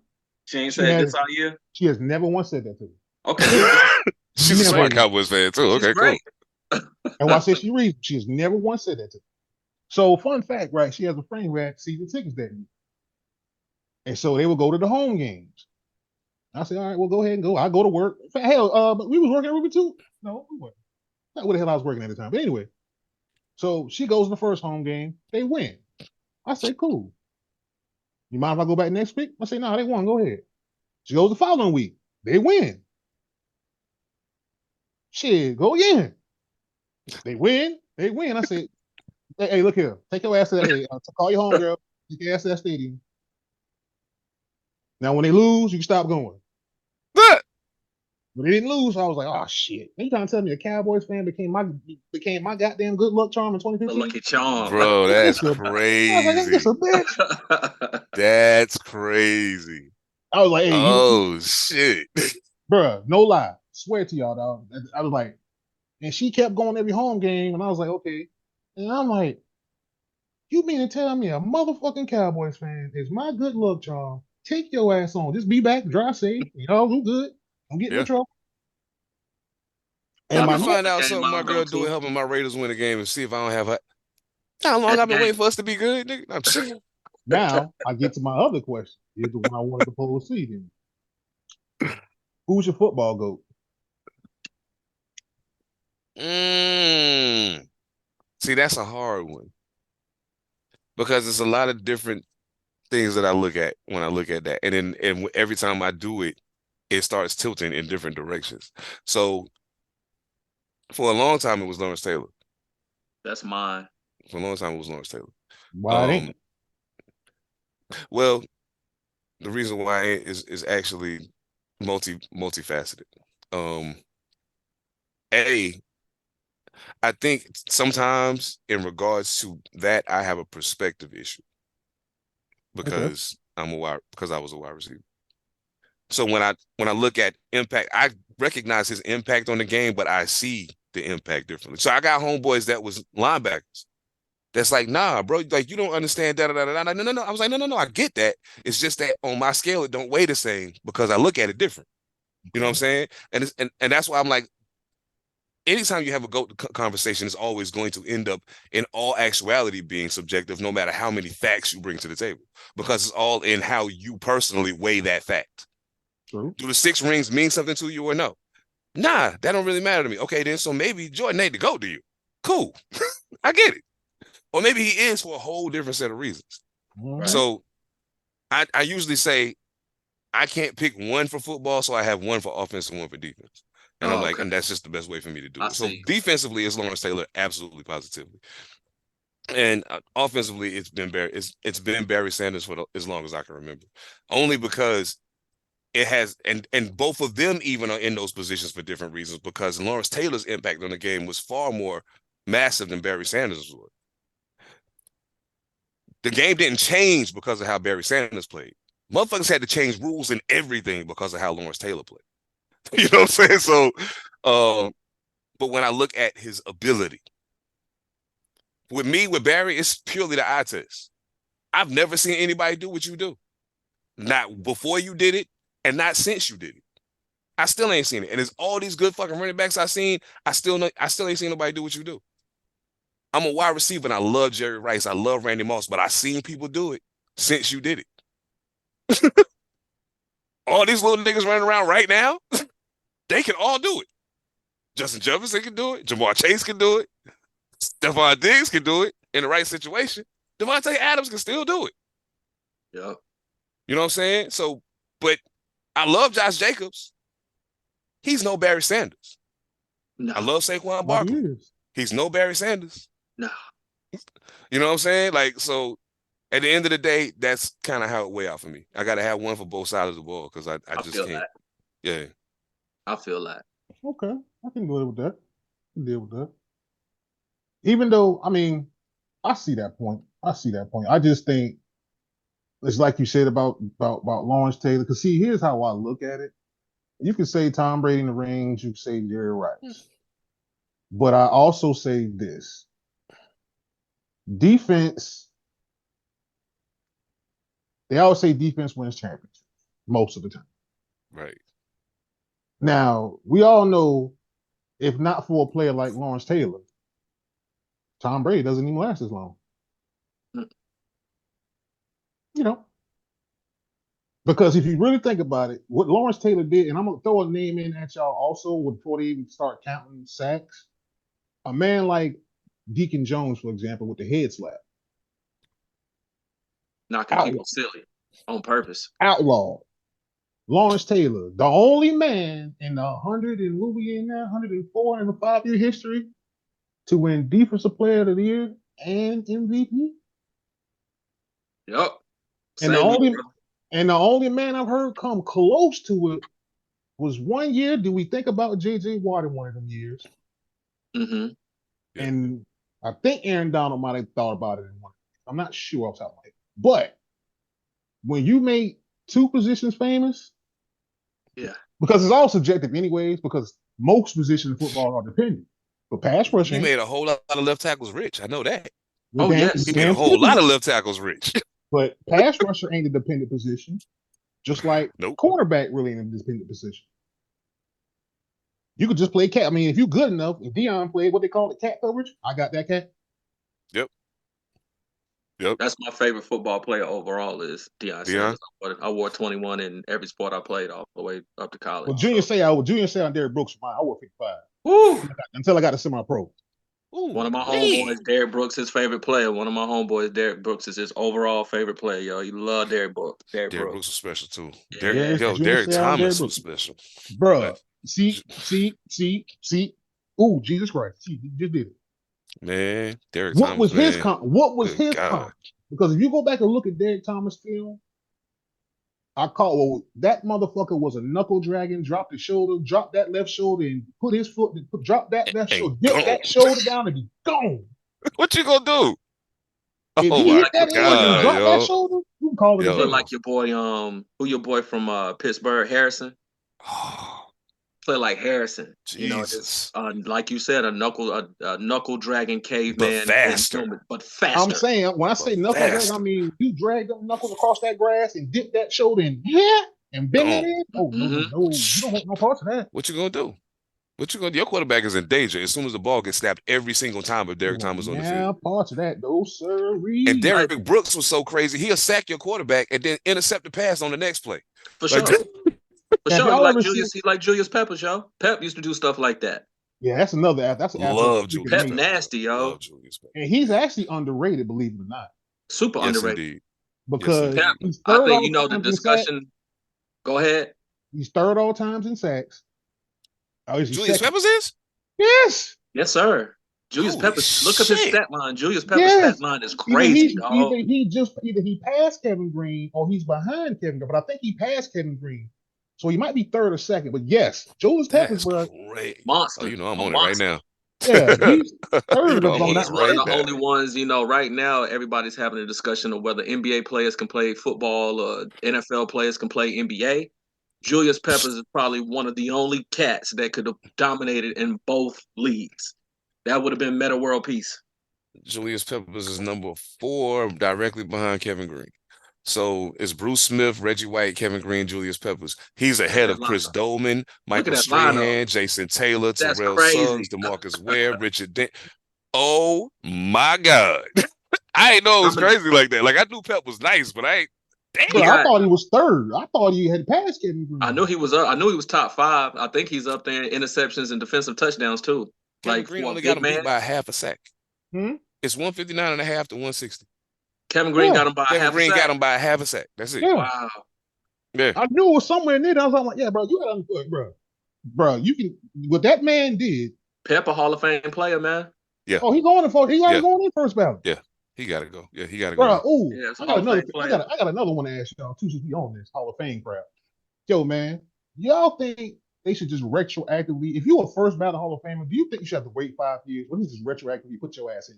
She ain't said this our year? She has never once said that to me. Okay. She's a smart Cowboys fan too. Okay, cool. And why I say she reasonable, she has never once said that to me. So, fun fact, right? She has a friend who had season tickets that year. And so they would go to the home games. I said, all right, well, go ahead and go. I go to work. Hell, but we was working at Ruby too. No, we weren't. Not what the hell I was working at the time. But anyway, so she goes to the first home game. They win. I say, cool. You mind if I go back next week? I say, no, they won. Go ahead. She goes the following week. They win. Shit, go again. They win. I said, hey, look here. Take your ass to that. Hey, call your home girl. Take your ass to that stadium. Now, when they lose, you can stop going. But they didn't lose, so I was like, oh, shit. You trying to tell me a Cowboys fan became my goddamn good luck charm in 2015? The lucky charm. Bro, that's crazy. I was like, that's a bitch. That's crazy. I was like, hey. Shit. Bro, no lie. Swear to y'all, dog. I was like, and she kept going every home game, and I was like, okay. And I'm like, you mean to tell me a motherfucking Cowboys fan is my good luck charm? Take your ass on. Just be back, drive safe. Y'all do good. Don't get in trouble. And I find out something my girl doing helping my Raiders win a game and see if I don't have her. How long I've been waiting for us to be good, nigga? I'm saying. Now I get to my other question. Here's the one I wanted to pose to you. Who's your football GOAT? See, that's a hard one. Because it's a lot of different things that I look at when I look at that. And every time I do it, it starts tilting in different directions. So for a long time, it was Lawrence Taylor. That's mine. For a long time, it was Lawrence Taylor. Why? Well, the reason why is actually multifaceted. I think sometimes in regards to that, I have a perspective issue because I was a wide receiver. So when I look at impact, I recognize his impact on the game, but I see the impact differently. So I got homeboys that was linebackers. That's like, nah, bro, like you don't understand that. No. I was like, no, I get that. It's just that on my scale, it don't weigh the same because I look at it different. You know what I'm saying? And that's why I'm like, anytime you have a GOAT conversation, it's always going to end up in all actuality being subjective, no matter how many facts you bring to the table, because it's all in how you personally weigh that fact. True. Do the 6 rings mean something to you or no? Nah, that don't really matter to me. Okay, then, so maybe Jordan ain't the GOAT to you. Cool. I get it. Or maybe he is for a whole different set of reasons. Right. So I usually say I can't pick one for football, so I have one for offense and one for defense. And I'm like, and that's just the best way for me to do it. So defensively, it's Lawrence Taylor, absolutely, positively. And offensively, it's been Barry Sanders for as long as I can remember. Only because it has, and both of them even are in those positions for different reasons, because Lawrence Taylor's impact on the game was far more massive than Barry Sanders' was. The game didn't change because of how Barry Sanders played. Motherfuckers had to change rules and everything because of how Lawrence Taylor played. You know what I'm saying? So, but when I look at his ability, with Barry, it's purely the eye test. I've never seen anybody do what you do. Not before you did it, and not since you did it. I still ain't seen it. And it's all these good fucking running backs I've seen, I still ain't seen nobody do what you do. I'm a wide receiver, and I love Jerry Rice. I love Randy Moss, but I've seen people do it since you did it. All these little niggas running around right now, they can all do it. Justin Jefferson can do it. Jamar Chase can do it. Stephon Diggs can do it in the right situation. Devontae Adams can still do it. Yeah. You know what I'm saying? So, but I love Josh Jacobs. He's no Barry Sanders. No. I love Saquon Barkley. He's no Barry Sanders. No. You know what I'm saying? Like, so at the end of the day, that's kind of how it weigh out for me. I got to have one for both sides of the ball because I just can't. That. Yeah. I feel that. Okay. I can deal with that. Even though, I mean, I see that point. I just think it's like you said about Lawrence Taylor. Because see, here's how I look at it. You can say Tom Brady in the rings. You can say Jerry Rice. But I also say this. Defense, they always say defense wins championships most of the time. Right. Now, we all know if not for a player like Lawrence Taylor, Tom Brady doesn't even last as long. You know, because if you really think about it, what Lawrence Taylor did, and I'm going to throw a name in at y'all also before they even start counting sacks. A man like Deacon Jones, for example, with the head slap. Knocking people silly on purpose. Outlaw. Lawrence Taylor, the only man in the 104 in the 5-year history to win Defensive Player of the Year and MVP. Yep. And the only man I've heard come close to it was 1 year. Do we think about J.J. Watt in one of them years? Mm-hmm. And I think Aaron Donald might have thought about it in one. I'm not sure off the top of my head. But when you make two positions famous, yeah, because it's all subjective anyways, because most positions in football are dependent. But pass rushing, he made a whole lot of left tackles rich. I know that. Yes, he made a whole lot of left tackles rich. But pass rusher ain't a dependent position, just like cornerback really ain't a dependent position. You could just play cat. I mean, if you're good enough, if Deion played what they call it, cat coverage, I got that cat. Yep. That's my favorite football player overall is Deion Sanders. I wore 21 in every sport I played all the way up to college. Well, Junior say on Derrick Brooks, I wore 55. Woo! Until I got a semi-pro. One of my homeboys, Derrick Brooks, his favorite player. One of my homeboys, Derrick Brooks, is his overall favorite player, yo. You love Derrick Brooks. Derrick Brooks was special, too. Yeah. Derrick Thomas was special. Bruh, see. Ooh, Jesus Christ. See, you just did it. Man, Derrick Thomas. What was his comp? Because if you go back and look at Derrick Thomas' film, that motherfucker was a knuckle dragon, dropped his shoulder, dropped that left shoulder, and put his foot, drop that left shoulder, dip that shoulder down and be gone. What you gonna do? If he hit that and drop that shoulder, you can call it a like your boy, who your boy from Pittsburgh, Harrison? Play like Harrison. Jesus. You know, just like you said, a knuckle dragging caveman, but faster. I'm saying when I say knuckle dragon, I mean you drag them knuckles across that grass and dip that shoulder and bend that in. Oh no, you don't want no parts of that. What you gonna do? Your quarterback is in danger as soon as the ball gets snapped every single time if Derrick Thomas on the field. Yeah, parts of that, though, sir. And Derrick Brooks was so crazy, he'll sack your quarterback and then intercept the pass on the next play. For sure. For sure, he like Julius Peppers, yo. Pep used to do stuff like that. Yeah, that's another. That's love Julius Pep nasty, yo. And he's actually underrated, believe it or not. Super underrated. Indeed. Because Pep, I think the discussion. Go ahead. He's third all times in sacks. Julius Peppers is? Yes. Yes, sir. Julius Peppers. Look at his stat line. Julius Peppers' stat line is crazy, dog. Either he passed Kevin Green or he's behind Kevin Green. But I think he passed Kevin Green. So he might be third or second. But yes, Julius Peppers was monster. Oh, you know I'm on it right now. Yeah, he's third. He's one of the only ones, right now everybody's having a discussion of whether NBA players can play football or NFL players can play NBA. Julius Peppers is probably one of the only cats that could have dominated in both leagues. That would have been meta world peace. Julius Peppers is number 4, directly behind Kevin Green. So it's Bruce Smith, Reggie White, Kevin Green, Julius Peppers. He's ahead of Chris Dolman, Michael Strahan, Jason Taylor, Terrell Suggs, DeMarcus Ware, Richard Dent. Oh my God. I ain't know it was crazy like that. Like I knew Pep was nice, but I ain't Bro, I thought he was third. I thought he had passed Kevin Green. I knew he was up. I knew he was top 5. I think he's up there in interceptions and defensive touchdowns too. Kevin Green only got him beat by a half a sack. Hmm? It's 159.5 to 160. Kevin Green got him by a half a sack. Kevin Green got him by a half a sack. That's it. Yeah. Wow. Yeah. I knew it was somewhere in there. I was like, yeah, bro, you got to understand, bro. Bro, you can what that man did. Pep, a Hall of Fame player, man. Yeah. Oh, he going for he got going in first ballot. Yeah. He gotta go. Yeah, he gotta bro, go. Ooh, yeah, I got another one to ask y'all too, since we on this Hall of Fame crap. Yo, man, y'all think they should just retroactively, if you're a first ballot Hall of Famer, do you think you should have to wait 5 years? Or you just retroactively put your ass in?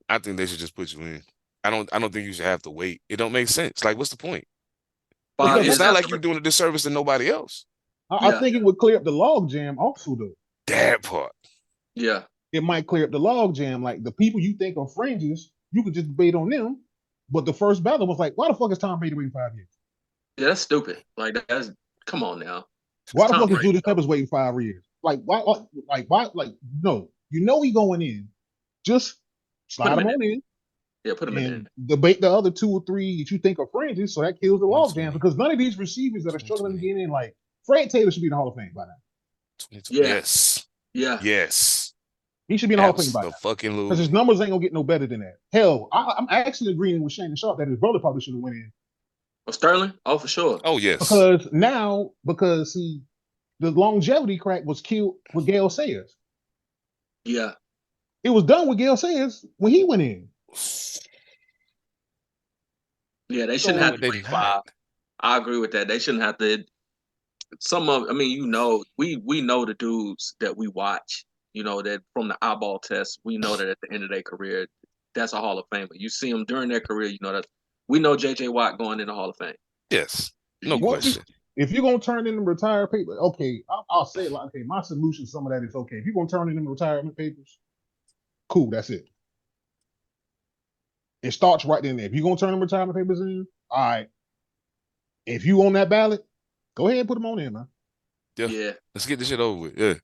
I think they should just put you in. I don't think you should have to wait. It don't make sense. Like, what's the point? It's not like you're doing a disservice to nobody else. I think it would clear up the log jam also, though. That part. Yeah. It might clear up the log jam. Like, the people you think are fringes, you could just debate on them. But the first ballot was like, why the fuck is Tom Brady waiting 5 years? Yeah, that's stupid. Like, come on now. Why the fuck is Julius Peppers waiting 5 years? Like, why? No. You know he going in. Just slide him on in. Yeah, put him in. Debate the other 2 or 3 that you think are fringes, so that kills the log jam. Because none of these receivers that are struggling to get in, like, Fred Taylor should be in the Hall of Fame by now. Yes. Yeah. Yes. He should be in the Hall of Fame by now. Because his numbers ain't gonna get no better than that. Hell, I'm actually agreeing with Shannon Sharp that his brother probably should have went in. Oh, Sterling? Oh, for sure. Oh, yes. Because the longevity crack was killed with Gale Sayers. Yeah. It was done with Gale Sayers when he went in. Yeah, they shouldn't have to wait 5. I agree with that. They shouldn't have to. We know the dudes that we watch, that from the eyeball test, we know that at the end of their career, that's a Hall of Famer. You see them during their career, that we know J.J. Watt going in the Hall of Fame. Yes. No question. If you're going to turn in the retired papers, okay, I'll say it like, okay, my solution, some of that is okay. If you're going to turn in the retirement papers, cool, that's it. It starts right in there. If you're going to turn the retirement papers in, all right. If you on that ballot, go ahead and put them on in, man. Yeah. Let's get this shit over with. Yeah.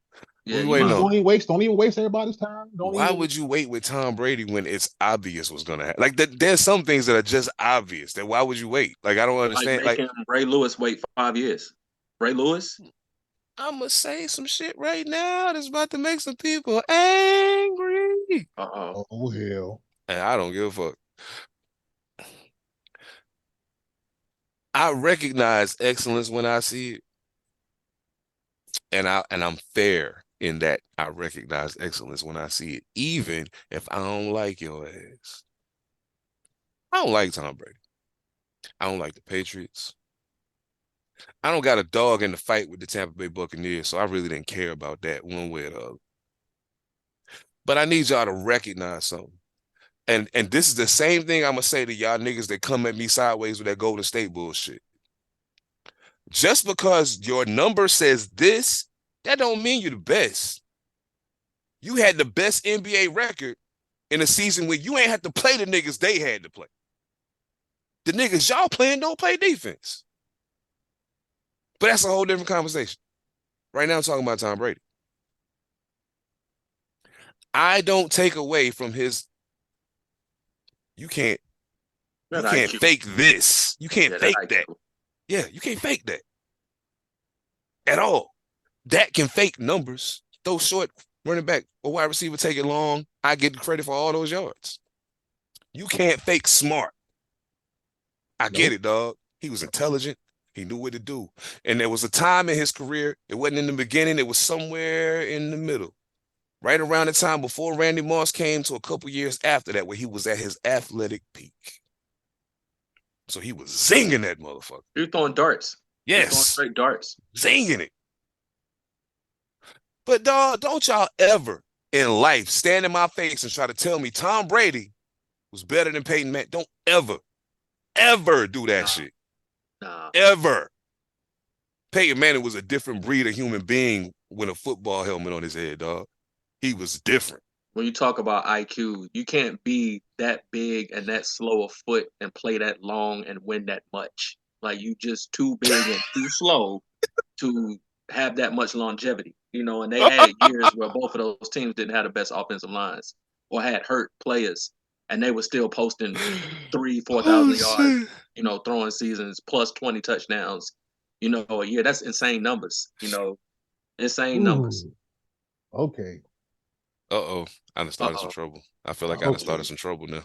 Don't even waste everybody's time. Why would you wait with Tom Brady when it's obvious what's gonna happen? Like there's some things that are just obvious. That why would you wait? Like I don't understand. Like Ray Lewis wait 5 years. Ray Lewis? I'm gonna say some shit right now that's about to make some people angry. Oh hell. And I don't give a fuck. I recognize excellence when I see it. And I'm fair in that I recognize excellence when I see it, even if I don't like your ass. I don't like Tom Brady. I don't like the Patriots. I don't got a dog in the fight with the Tampa Bay Buccaneers, so I really didn't care about that one way or the other. But I need y'all to recognize something. And this is the same thing I'm going to say to y'all niggas that come at me sideways with that Golden State bullshit. Just because your number says this, that don't mean you're the best. You had the best NBA record in a season where you ain't had to play the niggas they had to play. The niggas y'all playing don't play defense. But that's a whole different conversation. Right now I'm talking about Tom Brady. I don't take away from his. You can't fake this. You can't fake that. Yeah, you can't fake that at all. That can fake numbers. Throw short, running back, or wide receiver, take it long. I get the credit for all those yards. You can't fake smart. I get it, dog. He was intelligent. He knew what to do. And there was a time in his career, it wasn't in the beginning, it was somewhere in the middle. Right around the time before Randy Moss came to a couple years after that, where he was at his athletic peak. So he was zinging that motherfucker. He was throwing darts. Yes. He was throwing straight darts. Zinging it. But dog, don't y'all ever in life stand in my face and try to tell me Tom Brady was better than Peyton Manning. Don't ever do that shit. Nah. Ever. Peyton Manning was a different breed of human being with a football helmet on his head, dog. He was different. When you talk about IQ, you can't be that big and that slow of foot and play that long and win that much. Like, you just too big and too slow to have that much longevity. And they had years where both of those teams didn't have the best offensive lines or had hurt players. and they were still posting 4,000 yards, throwing seasons plus 20 touchdowns, a year. That's insane numbers, insane numbers. Okay. Uh-oh. I done started some trouble. I feel like I done started some trouble now.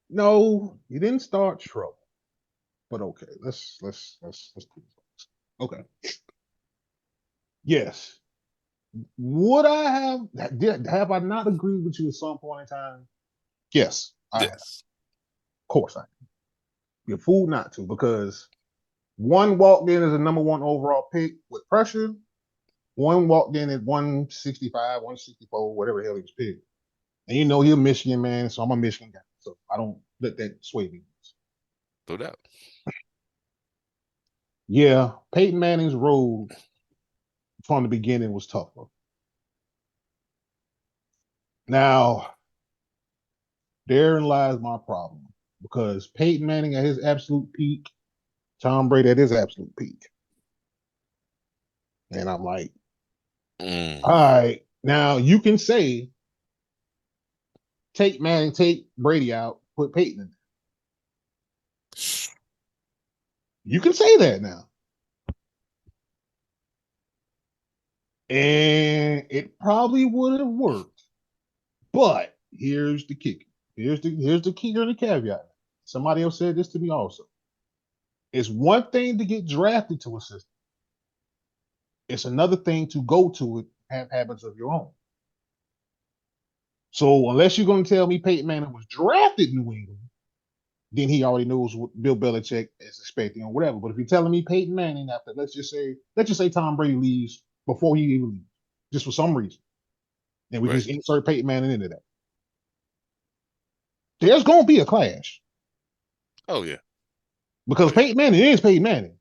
No, you didn't start trouble. But okay, let's do this. Okay. Yes. Would I have I not agreed with you at some point in time? Yes, I have. Of course I have. You're fool not to, because one walked in as a number 1 overall pick with pressure. One walked in at 165, 164, whatever the hell he was picked. And he's a Michigan man, so I'm a Michigan guy. So I don't let that sway me. No doubt. Yeah, Peyton Manning's road from the beginning was tougher. Now, therein lies my problem, because Peyton Manning at his absolute peak, Tom Brady at his absolute peak. And I'm like, all right, now you can say, take Manning, take Brady out, put Peyton in there. You can say that now. And it probably would have worked. But here's the kicker. Here's the kicker and the caveat. Somebody else said this to me also. It's one thing to get drafted to a system. It's another thing to go to it, have habits of your own. So unless you're going to tell me Peyton Manning was drafted in New England, then he already knows what Bill Belichick is expecting or whatever. But if you're telling me Peyton Manning after, let's just say Tom Brady leaves before he even leaves, just for some reason, and we just insert Peyton Manning into that, there's going to be a clash. Oh, yeah. Because Peyton Manning is Peyton Manning.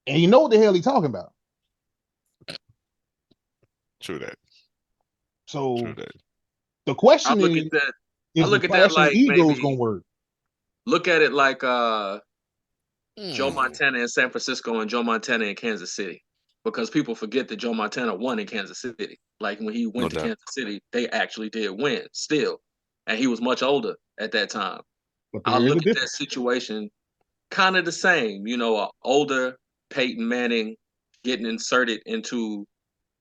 And you know what the hell he's talking about. True that. So True that. The question I look is, at that. is I look the at that like Eagles gonna work? Look at it like Joe Montana in San Francisco and Joe Montana in Kansas City, because people forget that Joe Montana won in Kansas City. Like when he went to Kansas City, they actually did win still, and he was much older at that time. I look at that situation kind of the same. You know, an older Peyton Manning getting inserted into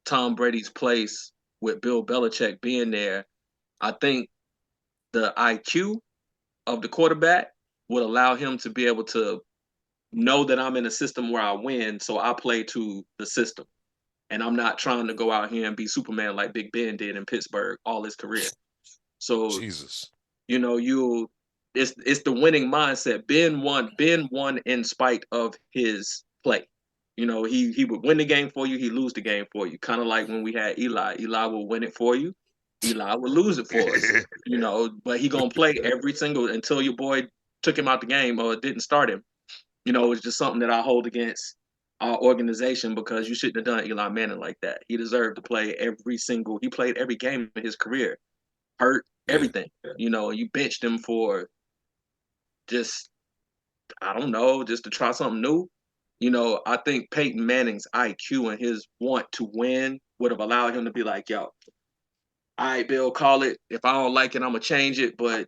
Tom Brady's place with Bill Belichick being there. I think the IQ of the quarterback would allow him to be able to know that I'm in a system where I win, so I play to the system. And I'm not trying to go out here and be Superman like Big Ben did in Pittsburgh all his career. So, Jesus, you know, it's the winning mindset. Ben won in spite of his play. You know, he would win the game for you, he lose the game for you. Kind of like when we had Eli. Eli will win it for you. Eli will lose it for us. You know, but he gonna play every single until your boy took him out the game or didn't start him. You know, it's just something that I hold against our organization, because you shouldn't have done Eli Manning like that. He deserved to play he played every game in his career. Hurt, everything. You know, you benched him for just, I don't know, just to try something new. You know, I think Peyton Manning's IQ and his want to win would have allowed him to be like, yo, all right, Bill, call it. If I don't like it, I'm going to change it, but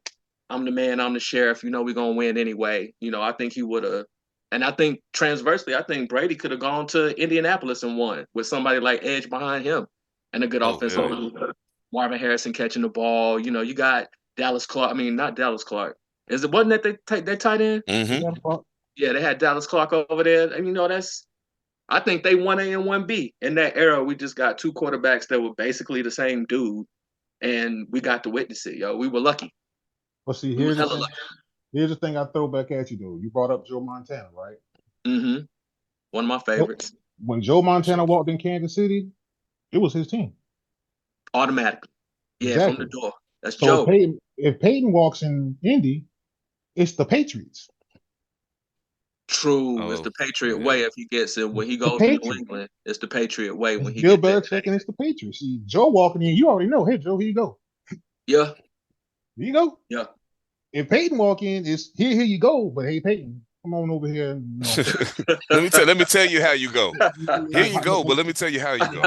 I'm the man, I'm the sheriff. You know, we're going to win anyway. You know, I think he would have. And I think transversely, I think Brady could have gone to Indianapolis and won with somebody like Edge behind him and a good offensive line. Marvin Harrison catching the ball. You know, you got Dallas Clark. I mean, not Dallas Clark. Wasn't that they tight end? Mm-hmm. Yeah, they had Dallas Clark over there. And, you know, I think they 1A and 1B. In that era, we just got two quarterbacks that were basically the same dude, and we got to witness it, yo. We were lucky. Well, see, here's the thing I throw back at you, though. You brought up Joe Montana, right? Mm-hmm. One of my favorites. When Joe Montana walked in Kansas City, it was his team. Automatically. Yeah, exactly. From the door. That's so Joe. If Peyton walks in Indy, it's the Patriots. True. It's the Patriot way if he gets it. When he goes to New England, it's the Patriot way. When he Bill Belichick and it's the Patriots. See, Joe walking in, you already know. Hey, Joe, here you go. Yeah. Here you go. Yeah. If Peyton walk in, it's here you go. But hey, Peyton, come on over here. You know. let me tell you how you go. Here you go, but let me tell you how you go.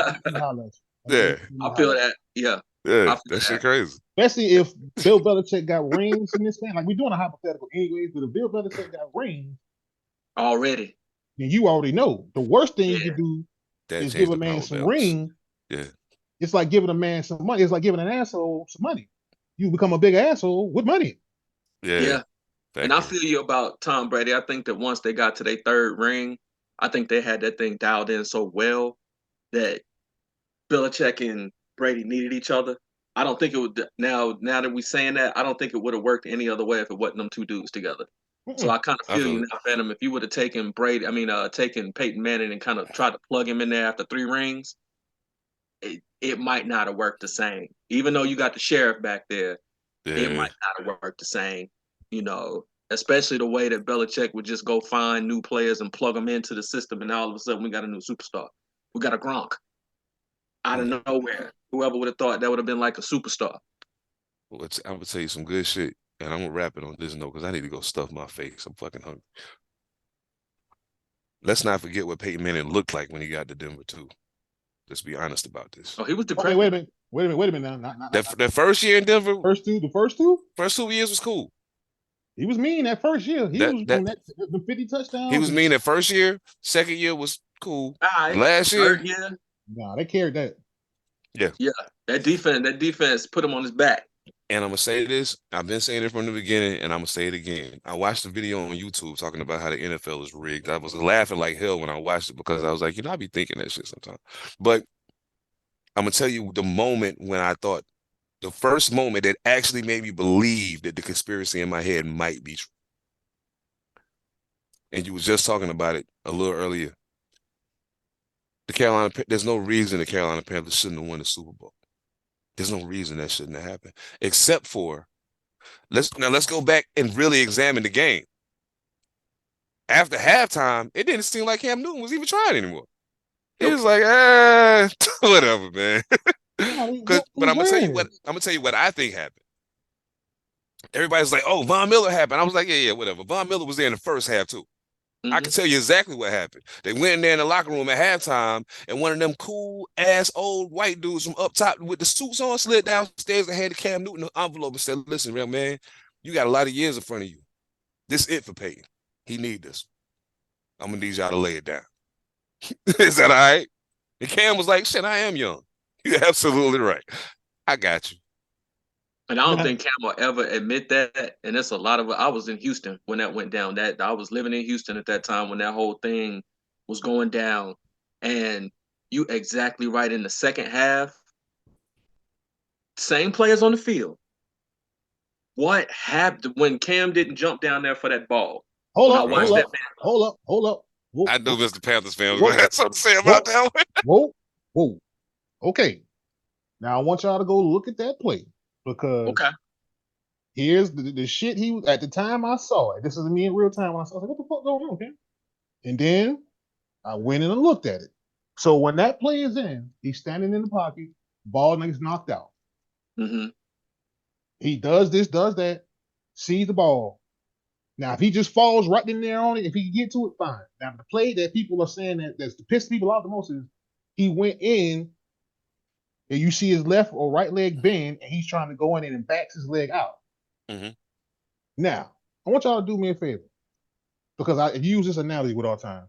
Yeah. I feel that. Yeah. Yeah, that shit crazy. Especially if Bill Belichick got rings in this thing. Like, we're doing a hypothetical anyways, but if Bill Belichick got rings already, then you already know. The worst thing you can do is give a man some ring. Yeah. It's like giving a man some money. It's like giving an asshole some money. You become a big asshole with money. Yeah. And I feel you about Tom Brady. I think that once they got to their third ring, I think they had that thing dialed in so well that Belichick and Brady needed each other. I don't think it would now that we saying that, I don't think it would have worked any other way if it wasn't them two dudes together. So I kind of feel you now, Phantom. If you would have taken taken Peyton Manning and kind of tried to plug him in there after 3 rings, it might not have worked the same. Even though you got the sheriff back there, it might not have worked the same. You know, especially the way that Belichick would just go find new players and plug them into the system, and all of a sudden we got a new superstar. We got a Gronk out of nowhere. Whoever would have thought that would have been like a superstar. Well, I'm gonna tell you some good shit, and I'm gonna wrap it on this note because I need to go stuff my face. I'm fucking hungry. Let's not forget what Peyton Manning looked like when he got to Denver too. Let's be honest about this. Oh, he was depressed. Okay, wait a minute now. That first year in Denver, the first 2 years was cool. He was mean that first year. He was on the 50 touchdowns. He was mean that first year. Second year was cool. Right. Last year, nah, they carried that. Yeah. That defense put him on his back. And I'm gonna say this. I've been saying it from the beginning, and I'm gonna say it again. I watched the video on YouTube talking about how the NFL is rigged. I was laughing like hell when I watched it because I was like, I be thinking that shit sometimes. But I'm gonna tell you the moment when I thought, the first moment that actually made me believe that the conspiracy in my head might be true. And you was just talking about it a little earlier. There's no reason the Carolina Panthers shouldn't have won the Super Bowl. There's no reason that shouldn't have happened, except for let's go back and really examine the game. After halftime, it didn't seem like Cam Newton was even trying anymore. It was like, whatever, man. But I'm gonna tell you what I think happened. Everybody's like, oh, Von Miller happened. I was like, yeah, whatever. Von Miller was there in the first half too. Mm-hmm. I can tell you exactly what happened. They went in there in the locker room at halftime, and one of them cool ass old white dudes from up top with the suits on slid downstairs and handed Cam Newton an envelope and said, listen, real man, you got a lot of years in front of you. This is it for Peyton. He need this. I'm gonna need y'all to lay it down. Is that all right? And Cam was like, shit, I am young. You're absolutely right. I got you. And I don't think Cam will ever admit that. And that's a lot of it. I was in Houston when that went down. I was living in Houston at that time when that whole thing was going down. And you exactly right. In the second half, same players on the field. What happened when Cam didn't jump down there for that ball? Hold up. Whoa. I knew Mr. Panthers fan was going to have something to say about that one. Whoa. Okay. Now I want y'all to go look at that play. Because here's the shit he was at the time I saw it. This is me in real time when I saw it. I was like, what the fuck going on, man? And then I went in and looked at it. So when that play is in, he's standing in the pocket, ball niggas knocked out. Mm-hmm. He does this, does that, sees the ball. Now, if he just falls right in there on it, if he can get to it, fine. Now, the play that people are saying that's to piss people off the most is he went in. And you see his left or right leg bend, and he's trying to go in and backs his leg out. Mm-hmm. Now, I want y'all to do me a favor. Because I use this analogy with all time.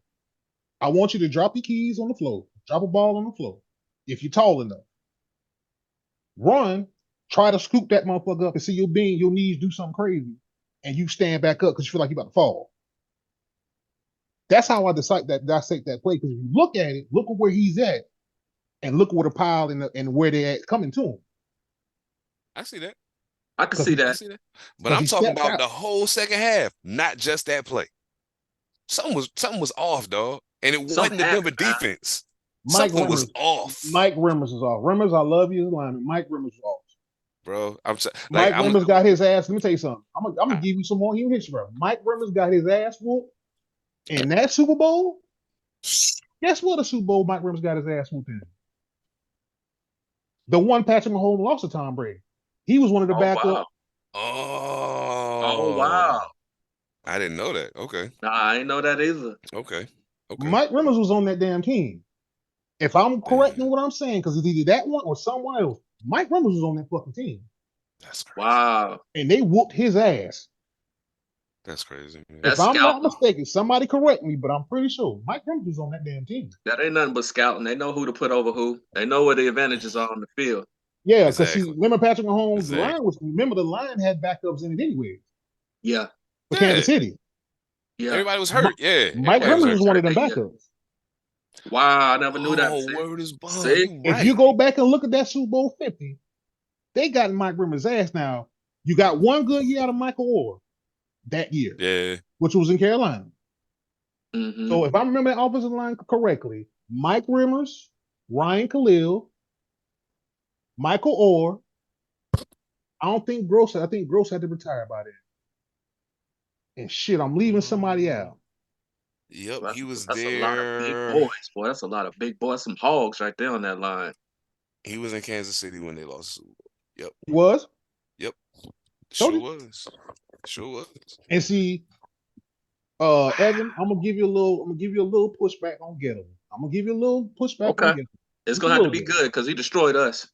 I want you to drop your keys on the floor. Drop a ball on the floor. If you're tall enough. Run, try to scoop that motherfucker up and see your knees do something crazy. And you stand back up because you feel like you're about to fall. That's how I dissect that play. Because if you look at it, look at where he's at. And look where the pile and where they're at coming to him. I see that. I can see that. But I'm talking about the whole second half, not just that play. Something was off, dog. And it wasn't the Denver defense. Something was off. Mike Rimmers is off. Rimmers, I love you as lineman. Mike Rimmers is off. Bro, Mike Rimmers got his ass. Let me tell you something. I'm gonna give you some more human history, bro. Mike Rimmers got his ass whooped in that Super Bowl. Guess what? The Super Bowl Mike Rimmers got his ass whooped in. The one Patrick Mahomes lost to Tom Brady. He was one of the backup. Wow. Oh, wow. I didn't know that. Okay. Nah, I didn't know that either. Okay. Mike Rimmers was on that damn team. If I'm correct in what I'm saying, because it's either that one or someone else, Mike Remmers was on that fucking team. That's crazy. Wow. And they whooped his ass. That's crazy, man. That's if I'm scouting. not mistaken, somebody correct me, but I'm pretty sure Mike Remmers was on that damn team. That ain't nothing but scouting. They know who to put over who. They know where the advantages are on the field. Yeah, because see, remember Patrick Mahomes' Exactly. line was, remember the line had backups in it anyway. Yeah. For Kansas City. Yeah. Everybody was hurt. Mike Remmers was one of them backups. Wow, I never knew that. Word is bond. See? If you go back and look at that Super Bowl 50, they got Mike Remmers' ass. Now, you got one good year out of Michael Orr that year. Yeah. Which was in Carolina. Mm-hmm. So if I remember that offensive line correctly, Mike Remmers, Ryan Khalil, Michael Orr. I think Gross had to retire by then. And shit, I'm leaving somebody out. Yep, he was that's there. A lot of big boys, boy. That's a lot of big boys. Some hogs right there on that line. He was in Kansas City when they lost the Super Bowl. Yep. He was? Yep. Sure was. Sure was. And see, Evan, I'm gonna give you a little pushback on Gettleman. I'm gonna give you a little pushback on Gettleman. It's gonna have to be good because he destroyed us.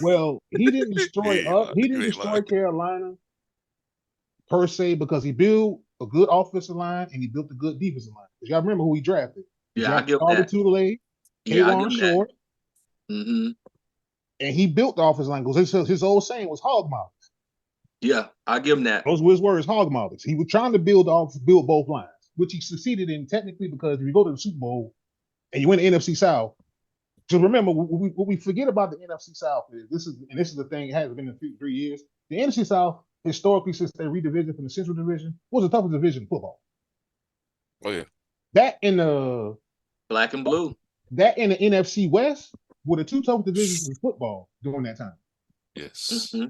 Well, he didn't destroy us. He didn't destroy Carolina per se because he built a good offensive line and he built a good defensive line. You gotta remember who he drafted. Yeah, I give that. Tulane, Kayvon Short. Mm-hmm. And he built the offensive line because his old saying was hog mouths. Yeah, I give him that. Those were his words, hog mouths. He was trying to build both lines, which he succeeded in technically because if you go to the Super Bowl and you win the NFC South, just remember what we forget about the NFC South is this is the thing. It hasn't been in 3 years. The NFC South historically, since they redivision from the Central Division, was the toughest division in football. Oh yeah. That in the black and blue. That in the NFC West were the two toughest divisions in football during that time. Yes. Mm-hmm.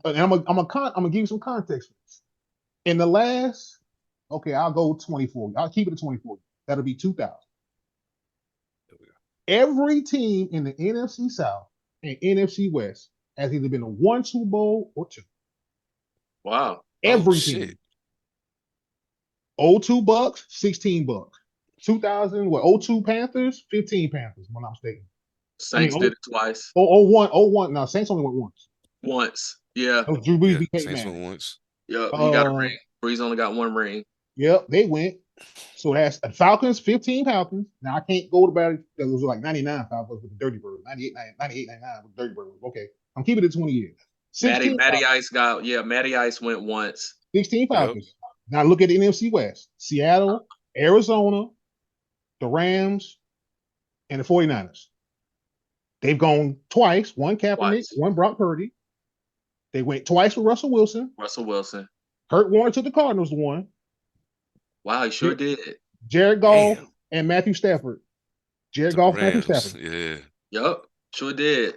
And I'm gonna give you some context for this. In the last, I'll go 24. I'll keep it at 24. That'll be 2000. Every team in the NFC South and NFC West has either been to one Super Bowl or two. Wow. Every team. 02 Bucks, 16 Bucks. 02 Panthers, 15 Panthers, if I'm not mistaken. Saints did it twice. 01. No, Saints only went once. Once. Yeah. Drew Brees beat Saints Peyton went Manning. once. Yep, he got a ring. Brees only got one ring. Yep, they went. So that's Falcons, 15 Falcons. Now I can't go about it because it was like 99 Falcons with the Dirty Bird, 98, 99 with the Dirty Bird. Okay, I'm keeping it 20 years. Matty Ice went once. 16 Falcons. Yep. Now look at the NFC West. Seattle, Arizona, the Rams, and the 49ers. They've gone twice. One Kaepernick, one Brock Purdy. They went twice with Russell Wilson. Kurt Warner took the Cardinals to one. Wow, he sure did. Jared Goff and Matthew Stafford. Matthew Stafford. Yeah. Yup, sure did.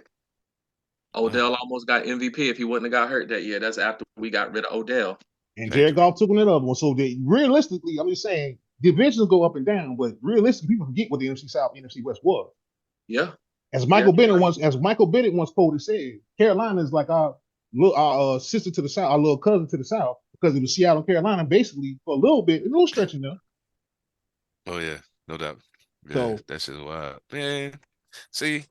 Odell almost got MVP if he wouldn't have got hurt that year. That's after we got rid of Odell. And Jared Goff took another one. So realistically, I'm just saying, divisions go up and down, but realistically, people forget what the NFC South, NFC West was. Yeah. As Michael Bennett once quoted said, Carolina is like our sister to the South, our little cousin to the South, because it was Seattle, Carolina, basically for a little stretching there. Oh yeah, no doubt. Yeah, so that shit's wild, man. See,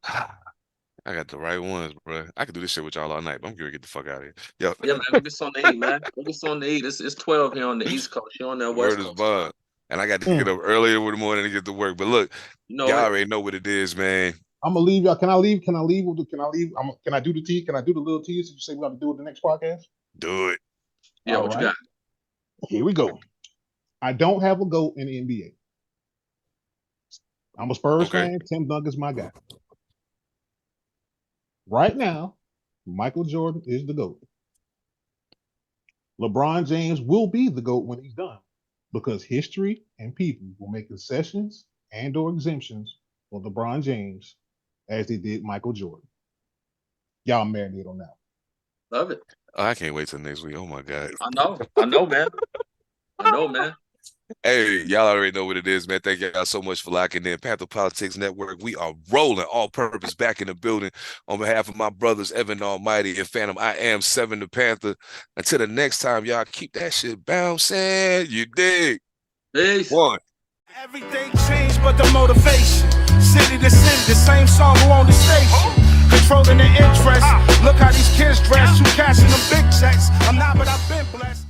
I got the right ones, bro. I could do this shit with y'all all night, but I'm gonna get the fuck out of here. Yo. Yeah, man, we just on the 8, man. We just on the 8. It's 12 here on the East Coast. You're on that West Coast. Word is and I got to get up earlier in the morning to get to work. But look, y'all already know what it is, man. I'm gonna leave y'all. Can I leave? Can I do the tea? Can I do the little tease? You say we got to do it the next podcast? Do it. Yeah, what you got? Here we go. I don't have a GOAT in the NBA. I'm a Spurs fan. Tim Duncan's my guy. Right now, Michael Jordan is the GOAT. LeBron James will be the GOAT when he's done because history and people will make concessions and or exemptions for LeBron James as they did Michael Jordan. Y'all marinate on that. Love it. Oh, I can't wait till next week. Oh my God. I know, man. Hey, y'all already know what it is, man. Thank y'all so much for locking in. Pantha Politix Network. We are rolling all purpose back in the building. On behalf of my brothers, Evan Mightee and Phantom, I am Seven Da Pantha. Until the next time, y'all keep that shit bouncing. You dig? Peace. One. Everything changed but the motivation. City to city, the same song on the stage. interest. Look how these kids dress, you cashing them big checks. I'm not, but I've been blessed.